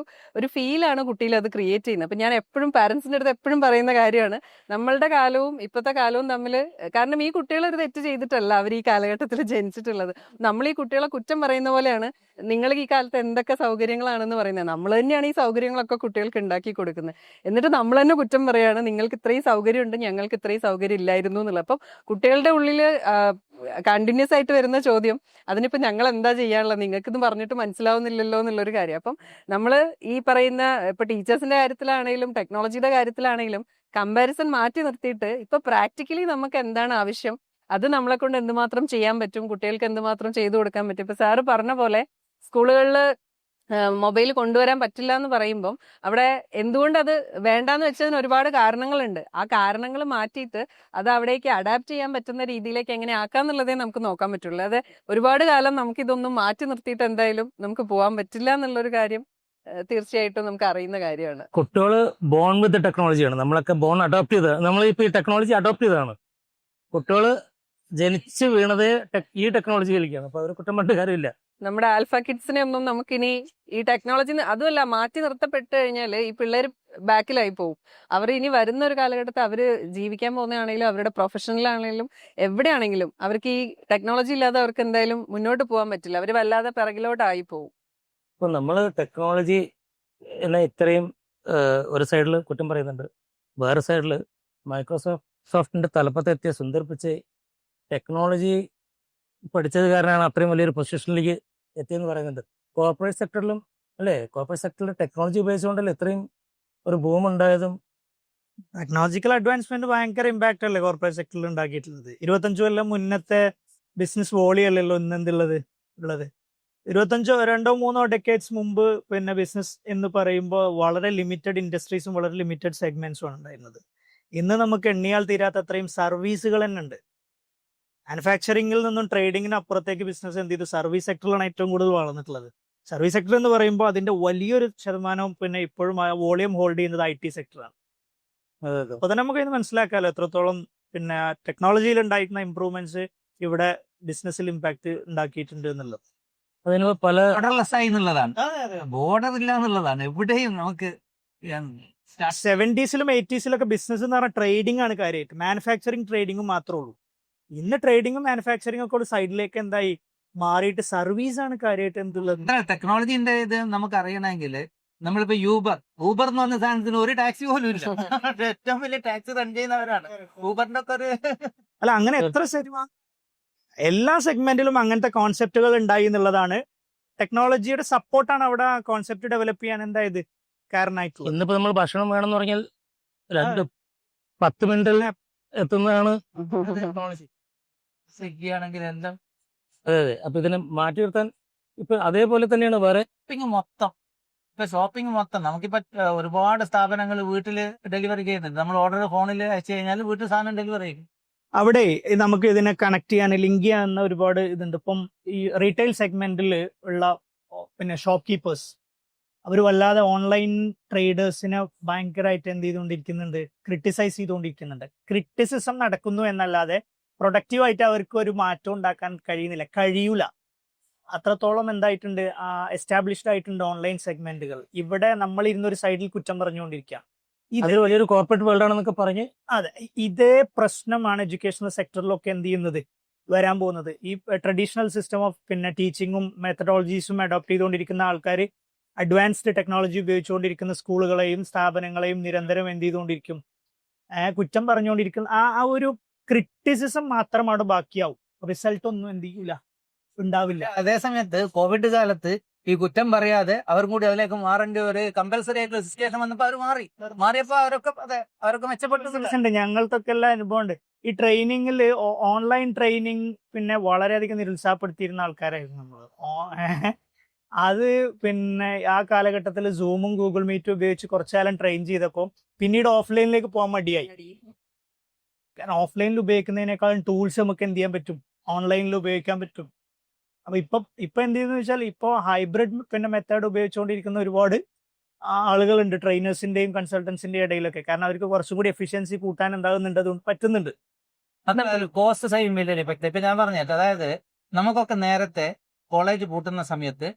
ഒരു ഫീലാണ് കുട്ടിയിൽ അത് ക്രിയേറ്റ് ചെയ്യുന്നത്. അപ്പം ഞാൻ എപ്പോഴും പാരൻസിൻ്റെ അടുത്ത് എപ്പോഴും പറയുന്ന കാര്യമാണ്, നമ്മളുടെ കാലവും ഇപ്പോഴത്തെ കാലവും തമ്മിൽ, കാരണം ഈ കുട്ടികൾ ഒരു തെറ്റ് ചെയ്തിട്ടല്ല അവർ ഈ കാലഘട്ടത്തിൽ ജനിച്ചിട്ടുള്ളത്. നമ്മൾ ഈ കുട്ടികളെ കുറ്റം പറയുന്ന പോലെയാണ് നിങ്ങൾക്ക് ഈ കാലത്ത് എന്തൊക്കെ സൗകര്യങ്ങളാണെന്ന് പറയുന്നത്. നമ്മൾ തന്നെയാണ് ഈ സൗകര്യങ്ങളൊക്കെ കുട്ടികൾക്ക് ഉണ്ടാക്കി കൊടുക്കുന്നത്. എന്നിട്ട് നമ്മൾ തന്നെ കുറ്റം പറയാണ്, നിങ്ങൾക്ക് ഇത്രയും സൗകര്യം ഉണ്ട്, ഞങ്ങൾക്ക് ഇത്രയും സൗകര്യം ഇല്ലായിരുന്നു എന്നുള്ളത്. അപ്പം കുട്ടികളുടെ ഉള്ളിൽ കണ്ടിന്യൂസ് ആയിട്ട് വരുന്ന ചോദ്യം, അതിനിപ്പോൾ ഞങ്ങൾ എന്താ ചെയ്യാനുള്ളത്, നിങ്ങൾക്കിത് പറഞ്ഞിട്ട് മനസ്സിലാവുന്നില്ലല്ലോ എന്നുള്ളൊരു കാര്യം. അപ്പം നമ്മൾ ഈ പറയുന്ന ഇപ്പൊ ടീച്ചേഴ്സിന്റെ കാര്യത്തിലാണെങ്കിലും ടെക്നോളജിയുടെ കാര്യത്തിലാണെങ്കിലും കമ്പാരിസൺ മാറ്റി നിർത്തിയിട്ട് ഇപ്പൊ പ്രാക്ടിക്കലി നമുക്ക് എന്താണ് ആവശ്യം, അത് നമ്മളെ കൊണ്ട് എന്തുമാത്രം ചെയ്യാൻ പറ്റും, കുട്ടികൾക്ക് എന്തുമാത്രം ചെയ്തു കൊടുക്കാൻ പറ്റും. ഇപ്പൊ സാറ് പറഞ്ഞ പോലെ സ്കൂളുകളിൽ മൊബൈൽ കൊണ്ടുവരാൻ പറ്റില്ല എന്ന് പറയുമ്പം അവിടെ എന്തുകൊണ്ട് അത് വേണ്ടാന്ന് വെച്ചതിന് ഒരുപാട് കാരണങ്ങളുണ്ട്. ആ കാരണങ്ങൾ മാറ്റിയിട്ട് അത് അവിടേക്ക് അഡാപ്റ്റ് ചെയ്യാൻ പറ്റുന്ന രീതിയിലേക്ക് എങ്ങനെ ആക്കാന്നുള്ളതേ നമുക്ക് നോക്കാൻ പറ്റുള്ളൂ. അതെ, ഒരുപാട് കാലം നമുക്കിതൊന്നും മാറ്റി നിർത്തിയിട്ട് എന്തായാലും നമുക്ക് പോകാൻ പറ്റില്ല എന്നുള്ളൊരു കാര്യം തീർച്ചയായിട്ടും നമുക്ക് അറിയുന്ന കാര്യമാണ്. കുട്ടികൾ ബോൺ വിത്ത് ടെക്നോളജിയാണ്. നമ്മളൊക്കെ ബോൺ അഡോപ്റ്റ് ചെയ്ത്, നമ്മളിപ്പോൾ ഈ ടെക്നോളജി അഡോപ്റ്റ് ചെയ്തതാണ്. കുട്ടികൾ ജനിച്ച് വീണതേ ഈ ടെക്നോളജിയിലേക്കാണ്. അപ്പോൾ അവർ കുറ്റം പറഞ്ഞിട്ട് കാര്യമില്ല. നമ്മുടെ ആൽഫ കിഡ്സിനെ ഒന്നും നമുക്കിനി ഈ ടെക്നോളജി അതുമല്ല മാറ്റി നിർത്തപ്പെട്ട് കഴിഞ്ഞാൽ ഈ പിള്ളേർ ബാക്കിലായി പോകും. അവർ ഇനി വരുന്ന ഒരു കാലഘട്ടത്തിൽ അവർ ജീവിക്കാൻ പോകുന്നതാണെങ്കിലും അവരുടെ പ്രൊഫഷണലാണെങ്കിലും എവിടെയാണെങ്കിലും അവർക്ക് ഈ ടെക്നോളജി ഇല്ലാതെ അവർക്ക് എന്തായാലും മുന്നോട്ട് പോകാൻ പറ്റില്ല. അവർ വല്ലാതെ പിറകിലോട്ടായി പോകും. ഇപ്പോൾ നമ്മൾ ടെക്നോളജി എന്നെ ഇത്രയും ഒരു സൈഡിൽ കുറ്റം പറയുന്നുണ്ട്, വേറെ സൈഡിൽ മൈക്രോസോഫ്റ്റിൻ്റെ തലപ്പത്തെത്തിയ സുന്ദർ പിച്ചൈ ടെക്നോളജി പഠിച്ചത് കാരണമാണ് അത്രയും വലിയൊരു പൊസിഷനിലേക്ക് എത്തിയെന്ന് പറയുന്നുണ്ട്. കോർപ്പറേറ്റ് സെക്ടറിലും അല്ലേ, കോർപ്പറേറ്റ് സെക്ടറിൽ ടെക്നോളജി ഉപയോഗിച്ചുകൊണ്ടല്ലേ ഇത്രയും ഒരു ബൂം ഉണ്ടായതും. ടെക്നോളജിക്കൽ അഡ്വാൻസ്മെന്റ് ഭയങ്കര ഇമ്പാക്റ്റ് അല്ലേ കോർപ്പറേറ്റ് സെക്ടറിൽ ഉണ്ടാക്കിയിട്ടുള്ളത്. 25 കൊല്ലം മുന്നത്തെ ബിസിനസ് വോളിയല്ലല്ലോ ഇന്നെന്തുള്ളത് ഉള്ളത്. 2-3 ഡെക്കേഡ്സ് മുമ്പ് പിന്നെ ബിസിനസ് എന്ന് പറയുമ്പോൾ വളരെ ലിമിറ്റഡ് ഇൻഡസ്ട്രീസും വളരെ ലിമിറ്റഡ് സെഗ്മെന്റ്സും ആണ് ഉണ്ടായിരുന്നത്. ഇന്ന് നമുക്ക് എണ്ണിയാൽ തീരാത്ത അത്രയും സർവീസുകൾ തന്നെ ഉണ്ട്. മാനുഫാക്ചറിങ്ങിൽ നിന്നും ട്രേഡിങ്ങിന് അപ്പുറത്തേക്ക് ബിസിനസ് എന്ത് ചെയ്തു, സർവീസ് സെക്ടറിലാണ് ഏറ്റവും കൂടുതൽ വളർന്നിട്ടുള്ളത്. സർവീസ് സെക്ടർ എന്ന് പറയുമ്പോൾ അതിന്റെ വലിയൊരു ശതമാനവും പിന്നെ ഇപ്പോഴും വോളിയം ഹോൾഡ് ചെയ്യുന്നത് IT സെക്ടറാണ്. അപ്പൊ തന്നെ നമുക്ക് ഇത് മനസ്സിലാക്കാമല്ലോ എത്രത്തോളം പിന്നെ ടെക്നോളജിയിൽ ഉണ്ടായിരുന്ന ഇംപ്രൂവ്മെന്റ്സ് ഇവിടെ ബിസിനസ്സിൽ ഇമ്പാക്ട് ഉണ്ടാക്കിയിട്ടുണ്ട് എന്നുള്ളത്. അതിന് പല ബോർഡർലെസ് ആയി എന്നുള്ളതാണ്, ബോർഡർ ഇല്ല എന്നുള്ളതാണ്. എവിടെയും നമുക്ക് 70s 80s ബിസിനസ് എന്ന് പറഞ്ഞാൽ ട്രേഡിംഗ് ആണ് കാര്യമായിട്ട്, മാനുഫാക്ചറിങ് ട്രേഡിംഗും മാത്രമേ ഉള്ളൂ. ഇന്ന് ട്രേഡിങ്ങും മാനുഫാക്ചറിംഗ് ഒക്കെ ഒരു സൈഡിലേക്ക് എന്തായി മാറിയിട്ട് സർവീസ് ആണ് കാര്യമായിട്ട് എന്തുള്ളത്. ടെക്നോളജിന്റെ ഇത് നമുക്ക് അറിയണമെങ്കിൽ നമ്മളിപ്പോ ഊബർ എന്ന് പറഞ്ഞ സാധനത്തിന് ഒരു ടാക്സി പോലും ഇല്ല. ഏറ്റവും വലിയ ടാക്സി റൺ ചെയ്യുന്നവരാണ് ഊബറിന്റെ ഒക്കെ ഒരു അല്ല, അങ്ങനെ എത്ര എല്ലാ സെഗ്മെന്റിലും അങ്ങനത്തെ കോൺസെപ്റ്റുകൾ ഉണ്ടായി എന്നുള്ളതാണ്. ടെക്നോളജിയുടെ സപ്പോർട്ടാണ് അവിടെ കോൺസെപ്റ്റ് ഡെവലപ്പ് ചെയ്യാൻ എന്തായത് കാരണമായിട്ടുള്ളത്. ഇന്നിപ്പോ നമ്മൾ ഭക്ഷണം വേണമെന്ന് പറഞ്ഞാൽ 10 മിനിറ്റിൽ എത്തുന്നതാണ് ടെക്നോളജി. സ്വിഗ്ഗി ആണെങ്കിൽ എല്ലാം. അതെ അതെ. അപ്പൊ ഇതിനെ മാറ്റി നിർത്താൻ ഇപ്പൊ അതേപോലെ തന്നെയാണ് വേറെ ഷോപ്പിംഗ് മൊത്തം നമുക്കിപ്പോ ഒരുപാട് സ്ഥാപനങ്ങൾ വീട്ടിൽ ഡെലിവറി ചെയ്യുന്നുണ്ട്. നമ്മൾ ഓർഡർ ഫോണിൽ അയച്ചു കഴിഞ്ഞാൽ വീട്ടിൽ സാധനം ഡെലിവറി ചെയ്യും. അവിടെ നമുക്ക് ഇതിനെ കണക്ട് ചെയ്യാൻ ലിങ്ക് ചെയ്യാവുന്ന ഒരുപാട് ഇതുണ്ട്. ഇപ്പം ഈ റീറ്റെയിൽ സെഗ്മെന്റിൽ ഉള്ള പിന്നെ ഷോപ്പ് കീപ്പേഴ്സ് അവർ വല്ലാതെ ഓൺലൈൻ ട്രേഡേഴ്സിനെ ഭയങ്കരമായിട്ട് എന്ത് ചെയ്തുകൊണ്ടിരിക്കുന്നുണ്ട്, ക്രിട്ടിസൈസ് ചെയ്തുകൊണ്ടിരിക്കുന്നുണ്ട്. ക്രിട്ടിസിസം നടക്കുന്നു എന്നല്ലാതെ പ്രൊഡക്റ്റീവായിട്ട് അവർക്ക് ഒരു മാറ്റം ഉണ്ടാക്കാൻ കഴിയൂല. അത്രത്തോളം എന്തായിട്ടുണ്ട്, എസ്റ്റാബ്ലിഷ്ഡ് ആയിട്ടുണ്ട് ഓൺലൈൻ സെഗ്മെന്റുകൾ. ഇവിടെ നമ്മൾ ഇരുന്നൊരു സൈഡിൽ കുറ്റം പറഞ്ഞുകൊണ്ടിരിക്കുക. ഇത് വലിയൊരു കോർപ്പറേറ്റ് വേൾഡ് ആണെന്നൊക്കെ പറഞ്ഞ് അതെ, ഇതേ പ്രശ്നമാണ് എഡ്യൂക്കേഷണൽ സെക്ടറിലൊക്കെ എന്ത് ചെയ്യുന്നത് വരാൻ പോകുന്നത്. ഈ ട്രഡീഷണൽ സിസ്റ്റം ഓഫ് പിന്നെ ടീച്ചിങ്ങും മെത്തഡോളജീസും അഡോപ്റ്റ് ചെയ്തുകൊണ്ടിരിക്കുന്ന ആൾക്കാർ അഡ്വാൻസ്ഡ് ടെക്നോളജി ഉപയോഗിച്ചുകൊണ്ടിരിക്കുന്ന സ്കൂളുകളെയും സ്ഥാപനങ്ങളെയും നിരന്തരം എന്ത് ചെയ്തുകൊണ്ടിരിക്കും, കുറ്റം പറഞ്ഞുകൊണ്ടിരിക്കുന്ന ആ ഒരു ക്രിറ്റിസിസം മാത്രം അവിടെ ബാക്കിയാവും. റിസൾട്ട് ഒന്നും എന്ത് ചെയ്യൂല, ഉണ്ടാവില്ല. അതേസമയത്ത് കോവിഡ് കാലത്ത് ഈ കുറ്റം പറയാതെ അവർ കൂടി അതിലേക്ക് മാറേണ്ട ഒരു കമ്പൽസറി ആയിട്ടുള്ള സിറ്റുവേഷൻ വന്നപ്പോൾ അവർ മാറിയപ്പോ അവരൊക്കെ മെച്ചപ്പെട്ടു. ഞങ്ങൾക്കൊക്കെ എല്ലാം അനുഭവമുണ്ട്. ഈ ട്രെയിനിങ്ങിൽ ഓൺലൈൻ ട്രെയിനിങ് പിന്നെ വളരെയധികം നിരുത്സാഹപ്പെടുത്തിയിരുന്ന ആൾക്കാരായിരുന്നു നമ്മൾ. അത് പിന്നെ ആ കാലഘട്ടത്തിൽ സൂമും ഗൂഗിൾ മീറ്റും ഉപയോഗിച്ച് കുറച്ചുകാലം ട്രെയിൻ ചെയ്തപ്പോൾ പിന്നീട് ഓഫ്ലൈനിലേക്ക് പോകാൻ മടിയായി. കാരണം ഓഫ്ലൈനിൽ ഉപയോഗിക്കുന്നതിനേക്കാളും ടൂൾസ് നമുക്ക് എന്ത് ചെയ്യാൻ പറ്റും, ഓൺലൈനിൽ ഉപയോഗിക്കാൻ പറ്റും. അപ്പൊ ഇപ്പൊ എന്ത് ചെയ്യുന്ന വെച്ചാൽ ഇപ്പൊ ഹൈബ്രിഡ് പിന്നെ മെത്തേഡ് ഉപയോഗിച്ചുകൊണ്ടിരിക്കുന്ന ഒരുപാട് ആളുകളുണ്ട് ട്രെയിനേഴ്സിന്റെയും കൺസൾട്ടൻസിന്റെയും ഇടയിലൊക്കെ. കാരണം അവർക്ക് കുറച്ചും കൂടി എഫിഷ്യൻസി കൂട്ടാൻ ഉണ്ടാകുന്നുണ്ട്, അതുകൊണ്ട് പറ്റുന്നുണ്ട്. അത് കോസ്റ്റ് സൈഡിൽ വലിയൊരു എഫക്ട്. ഇപ്പൊ ഞാൻ പറഞ്ഞിട്ട്, അതായത് നമുക്കൊക്കെ നേരത്തെ കോളേജ് പൂട്ടുന്ന സമയത്ത്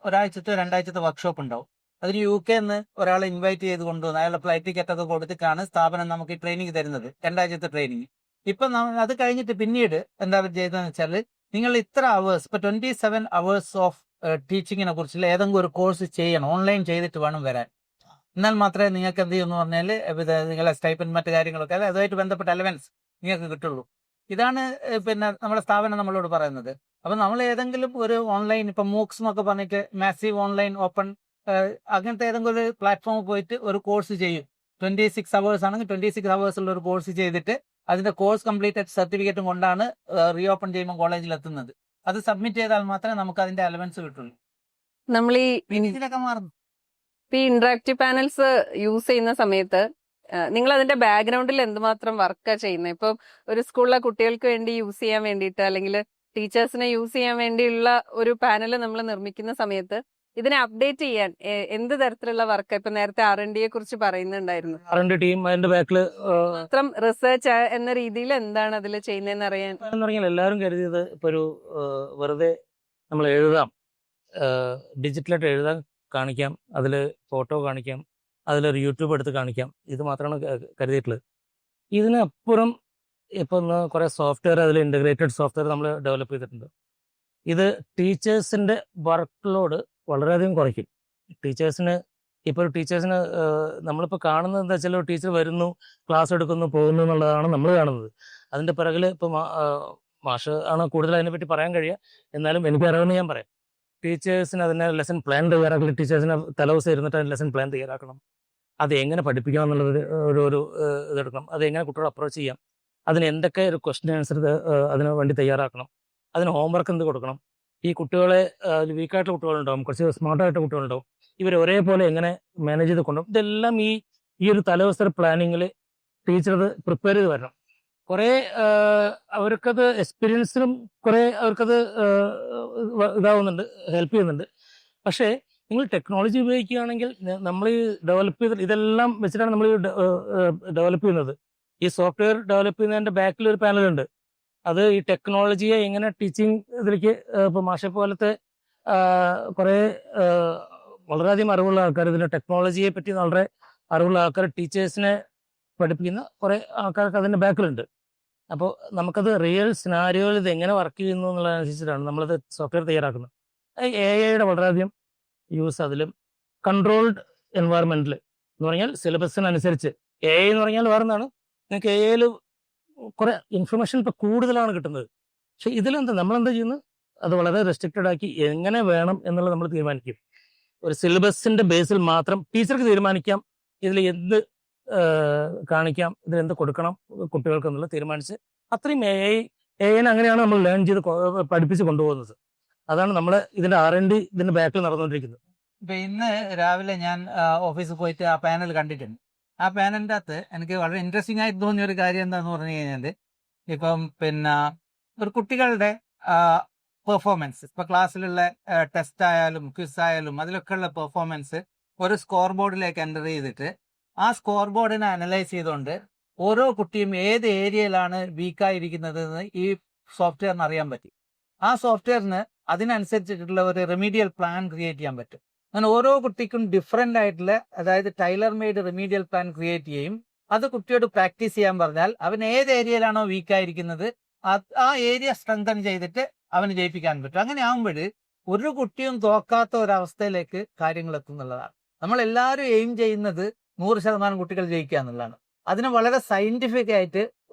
ഒരാഴ്ചത്തെ 2 ആഴ്ചത്തെ വർക്ക്ഷോപ്പ് ഉണ്ടാവും. അതിന് UK നിന്ന് ഒരാളെ ഇൻവൈറ്റ് ചെയ്ത് കൊണ്ടുവന്ന് അയാളുടെ ഫ്ലൈറ്റ് ടിക്കറ്റ് ഒക്കെ കൊടുത്തിട്ടാണ് സ്ഥാപനം നമുക്ക് ഈ ട്രെയിനിങ് തരുന്നത്, 2 ആഴ്ചത്തെ ട്രെയിനിങ്. ഇപ്പൊ അത് കഴിഞ്ഞിട്ട് പിന്നീട് എന്താ ചെയ്തതെന്ന് വെച്ചാൽ, നിങ്ങൾ ഇത്ര അവേഴ്സ്, ഇപ്പൊ 27 അവേഴ്സ് ഓഫ് ടീച്ചിങ്ങിനെ കുറിച്ചുള്ള ഏതെങ്കിലും ഒരു കോഴ്സ് ചെയ്യണം, ഓൺലൈൻ ചെയ്തിട്ട് വേണം വരാൻ. എന്നാൽ മാത്രമേ നിങ്ങൾക്ക് എന്ത് ചെയ്യുമെന്ന് പറഞ്ഞാൽ നിങ്ങളെ സ്റ്റൈപ്പൻഡ് മറ്റു കാര്യങ്ങളൊക്കെ അതുമായിട്ട് ബന്ധപ്പെട്ട അലവൻസ് നിങ്ങൾക്ക് കിട്ടുള്ളൂ. ഇതാണ് പിന്നെ നമ്മുടെ സ്ഥാപനം നമ്മളോട് പറയുന്നത്. അപ്പൊ നമ്മൾ ഏതെങ്കിലും ഒരു ഓൺലൈൻ, ഇപ്പൊ മൂക്സ് എന്നൊക്കെ പറഞ്ഞിട്ട് മാസീവ് ഓൺലൈൻ ഓപ്പൺ അങ്ങനത്തെ ഏതെങ്കിലും ഒരു പ്ലാറ്റ്ഫോമിൽ പോയിട്ട് ഒരു കോഴ്സ് ചെയ്യും. 26 അവേഴ്സ് ആണെങ്കിൽ 26 അവേഴ്സുള്ള ഒരു കോഴ്സ് ചെയ്തിട്ട് അതിന്റെ കോഴ്സ് കംപ്ലീറ്റഡ് സർട്ടിഫിക്കറ്റും കൊണ്ടാണ് റീഓപ്പൺ ചെയ്യുമ്പോൾ കോളേജിൽ എത്തുന്നത്. അത് സബ്മിറ്റ് ചെയ്താൽ മാത്രമേ നമുക്ക് അതിന്റെ അലവൻസ് കിട്ടുള്ളൂ. നമ്മൾ ഇതിലൊക്കെ മാറുന്നു. ഈ ഇന്ററാക്റ്റീവ് പാനൽസ് യൂസ് ചെയ്യുന്ന സമയത്ത് നിങ്ങൾ അതിന്റെ ബാക്ക്ഗ്രൗണ്ടിൽ എന്തുമാത്രം വർക്കാ ചെയ്യുന്നത്? ഇപ്പം ഒരു സ്കൂളിലെ കുട്ടികൾക്ക് വേണ്ടി യൂസ് ചെയ്യാൻ വേണ്ടിയിട്ട്, അല്ലെങ്കിൽ ടീച്ചേഴ്സിനെ യൂസ് ചെയ്യാൻ വേണ്ടിയുള്ള ഒരു പാനൽ നമ്മൾ നിർമ്മിക്കുന്ന സമയത്ത് ഇതിനെ അപ്ഡേറ്റ് ചെയ്യാൻ എന്ത് തരത്തിലുള്ള വർക്ക്? ഇപ്പൊ നേരത്തെ R&D കുറിച്ച് പറയുന്നുണ്ടായിരുന്നു. R&D ടീം അതിന്റെ ബാക്കിൽ മാത്രം റിസർച്ച് എന്ന രീതിയിൽ എന്താണ് അതിൽ ചെയ്യുന്നതെന്ന് അറിയാൻ. എന്ന് പറഞ്ഞാൽ എല്ലാവരും കരുതിയത് ഇപ്പൊ ഒരു വെറുതെ നമ്മൾ എഴുതാം, ഡിജിറ്റലായിട്ട് എഴുതാൻ കാണിക്കാം, അതിൽ ഫോട്ടോ കാണിക്കാം, അതിലൊരു യൂട്യൂബ് എടുത്ത് കാണിക്കാം, ഇത് മാത്രമാണ് കരുതിയിട്ടുള്ളത്. ഇതിനപ്പുറം ഇപ്പം കുറേ സോഫ്റ്റ്വെയർ, അതിൽ ഇൻ്റഗ്രേറ്റഡ് സോഫ്റ്റ്വെയർ നമ്മൾ ഡെവലപ്പ് ചെയ്തിട്ടുണ്ട്. ഇത് ടീച്ചേഴ്സിൻ്റെ വർക്ക് ലോഡ് വളരെയധികം കുറയ്ക്കും. ടീച്ചേഴ്സിന് നമ്മളിപ്പോൾ കാണുന്നത് എന്താ വെച്ചാൽ, ടീച്ചർ വരുന്നു, ക്ലാസ് എടുക്കുന്നു, പോകുന്നു എന്നുള്ളതാണ് നമ്മൾ കാണുന്നത്. അതിൻ്റെ പിറകിൽ ഇപ്പോൾ മാഷ് ആണ് കൂടുതൽ അതിനെപ്പറ്റി പറയാൻ കഴിയുക. എന്നാലും എനിക്ക് അറിയാമെന്ന് ഞാൻ പറയാം. ടീച്ചേഴ്സിന് അതിനെ ലെസൺ പ്ലാൻ തയ്യാറാക്കണം. ടീച്ചേഴ്സിന് തലേദിവസം ഇരുന്നിട്ട് അതിന് ലെസൺ പ്ലാൻ തയ്യാറാക്കണം. അത് എങ്ങനെ പഠിപ്പിക്കണം എന്നുള്ളത് ഒരു ഇതെടുക്കണം. അത് എങ്ങനെ കുട്ടികളെ അപ്രോച്ച് ചെയ്യാം, അതിന് എന്തൊക്കെ ഒരു ക്വസ്റ്റ്യൻ ആൻസർ അതിന് വേണ്ടി തയ്യാറാക്കണം, അതിന് ഹോംവർക്ക് എന്ത് കൊടുക്കണം, ഈ കുട്ടികളെ വീക്കായിട്ടുള്ള കുട്ടികളുണ്ടാവും, കുറച്ച് സ്മാർട്ടായിട്ട് കുട്ടികളുണ്ടാവും, ഇവർ ഒരേപോലെ എങ്ങനെ മാനേജ് ചെയ്ത് കൊണ്ടുപോകും. ഇതെല്ലാം ഈ ഒരു തലേദിവസ പ്ലാനിങ്ങിൽ ടീച്ചർ അത് പ്രിപ്പയർ ചെയ്ത് വരണം. കുറേ അവർക്കത് എക്സ്പീരിയൻസിനും കുറേ അവർക്കത് ഇതാവുന്നുണ്ട്, ഹെൽപ്പ് ചെയ്യുന്നുണ്ട്. പക്ഷേ നിങ്ങൾ ടെക്നോളജി ഉപയോഗിക്കുകയാണെങ്കിൽ, നമ്മൾ ഈ ഡെവലപ്പ് ചെയ്ത് ഇതെല്ലാം വെച്ചിട്ടാണ് നമ്മൾ ഡെവലപ്പ് ചെയ്യുന്നത്. ഈ സോഫ്റ്റ്വെയർ ഡെവലപ്പ് ചെയ്യുന്നതിൻ്റെ ബാക്കിൽ ഒരു പാനലുണ്ട്. അത് ഈ ടെക്നോളജിയെ എങ്ങനെ ടീച്ചിങ് ഇതിലേക്ക്, ഇപ്പോൾ മാഷെ പോലത്തെ കുറേ വളരെയധികം അറിവുള്ള ആൾക്കാർ, ഇതിൻ്റെ ടെക്നോളജിയെ പറ്റി വളരെ അറിവുള്ള ആൾക്കാർ, ടീച്ചേഴ്സിനെ പഠിപ്പിക്കുന്ന കുറേ ആൾക്കാർക്ക് അതിൻ്റെ ബാക്കിലുണ്ട്. അപ്പോൾ നമുക്കത് റിയൽ സിനാരിയോയിൽ ഇത് എങ്ങനെ വർക്ക് ചെയ്യുന്നു എന്നുള്ളതനുസരിച്ചിട്ടാണ് നമ്മളത് സോഫ്റ്റ്വെയർ തയ്യാറാക്കുന്നത്. AI വളരെയധികം യൂസ് അതിലും കൺട്രോൾഡ് എൻവയറമെൻറ്റിൽ എന്ന് പറഞ്ഞാൽ സിലബസിനനുസരിച്ച്. AI എന്ന് പറഞ്ഞാൽ വേറെന്താണ്, നിങ്ങൾക്ക് AI കുറേ ഇൻഫർമേഷൻ ഇപ്പോൾ കൂടുതലാണ് കിട്ടുന്നത്. പക്ഷെ ഇതിലെന്താ നമ്മളെന്താ ചെയ്യുന്നത്, അത് വളരെ റെസ്ട്രിക്റ്റഡ് ആക്കി എങ്ങനെ വേണം എന്നുള്ളത് നമ്മൾ തീരുമാനിക്കും. ഒരു സിലബസിൻ്റെ ബേസിൽ മാത്രം ടീച്ചർക്ക് തീരുമാനിക്കാം ഇതിൽ എന്ത് കാണിക്കാം, ഇതിലെന്ത് കൊടുക്കണം കുട്ടികൾക്ക് എന്നുള്ളത് തീരുമാനിച്ച്, അത്രയും AI അങ്ങനെയാണ് നമ്മൾ ലേൺ ചെയ്ത് പഠിപ്പിച്ച് കൊണ്ടുപോകുന്നത്. അതാണ് നമ്മൾ ഇതിൻ്റെ R&D ഇതിൻ്റെ ബാക്കിൽ നടന്നുകൊണ്ടിരിക്കുന്നത്. ഇപ്പൊ ഇന്ന് രാവിലെ ഞാൻ ഓഫീസിൽ പോയിട്ട് ആ പാനൽ കണ്ടിട്ടുണ്ട്. ആ പാനലിൻ്റെ അകത്ത് എനിക്ക് വളരെ ഇൻട്രസ്റ്റിംഗ് ആയിട്ട് തോന്നിയ ഒരു കാര്യം എന്താന്ന് പറഞ്ഞു കഴിഞ്ഞാൽ, ഇപ്പം പിന്നെ ഒരു കുട്ടികളുടെ പെർഫോമൻസ്, ഇപ്പൊ ക്ലാസ്സിലുള്ള ടെസ്റ്റ് ആയാലും ക്വിസ് ആയാലും അതിലൊക്കെയുള്ള പെർഫോമൻസ് ഒരു സ്കോർ ബോർഡിലേക്ക് എൻ്റർ ചെയ്തിട്ട് ആ സ്കോർ ബോർഡിനെ അനലൈസ് ചെയ്തുകൊണ്ട് ഓരോ കുട്ടിയും ഏത് ഏരിയയിലാണ് വീക്കായിരിക്കുന്നത് എന്ന് ഈ സോഫ്റ്റ്വെയറിന് അറിയാൻ പറ്റി. ആ സോഫ്റ്റ്വെയറിന് അതിനനുസരിച്ചിട്ടുള്ള ഒരു റെമീഡിയൽ പ്ലാൻ ക്രിയേറ്റ് ചെയ്യാൻ പറ്റും. അങ്ങനെ ഓരോ കുട്ടിക്കും ഡിഫറെൻ്റ് ആയിട്ടുള്ള, അതായത് ടൈലർ മെയ്ഡ് റെമീഡിയൽ പ്ലാൻ ക്രിയേറ്റ് ചെയ്യും. അത് കുട്ടിയോട് പ്രാക്ടീസ് ചെയ്യാൻ പറഞ്ഞാൽ അവൻ ഏത് ഏരിയയിലാണോ വീക്കായിരിക്കുന്നത് ആ ഏരിയ സ്ട്രെങ്തൻ ചെയ്തിട്ട് അവന് ജയിപ്പിക്കാൻ പറ്റും. അങ്ങനെ ആകുമ്പോൾ ഒരു കുട്ടിയും തോക്കാത്ത ഒരവസ്ഥയിലേക്ക് കാര്യങ്ങൾ എത്തുന്നുള്ളതാണ്. നമ്മളെല്ലാവരും എയിം ചെയ്യുന്നത് 100% കുട്ടികൾ ജയിക്കുക എന്നുള്ളതാണ്. അതിനെ വളരെ സയന്റിഫിക് ആയിട്ട്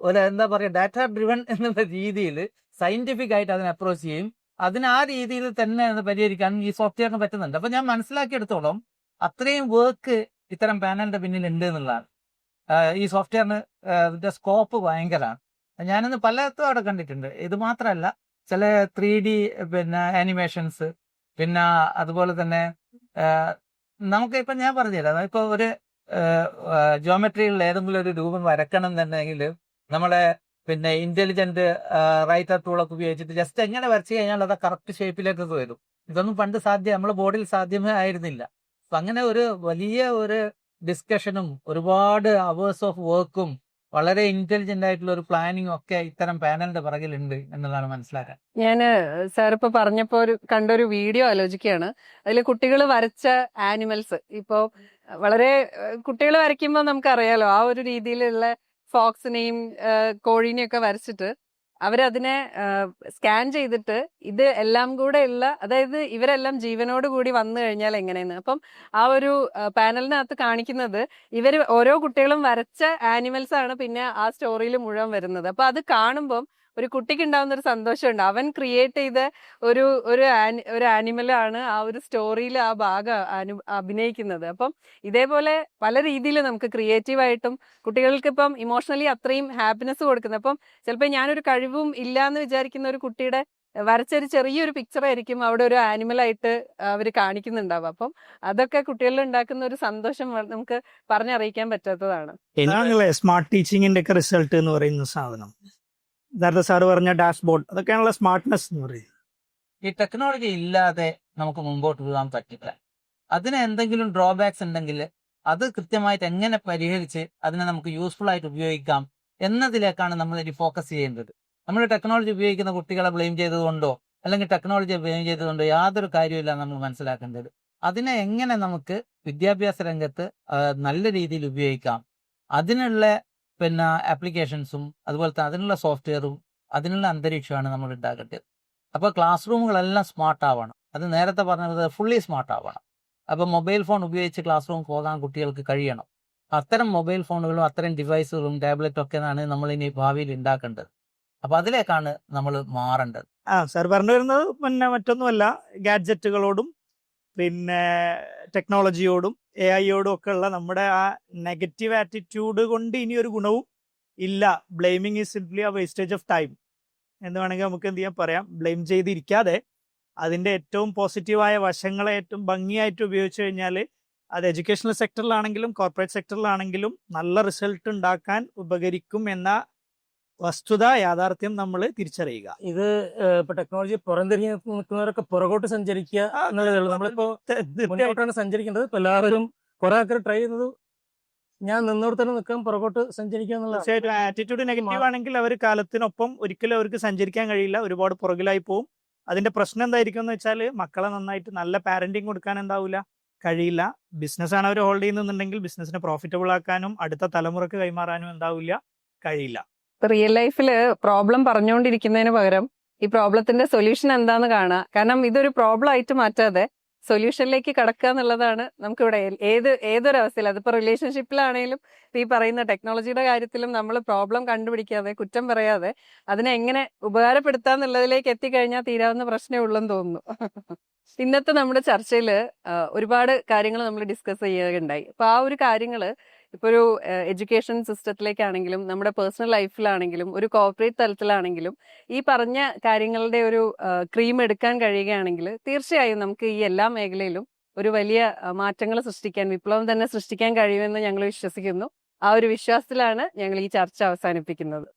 എന്താ പറയുക, ഡാറ്റ ഡ്രിവൺ എന്നുള്ള രീതിയിൽ സയന്റിഫിക് ആയിട്ട് അതിനെ അപ്രോച്ച് ചെയ്യും. അതിന് ആ രീതിയിൽ തന്നെ പരിഹരിക്കാൻ ഈ സോഫ്റ്റ്വെയറിന് പറ്റുന്നുണ്ട്. അപ്പൊ ഞാൻ മനസ്സിലാക്കിയെടുത്തോളം അത്രയും വർക്ക് ഇത്തരം പാനലിന്റെ പിന്നിൽ ഉണ്ട് എന്നുള്ളതാണ്. ഈ സോഫ്റ്റ്വെയറിന് ഇതിന്റെ സ്കോപ്പ് ഭയങ്കരമാണ്. ഞാനിന്ന് പലയിടത്തും അവിടെ കണ്ടിട്ടുണ്ട്. ഇത് മാത്രമല്ല, ചില 3D പിന്നെ ആനിമേഷൻസ്, പിന്നെ അതുപോലെ തന്നെ നമുക്ക് ഇപ്പം ഞാൻ പറഞ്ഞുതരാം, ഇപ്പൊ ഒരു ജിയോമെട്രിയിൽ ഏതെങ്കിലും ഒരു രൂപം വരക്കണം എന്നുണ്ടെങ്കിൽ നമ്മളെ പിന്നെ ഇന്റലിജന്റ് റൈറ്റർ ടൂളൊക്കെ ഉപയോഗിച്ചിട്ട് ജസ്റ്റ് എങ്ങനെ വരച്ചു കഴിഞ്ഞാൽ അത് കറക്റ്റ് ഷേപ്പിലേക്ക് വരും. ഇതൊന്നും പണ്ട് നമ്മുടെ ബോർഡിൽ സാധ്യമേ ആയിരുന്നില്ല. അപ്പൊ അങ്ങനെ ഒരു വലിയ ഒരു ഡിസ്കഷനും ഒരുപാട് അവേഴ്സ് ഓഫ് വർക്കും വളരെ ഇന്റലിജന്റ് ആയിട്ടുള്ള ഒരു പ്ലാനിങ്ങും ഒക്കെ ഇത്തരം പാനലിന്റെ പിറകിലുണ്ട് എന്നതാണ് മനസ്സിലാക്കാൻ. ഞാൻ സാർ ഇപ്പൊ പറഞ്ഞപ്പോ കണ്ടൊരു വീഡിയോ ആലോചിക്കുകയാണ്. അതിൽ കുട്ടികൾ വരച്ച ആനിമൽസ് ഇപ്പോ വളരെ കുട്ടികൾ വരയ്ക്കുമ്പോൾ നമുക്കറിയാലോ ആ ഒരു രീതിയിലുള്ള ഫോക്സിനെയും കോഴീനെയും ഒക്കെ വരച്ചിട്ട് അവരതിനെ സ്കാൻ ചെയ്തിട്ട് ഇത് എല്ലാം കൂടെ ഉള്ള, അതായത് ഇവരെല്ലാം ജീവനോട് കൂടി വന്നു കഴിഞ്ഞാൽ എങ്ങനെയെന്ന്. അപ്പം ആ ഒരു പാനലിനകത്ത് കാണിക്കുന്നത് ഇവർ ഓരോ കുട്ടികളും വരച്ച ആനിമൽസ് ആണ് പിന്നെ ആ സ്റ്റോറിയിൽ മുഴുവൻ വരുന്നത്. അപ്പൊ അത് കാണുമ്പം ഒരു കുട്ടിക്ക് ഉണ്ടാവുന്ന ഒരു സന്തോഷമുണ്ട്. അവൻ ക്രിയേറ്റ് ചെയ്ത ഒരു ആനിമലാണ് ആ ഒരു സ്റ്റോറിയിൽ ആ ഭാഗം അഭിനയിക്കുന്നത്. അപ്പം ഇതേപോലെ പല രീതിയിൽ നമുക്ക് ക്രിയേറ്റീവായിട്ടും കുട്ടികൾക്ക് ഇപ്പം ഇമോഷണലി അത്രയും ഹാപ്പിനെസ് കൊടുക്കുന്നത്. അപ്പം ചിലപ്പോൾ ഞാനൊരു കഴിവും ഇല്ല എന്ന് വിചാരിക്കുന്ന ഒരു കുട്ടിയുടെ വരച്ചൊരു ചെറിയൊരു പിക്ചർ ആയിരിക്കും അവിടെ ഒരു ആനിമലായിട്ട് അവർ കാണിക്കുന്നുണ്ടാവുക. അപ്പം അതൊക്കെ കുട്ടികളിൽ ഉണ്ടാക്കുന്ന ഒരു സന്തോഷം നമുക്ക് പറഞ്ഞറിയിക്കാൻ പറ്റാത്തതാണ്. ഇതാണല്ലേ സ്മാർട്ട് ടീച്ചിങ്ങിന്റെ ഒക്കെ റിസൾട്ട് എന്ന് പറയുന്ന സാധനം. നേരത്തെ സാറ് പറഞ്ഞ ഡാഷ്ബോർഡ്, അതൊക്കെയാണല്ലോ സ്മാർട്ട്നെസ് എന്ന് പറയുന്നത്. ഈ ടെക്നോളജി ഇല്ലാതെ നമുക്ക് മുമ്പോട്ട് പോകാൻ പറ്റില്ല. അതിന് എന്തെങ്കിലും ഡ്രോബാക്സ് ഉണ്ടെങ്കിൽ അത് കൃത്യമായിട്ട് എങ്ങനെ പരിഹരിച്ച് അതിനെ നമുക്ക് യൂസ്ഫുൾ ആയിട്ട് ഉപയോഗിക്കാം എന്നതിലേക്കാണ് നമ്മൾ ഇനി ഫോക്കസ് ചെയ്യേണ്ടത്. നമ്മൾ ടെക്നോളജി ഉപയോഗിക്കുന്ന കുട്ടികളെ ബ്ലെയിം ചെയ്തതുകൊണ്ടോ അല്ലെങ്കിൽ ടെക്നോളജിയെ ബ്ലെയിം ചെയ്തതുകൊണ്ടോ യാതൊരു കാര്യമില്ല നമ്മൾ മനസ്സിലാക്കേണ്ടത്. അതിനെ എങ്ങനെ നമുക്ക് വിദ്യാഭ്യാസ രംഗത്ത് നല്ല രീതിയിൽ ഉപയോഗിക്കാം, അതിനുള്ള ആപ്ലിക്കേഷൻസും അതുപോലെ തന്നെ അതിനുള്ള സോഫ്റ്റ്വെയറും അതിനുള്ള അന്തരീക്ഷമാണ് നമ്മൾ ഉണ്ടാക്കേണ്ടത്. അപ്പോൾ ക്ലാസ് റൂമുകളെല്ലാം സ്മാർട്ട് ആവണം. അത് നേരത്തെ പറഞ്ഞത് ഫുള്ളി സ്മാർട്ട് ആവണം. അപ്പോൾ മൊബൈൽ ഫോൺ ഉപയോഗിച്ച് ക്ലാസ് റൂം പോകാൻ കുട്ടികൾക്ക് കഴിയണം. അത്തരം മൊബൈൽ ഫോണുകളും അത്തരം ഡിവൈസുകളും ടാബ്ലറ്റും ഒക്കെയാണ് നമ്മൾ ഇനി ഭാവിയിൽ ഉണ്ടാക്കേണ്ടത്. അപ്പോൾ അതിലേക്കാണ് നമ്മൾ മാറേണ്ടത്. സാർ പറഞ്ഞു വരുന്നത് പിന്നെ മറ്റൊന്നുമല്ല, ഗാഡ്ജറ്റുകളോടും പിന്നെ ടെക്നോളജിയോടും AI-യോടും ഒക്കെ ഉള്ള നമ്മുടെ ആ നെഗറ്റീവ് ആറ്റിറ്റ്യൂഡ് കൊണ്ട് ഇനി ഒരു ഗുണവും ഇല്ല. Blaming is simply A wastage of time എന്ന് വേണമെങ്കിൽ നമുക്ക് എന്ത് ചെയ്യാൻ പറയാം. ബ്ലെയിം ചെയ്തിരിക്കാതെ അതിൻ്റെ ഏറ്റവും പോസിറ്റീവായ വശങ്ങളെ ഏറ്റവും ഭംഗിയായിട്ട് ഉപയോഗിച്ച് കഴിഞ്ഞാൽ അത് എഡ്യൂക്കേഷണൽ സെക്ടറിലാണെങ്കിലും കോർപ്പറേറ്റ് സെക്ടറിലാണെങ്കിലും നല്ല റിസൾട്ട് ഉണ്ടാക്കാൻ ഉപകരിക്കും എന്ന വസ്തുത, യാഥാർത്ഥ്യം നമ്മൾ തിരിച്ചറിയുക. ഇത് ഇപ്പൊ ടെക്നോളജി പുറംതിരിഞ്ഞ് നിൽക്കുന്നവരൊക്കെ പുറകോട്ട് സഞ്ചരിക്കുക എന്നതേ ഉള്ളൂ. നമ്മളിപ്പോ മുന്നോട്ടാണ് സഞ്ചരിക്കേണ്ടത്. ഇപ്പൊ എല്ലാവരും കുറെ ആൾക്കാർ ട്രൈ ചെയ്യുന്നത് ഞാൻ നിന്നോട് തന്നെ നിൽക്കാൻ പുറകോട്ട് സഞ്ചരിക്കുക എന്നുള്ള. തീർച്ചയായിട്ടും ആറ്റിറ്റ്യൂഡ് നെഗറ്റീവ് ആണെങ്കിൽ അവർ കാലത്തിനൊപ്പം ഒരിക്കലും അവർക്ക് സഞ്ചരിക്കാൻ കഴിയില്ല, ഒരുപാട് പുറകിലായി പോകും. അതിന്റെ പ്രശ്നം എന്തായിരിക്കും എന്ന് വെച്ചാൽ മക്കളെ നന്നായിട്ട് നല്ല പാരന്റിങ് കൊടുക്കാൻ എന്താവില്ല, കഴിയില്ല. ബിസിനസ്സാണ് അവർ ഹോൾഡ് ചെയ്യുന്നുണ്ടെങ്കിൽ ബിസിനസ്സിനെ പ്രോഫിറ്റബിൾ ആക്കാനും അടുത്ത തലമുറക്ക് കൈമാറാനും എന്താവില്ല, കഴിയില്ല. റിയൽ ലൈഫിൽ പ്രോബ്ലം പറഞ്ഞുകൊണ്ടിരിക്കുന്നതിന് പകരം ഈ പ്രോബ്ലത്തിന്റെ സൊല്യൂഷൻ എന്താന്ന് കാണുക. കാരണം ഇതൊരു പ്രോബ്ലം ആയിട്ട് മാറ്റാതെ സൊല്യൂഷനിലേക്ക് കടക്കുക എന്നുള്ളതാണ് നമുക്കിവിടെ ഏതൊരവസ്ഥയിൽ, അതിപ്പോൾ റിലേഷൻഷിപ്പിലാണെങ്കിലും ഈ പറയുന്ന ടെക്നോളജിയുടെ കാര്യത്തിലും നമ്മൾ പ്രോബ്ലം കണ്ടുപിടിക്കാതെ കുറ്റം പറയാതെ അതിനെ എങ്ങനെ ഉപകാരപ്പെടുത്താന്നുള്ളതിലേക്ക് എത്തിക്കഴിഞ്ഞാൽ തീരാവുന്ന പ്രശ്നമേ ഉള്ളെന്ന് തോന്നുന്നു. ഇന്നത്തെ നമ്മുടെ ചർച്ചയിൽ ഒരുപാട് കാര്യങ്ങൾ നമ്മൾ ഡിസ്കസ് ചെയ്യുകയുണ്ടായി. അപ്പോൾ ആ ഒരു കാര്യങ്ങൾ ഇപ്പോൾ ഒരു എഡ്യൂക്കേഷൻ സിസ്റ്റത്തിലേക്കാണെങ്കിലും നമ്മുടെ പേഴ്സണൽ ലൈഫിലാണെങ്കിലും ഒരു കോർപ്പറേറ്റ് തലത്തിലാണെങ്കിലും ഈ പറഞ്ഞ കാര്യങ്ങളുടെ ഒരു ക്രീം എടുക്കാൻ കഴിയുകയാണെങ്കിൽ തീർച്ചയായും നമുക്ക് ഈ എല്ലാ മേഖലയിലും ഒരു വലിയ മാറ്റങ്ങൾ സൃഷ്ടിക്കാൻ, വിപ്ലവം തന്നെ സൃഷ്ടിക്കാൻ കഴിയുമെന്ന് ഞങ്ങൾ വിശ്വസിക്കുന്നു. ആ ഒരു വിശ്വാസത്തിലാണ് ഞങ്ങൾ ഈ ചർച്ച അവസാനിപ്പിക്കുന്നത്.